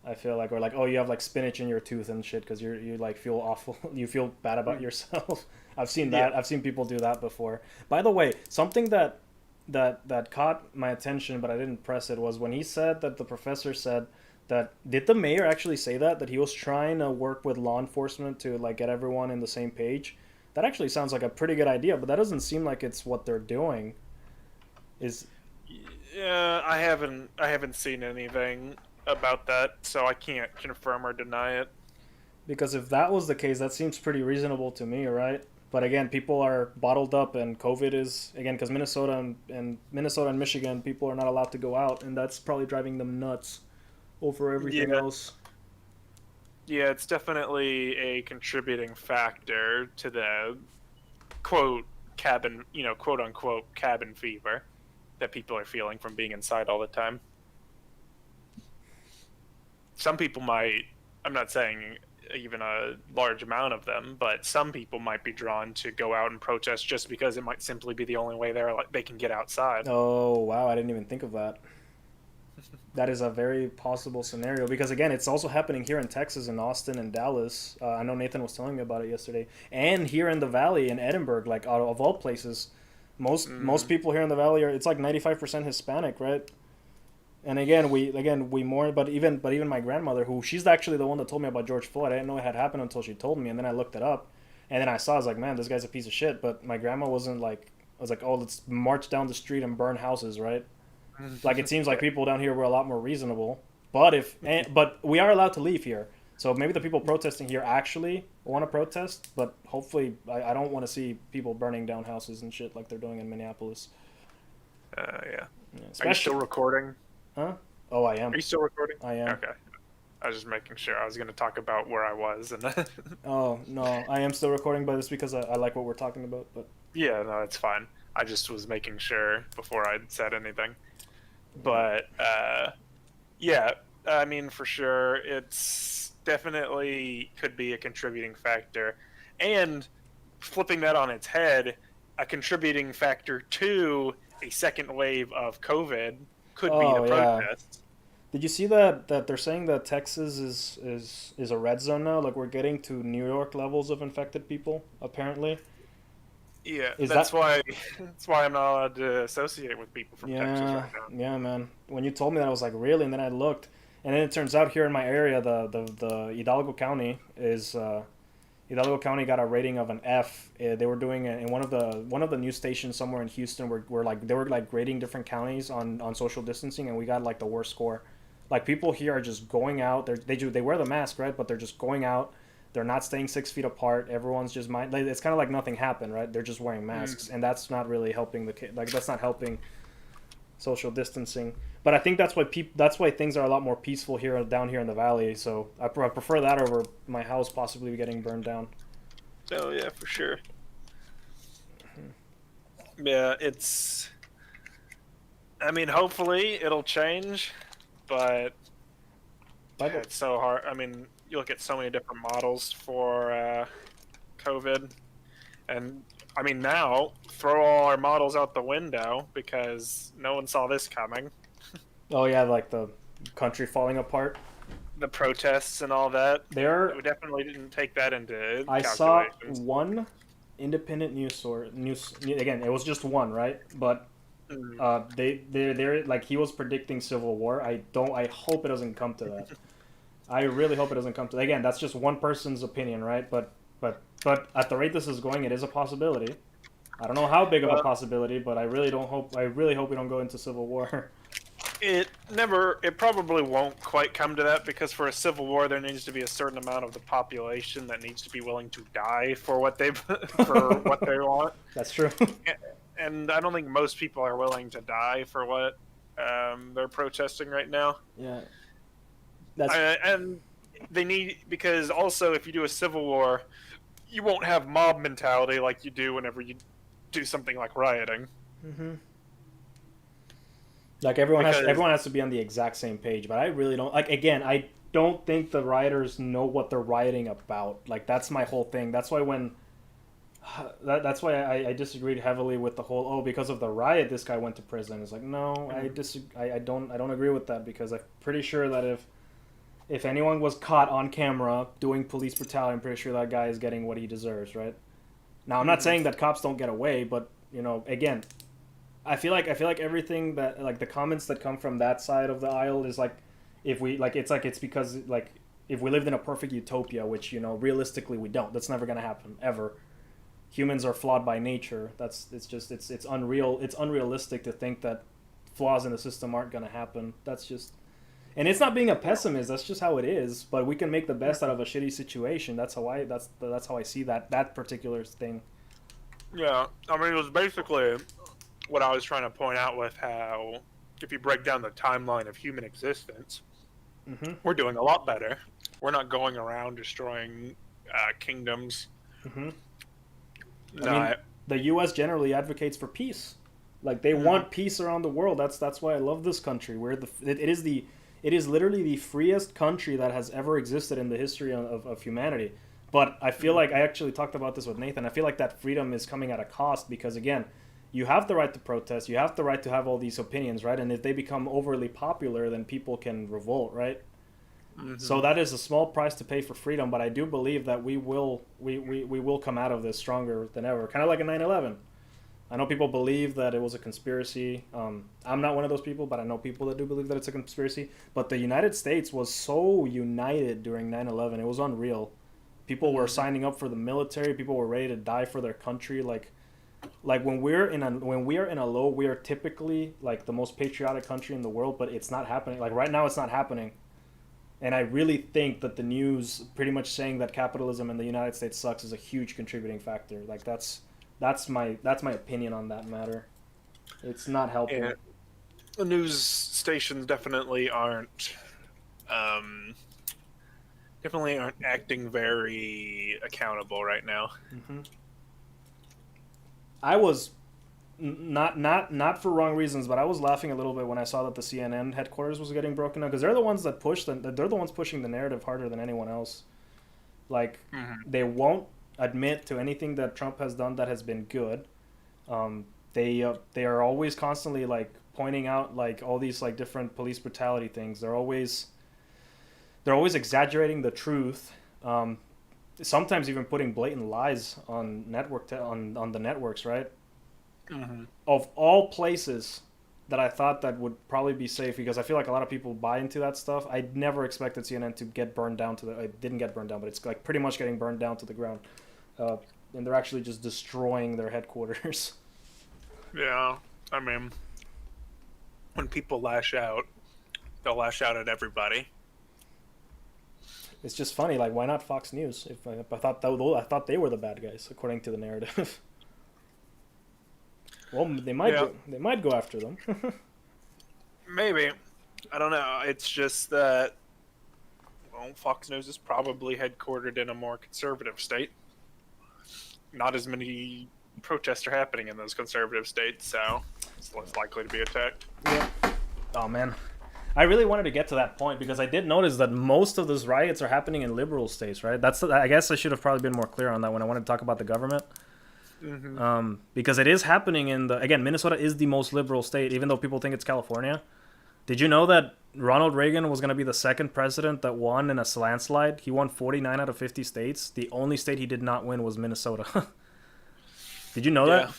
like, or like, oh, you have like spinach in your tooth and shit because you like feel awful, you feel bad about yourself. I've seen Yeah. that. I've seen people do that before. By the way, something that caught my attention, but I didn't press it, was when he said that the professor said that, did the mayor actually say that he was trying to work with law enforcement to like get everyone in the same page? That actually sounds like a pretty good idea, but that doesn't seem like it's what they're doing. Is Yeah, I haven't seen anything about that, so I can't confirm or deny it. Because if that was the case, that seems pretty reasonable to me, right? But again, people are bottled up, and COVID is again because Minnesota and Michigan, people are not allowed to go out, and that's probably driving them nuts over everything Yeah, else. yeah, it's definitely a contributing factor to the quote cabin, quote unquote cabin fever that people are feeling from being inside all the time. Some people might, I'm not saying even a large amount of them, but some people might be drawn to go out and protest just because it might simply be the only way they can get outside. Oh, wow, I didn't even think of that. That is a very possible scenario because again, it's also happening here in Texas, in Austin and Dallas. I know Nathan was telling me about it yesterday, and here in the Valley in Edinburgh, like out of all places, most people here in the Valley are. It's like 95% Hispanic, right? And we mourn, but even my grandmother, who she's actually the one that told me about George Floyd. I didn't know it had happened until she told me, and then I looked it up, and then I saw I was like, man, this guy's a piece of shit. But my grandma wasn't like. I was like, oh, let's march down the street and burn houses, right? Like it seems like people down here were a lot more reasonable. But we are allowed to leave here. So maybe the people protesting here actually want to protest, but hopefully I don't want to see people burning down houses and shit like they're doing in Minneapolis. Yeah. Yeah, Are you still recording? Huh? Oh, I am. Are you still recording? I am. Okay. I was just making sure. I was going to talk about where I was, and Oh no, I am still recording, but it's because I like what we're talking about. But yeah, no, it's fine. I just was making sure before I said anything. But yeah, I mean, for sure, it's definitely could be a contributing factor, and flipping that on its head, a contributing factor to a second wave of COVID could be the protests. Did you see that they're saying that Texas is a red zone now? Like we're getting to New York levels of infected people, apparently. Yeah, Is that's that why I'm not allowed to associate with people from Texas yeah, right now. yeah, man. When you told me that, I was like, really? And then I looked, and then it turns out here in my area, the Hidalgo County is Hidalgo County got a rating of an F. They were doing it in one of the news stations somewhere in Houston, where like they were like grading different counties on social distancing, and we got like the worst score. Like people here are just going out. They wear the mask, right? But they're just going out. They're not staying 6 feet apart. Everyone's just it's kind of like nothing happened, right? They're just wearing masks, and that's not really helping that's not helping social distancing. But I think that's why things are a lot more peaceful down here in the valley. So I prefer that over my house possibly getting burned down. Oh yeah, for sure. Yeah, it's. I mean, hopefully it'll change, but it's so hard. I mean, you look at so many different models for COVID, and I mean now throw all our models out the window because no one saw this coming. Oh yeah, like the country falling apart. The protests and all that. We definitely didn't take that into I saw calculations. one independent news source. Again, it was just one, right? But they're like he was predicting civil war. I hope it doesn't come to that. I really hope it doesn't come to. Again, that's just one person's opinion, right? But at the rate this is going, it is a possibility. I don't know how big of a possibility, but I really hope we don't go into civil war. It probably won't quite come to that because for a civil war there needs to be a certain amount of the population that needs to be willing to die for what they want. That's true. And I don't think most people are willing to die for what they're protesting right now. Yeah. And they need, because also if you do a civil war, you won't have mob mentality like you do whenever you do something like rioting. Mm-hmm. Like everyone has to be on the exact same page, but I really don't like. Again, I don't think the rioters know what they're rioting about. Like that's my whole thing. That's why that's why I disagreed heavily with the whole because of the riot this guy went to prison. It's like no, I don't agree with that because I'm pretty sure that if anyone was caught on camera doing police brutality, I'm pretty sure that guy is getting what he deserves, right? Now I'm not saying that cops don't get away, but again. I feel like everything that like the comments that come from that side of the aisle is like it's because like if we lived in a perfect utopia, which realistically we don't. That's never gonna happen ever. Humans are flawed by nature. It's unreal. It's unrealistic to think that flaws in the system aren't gonna happen. That's just, and it's not being a pessimist. That's just how it is. But we can make the best out of a shitty situation. That's how I see that particular thing. Yeah, I mean it was basically what I was trying to point out with how if you break down the timeline of human existence, we're doing a lot better. We're not going around destroying kingdoms. Mm-hmm. the U.S. generally advocates for peace. Like they want peace around the world. That's why I love this country. It is literally the freest country that has ever existed in the history of humanity. But I feel like I actually talked about this with Nathan. I feel like that freedom is coming at a cost because again, you have the right to protest, you have the right to have all these opinions, right? And if they become overly popular, then people can revolt, right? So that is a small price to pay for freedom, but I do believe that we will come out of this stronger than ever. Kind of like a 9/11. I know people believe that it was a conspiracy. I'm not one of those people, but I know people that do believe that it's a conspiracy. But the United States was so united during 9/11. It was unreal. People were signing up for the military. People were ready to die for their country. Like when we are in a low, we are typically like the most patriotic country in the world, but it's not happening. Like right now, it's not happening. And I really think that the news pretty much saying that capitalism in the United States sucks is a huge contributing factor. Like that's my opinion on that matter. It's not helping. Yeah. The news stations definitely aren't acting very accountable right now. I was not for wrong reasons, but I was laughing a little bit when I saw that the CNN headquarters was getting broken up because they're the ones that they're the ones pushing the narrative harder than anyone else. Like they won't admit to anything that Trump has done that has been good. They are always constantly like pointing out like all these like different police brutality things. They're always exaggerating the truth. Sometimes even putting blatant lies on on the networks, right? Of all places that I thought that would probably be safe, because I feel like a lot of people buy into that stuff. I never expected CNN to get burned down it didn't get burned down, but it's like pretty much getting burned down to the ground. And they're actually just destroying their headquarters. Yeah, I mean, when people lash out, they'll lash out at everybody. It's just funny, like why not Fox News? If I thought they were the bad guys according to the narrative. Well, they might go after them. Maybe. I don't know. It's just that, well, Fox News is probably headquartered in a more conservative state. Not as many protests are happening in those conservative states, so it's less likely to be attacked. Yeah. Oh, man. I really wanted to get to that point because I did notice that most of those riots are happening in liberal states, right? I guess I should have probably been more clear on that when I wanted to talk about the government. Because it is happening again, Minnesota is the most liberal state, even though people think it's California. Did you know that Ronald Reagan was going to be the second president that won in a landslide? He won 49 out of 50 states. The only state he did not win was Minnesota. Did you know that?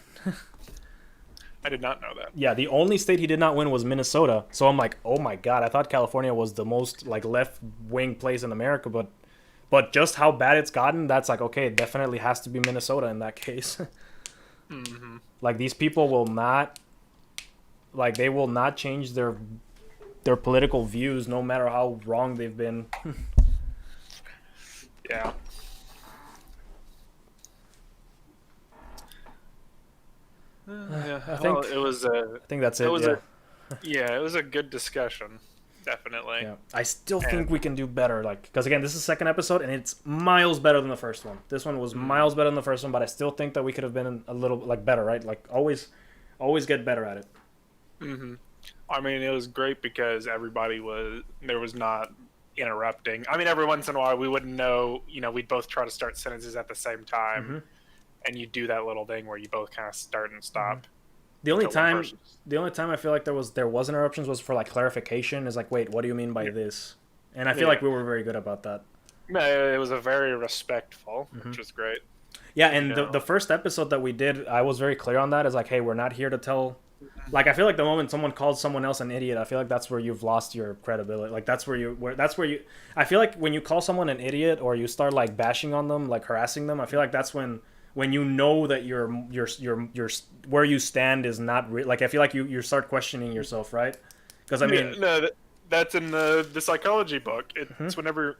I did not know that. Yeah, the only state he did not win was Minnesota. So I'm like, oh my God, I thought California was the most like left-wing place in America, but just how bad it's gotten, that's like, okay, it definitely has to be Minnesota in that case. Like these people will not, like they will not change their political views no matter how wrong they've been. Yeah. I think that's it. It was a good discussion, definitely. Yeah, I still think we can do better. Like, because again, this is the second episode, and it's miles better than the first one. This one was miles better than the first one, but I still think that we could have been a little like better, right? Like always get better at it. I mean, it was great because there was not interrupting. I mean, every once in a while we wouldn't know. We'd both try to start sentences at the same time. And you do that little thing where you both kind of start and stop. The only time I feel like there was interruptions was for like clarification. Is like, wait, what do you mean by this? And I feel like we were very good about that. No, it was a very respectful, which was great. Yeah, and the first episode that we did, I was very clear on that. Is like, hey, we're not here to tell. Like, I feel like the moment someone calls someone else an idiot, I feel like that's where you've lost your credibility. Like, that's where you. I feel like when you call someone an idiot or you start like bashing on them, like harassing them, I feel like that's when you know that your where you stand is not like, I feel like you start questioning yourself, right? Because I mean, that's in the psychology book. It's whenever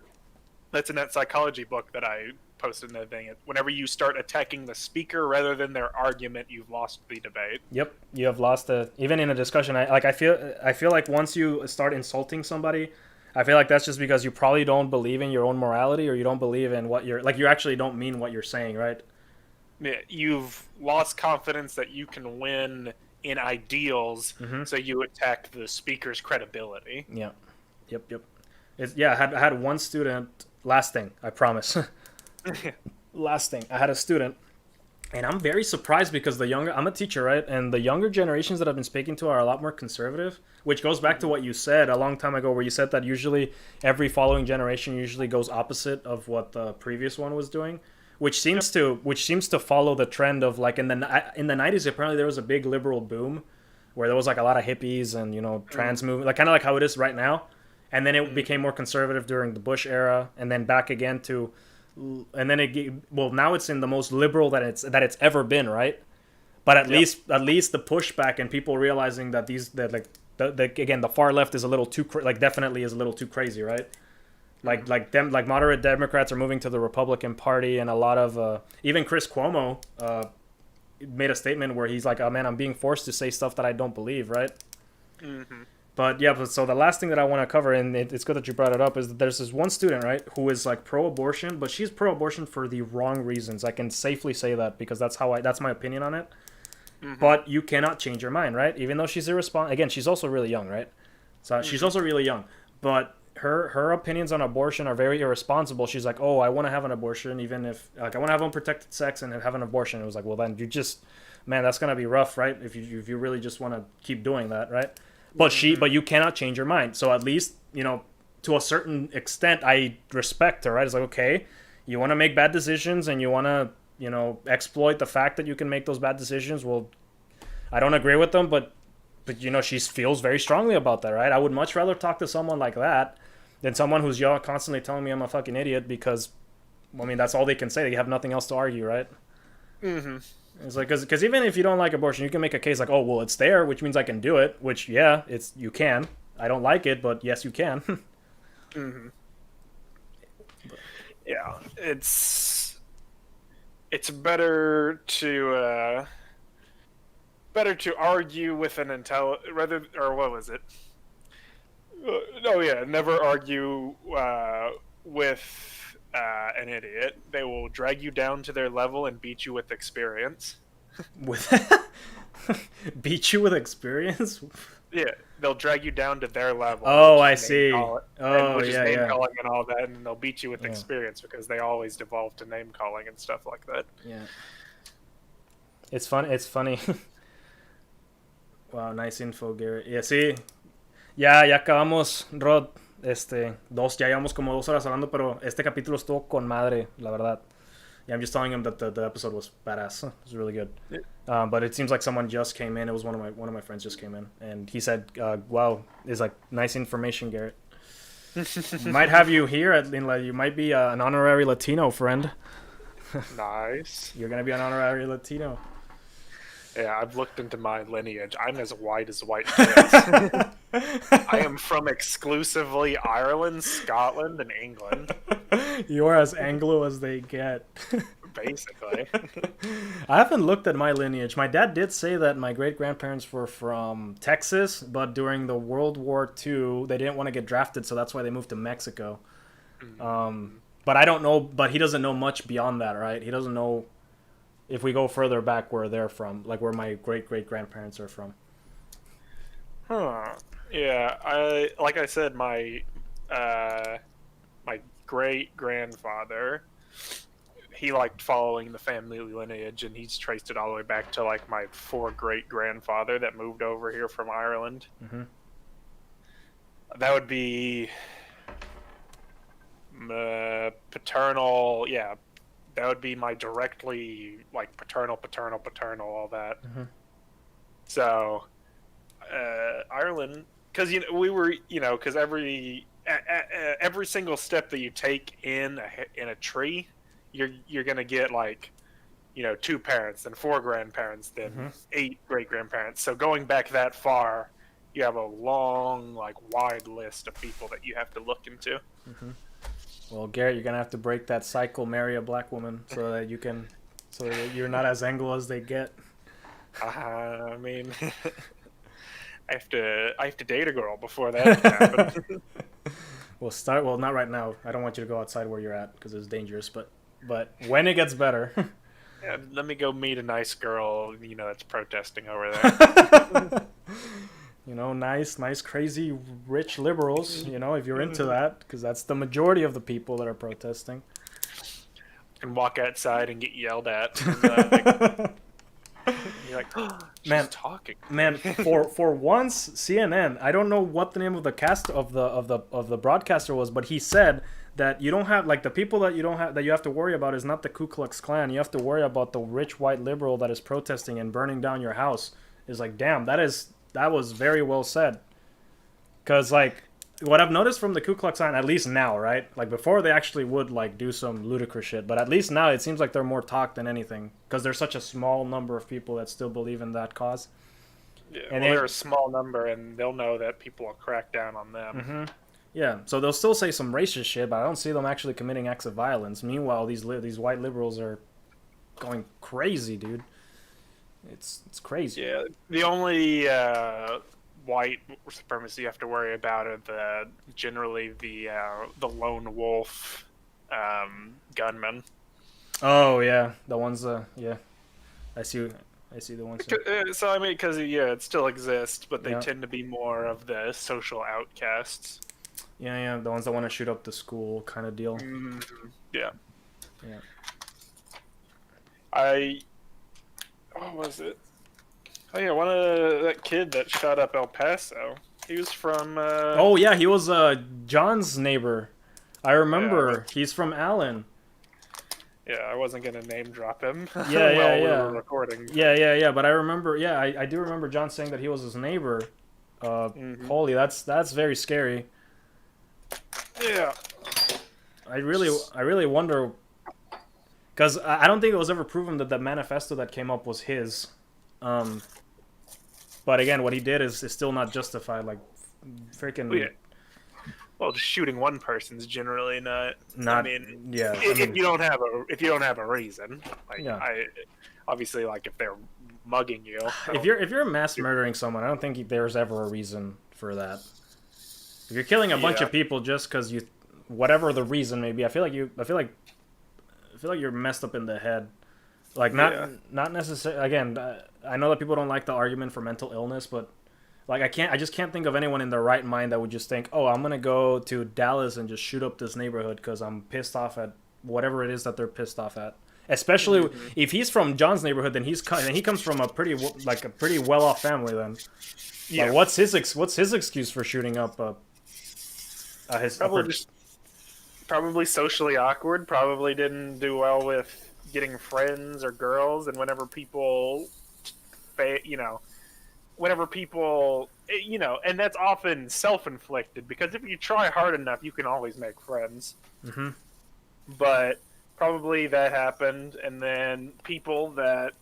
that's in that psychology book that I posted in the thing. Whenever you start attacking the speaker rather than their argument, you've lost the debate. Yep, you have lost even in a discussion. I feel like once you start insulting somebody, I feel like that's just because you probably don't believe in your own morality, or you don't believe in what you actually don't mean what you're saying, right? you've lost confidence that you can win in ideals, so you attack the speaker's credibility. Yeah. Yep. Yeah, I had one student. Last thing, I promise. Last thing, I had a student, and I'm very surprised because I'm a teacher, right? And the younger generations that I've been speaking to are a lot more conservative, which goes back to what you said a long time ago, where you said that usually every following generation usually goes opposite of what the previous one was doing, which seems to follow the trend of like in the 90s. Apparently, there was a big liberal boom where there was like a lot of hippies and trans movement, like kind of like how it is right now. And then it became more conservative during the Bush era, and then back again to, and then now it's in the most liberal that it's ever been, right? But at least the pushback and people realizing that again the far left is a little too definitely is a little too crazy, right? Like moderate Democrats are moving to the Republican Party, and a lot of even Chris Cuomo made a statement where he's like, "Oh man, I'm being forced to say stuff that I don't believe," right? Mm-hmm. But yeah, so the last thing that I want to cover, and it's good that you brought it up, is that there's this one student, right, who is like pro-abortion, but she's pro-abortion for the wrong reasons. I can safely say that because that's my opinion on it. Mm-hmm. But you cannot change her mind, right? Even though she's irresponsible. Again, she's also really young, right? So she's also really young. But her opinions on abortion are very irresponsible. She's like, oh, I want to have an abortion, even if I want to have unprotected sex and have an abortion. It was like, well, then man, that's gonna be rough, right? If you really just want to keep doing that, right? But you cannot change your mind. So at least, to a certain extent, I respect her, right? It's like, okay, you want to make bad decisions and you want to, exploit the fact that you can make those bad decisions. Well, I don't agree with them, but she feels very strongly about that, right? I would much rather talk to someone like that than someone who's constantly telling me I'm a fucking idiot because, that's all they can say. They have nothing else to argue, right? Mm-hmm. It's like, because even if you don't like abortion, you can make a case like, oh, well, it's there, which means I can do it, which, yeah, you can. I don't like it, but yes, you can. Mm-hmm. Yeah, it's better to argue with an what was it? Never argue with an idiot. They will drag you down to their level and beat you with experience. Beat you with experience? Yeah, they'll drag you down to their level. Oh, I see. Calling and all that, and they'll beat you with experience because they always devolve to name calling and stuff like that. Yeah. It's funny. Wow, nice info, Garrett. Yeah, sí. Ya acabamos, Rod. Ya llevamos como 2 horas hablando, pero este capítulo estuvo con madre, la verdad. Yeah, I'm just telling him that the episode was badass. It was really good. Yeah. But it seems like someone just came in. It was one of my friends just came in, and he said, "Wow, it's like nice information, Garrett." Might have you here. You might be an honorary Latino friend. Nice. You're gonna be an honorary Latino. Yeah, I've looked into my lineage. I'm as white I am from exclusively Ireland, Scotland, and England. You are as Anglo as they get. Basically. I haven't looked at my lineage. My dad did say that my great-grandparents were from Texas, but during the World War II, they didn't want to get drafted, so that's why they moved to Mexico. But I don't know, but he doesn't know much beyond that, right? He doesn't know if we go further back where they're from, like where my great-great-grandparents are from. Huh. Yeah, like I said, my great-grandfather, he liked following the family lineage, and he's traced it all the way back to like my 4 great-grandfather that moved over here from Ireland. Mm-hmm. That would be paternal, yeah. That would be my directly, like, paternal, all that. Mm-hmm. So, Ireland, because, we were, because every single step that you take in a tree, you're going to get, like, 2 parents, then 4 grandparents, then 8 great-grandparents. So going back that far, you have a long, like, wide list of people that you have to look into. Mm-hmm. Well, Garrett, you're gonna have to break that cycle, marry a black woman, so that you're not as Anglo as they get. I mean, I have to date a girl before that can happen. Well, not right now. I don't want you to go outside where you're at because it's dangerous. But when it gets better. Yeah, let me go meet a nice girl, that's protesting over there. Nice, crazy, rich liberals. If you're into that, because that's the majority of the people that are protesting. And walk outside and get yelled at. And, you're like, oh, she's Man, talking. Man, for once, CNN. I don't know what the name of the cast of the broadcaster was, but he said that you don't have, like, the people that you have to worry about is not the Ku Klux Klan. You have to worry about the rich white liberal that is protesting and burning down your house. Is like, damn, that was very well said. Because, like, what I've noticed from the Ku Klux Klan, at least now, right? Like, before they actually would, like, do some ludicrous shit. But at least now it seems like they're more talk than anything. Because there's such a small number of people that still believe in that cause. Yeah, And they're a small number, and they'll know that people will crack down on them. Mm-hmm. Yeah, so they'll still say some racist shit, but I don't see them actually committing acts of violence. Meanwhile, these white liberals are going crazy, dude. It's crazy. Yeah, the only white supremacy you have to worry about are generally the lone wolf gunmen. Oh yeah, the ones. Yeah, I see the ones. So I mean, because it still exists, but they Yeah. tend to be more of the social outcasts. Yeah, the ones that want to shoot up the school kind of deal. Yeah. Yeah. What was it? Oh yeah, that kid that shot up El Paso. He was from. Oh yeah, he was John's neighbor. I remember. He's from Allen. Yeah, I wasn't gonna name drop him. Yeah, while we were recording. Yeah. But I remember. Yeah, I do remember John saying that he was his neighbor. Holy, that's very scary. Yeah. I really wonder, because I don't think it was ever proven that the manifesto that came up was his. But again, what he did is still not justified. Like, freaking. Well, yeah. Well, just shooting one person's generally not. Not. I mean, yeah. If you don't have a reason, like Yeah. obviously, like if they're mugging you. If you're mass murdering someone, I don't think there's ever a reason for that. If you're killing a bunch of people just because whatever the reason may be, I feel like you're messed up in the head. Like not necessarily. Again, I know that people don't like the argument for mental illness, but like I just can't think of anyone in their right mind that would just think, oh, I'm gonna go to Dallas and just shoot up this neighborhood because I'm pissed off at whatever it is that they're pissed off at. Especially if he's from John's neighborhood, then he comes from a pretty well off family. Then, like, what's his excuse for shooting up his probably socially awkward. Probably didn't do well with getting friends or girls, and whenever people, and that's often self-inflicted because if you try hard enough, you can always make friends. Mm-hmm. But probably that happened, and then people that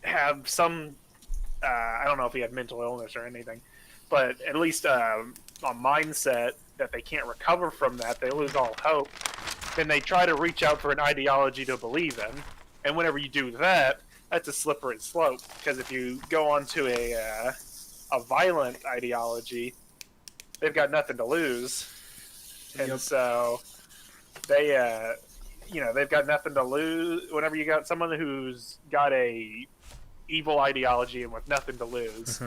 have some, I don't know if he had mental illness or anything, but at least a mindset that they can't recover from that, they lose all hope, then they try to reach out for an ideology to believe in. And whenever you do that, that's a slippery slope, because if you go onto a violent ideology, they've got nothing to lose. And so they, they've got nothing to lose. Whenever you got someone who's got a evil ideology and with nothing to lose,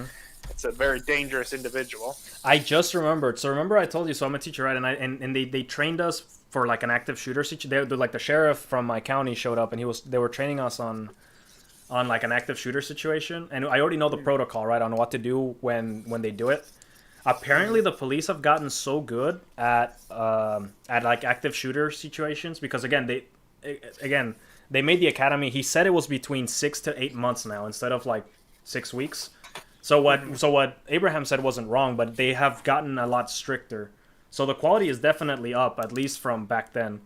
it's a very dangerous individual. I just remembered. So remember I told you, so I'm a teacher, right? And they trained us for like an active shooter situation. Like the sheriff from my county showed up, and they were training us on like an active shooter situation. And I already know the protocol, right, on what to do when they do it. Apparently the police have gotten so good at like active shooter situations, because again they made the academy. He said it was between 6 to 8 months now instead of like 6 weeks. So what Abraham said wasn't wrong, but they have gotten a lot stricter. So the quality is definitely up, at least from back then.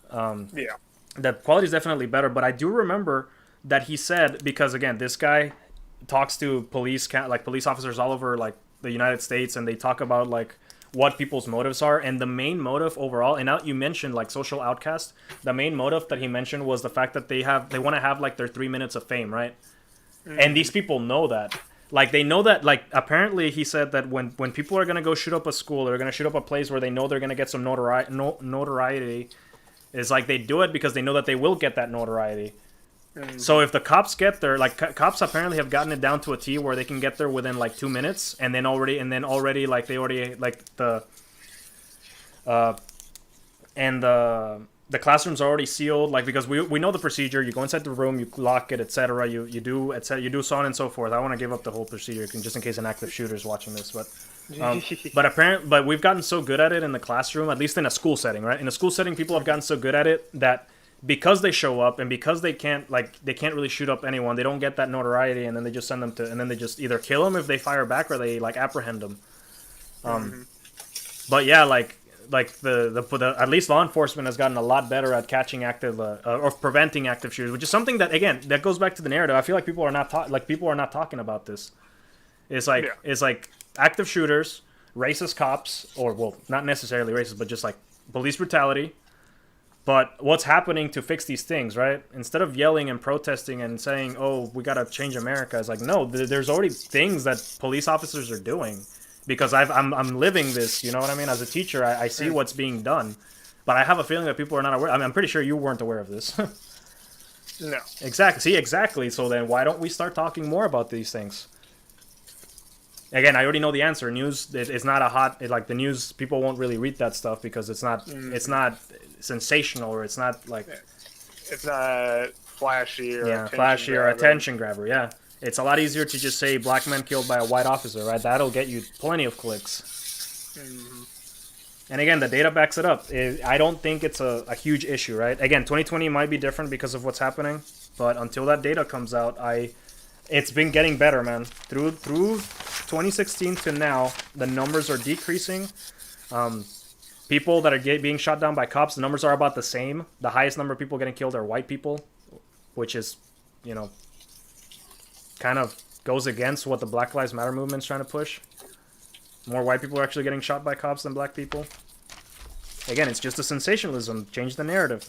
The quality is definitely better. But I do remember that he said, because again, this guy talks to police officers all over like the United States, and they talk about like what people's motives are, and the main motive overall, and now you mentioned like social outcast, the main motive that he mentioned was the fact that they want to have like their 3 minutes of fame, right? And these people know that. Like, they know that, like, apparently he said that when people are going to go shoot up a school, they're going to shoot up a place where they know they're going to get some notoriety, is like they do it because they know that they will get that notoriety. So if the cops get there, like cops apparently have gotten it down to a T where they can get there within like 2 minutes, and then already like they already like the classroom's already sealed, like because we know the procedure. You go inside the room, you lock it, etc. You do etc. You do so on and so forth. I want to give up the whole procedure just in case an active shooter is watching this, but. But we've gotten so good at it in the classroom, at least in a school setting, right? In a school setting, people have gotten so good at it that because they show up and because they can't really shoot up anyone, they don't get that notoriety, and then they just send them to, and then they just either kill them if they fire back or they like apprehend them. But yeah, like the at least law enforcement has gotten a lot better at catching active or preventing active shooters, which is something that again that goes back to the narrative. I feel like people are not talking about this. It's like active shooters, racist cops, or well, not necessarily racist, but just like police brutality. But what's happening to fix these things, right? Instead of yelling and protesting and saying, "Oh, we gotta change America," it's like no, there's already things that police officers are doing because I'm living this. You know what I mean? As a teacher, I see what's being done, but I have a feeling that people are not aware. I mean, I'm pretty sure you weren't aware of this. No. Exactly. See, exactly. So then, why don't we start talking more about these things? Again, I already know the answer. News, it's not a hot. Like the news, people won't really read that stuff because it's not sensational, or it's not like. It's not flashy or attention grabber. Yeah, it's a lot easier to just say black man killed by a white officer, right? That'll get you plenty of clicks. And again, the data backs it up. I don't think it's a huge issue, right? Again, 2020 might be different because of what's happening, but until that data comes out, it's been getting better, man. Through 2016 to now, the numbers are decreasing. People that are being shot down by cops, the numbers are about the same. The highest number of people getting killed are white people, which is, kind of goes against what the Black Lives Matter movement's trying to push. More white people are actually getting shot by cops than black people. Again, it's just a sensationalism. Change the narrative.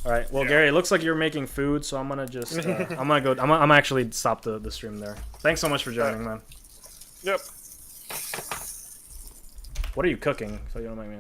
All right. Well, yeah. Gary, it looks like you're making food, so I'm gonna just I'm gonna actually stop the stream there. Thanks so much for joining, man. Yep. What are you cooking? So you don't mind me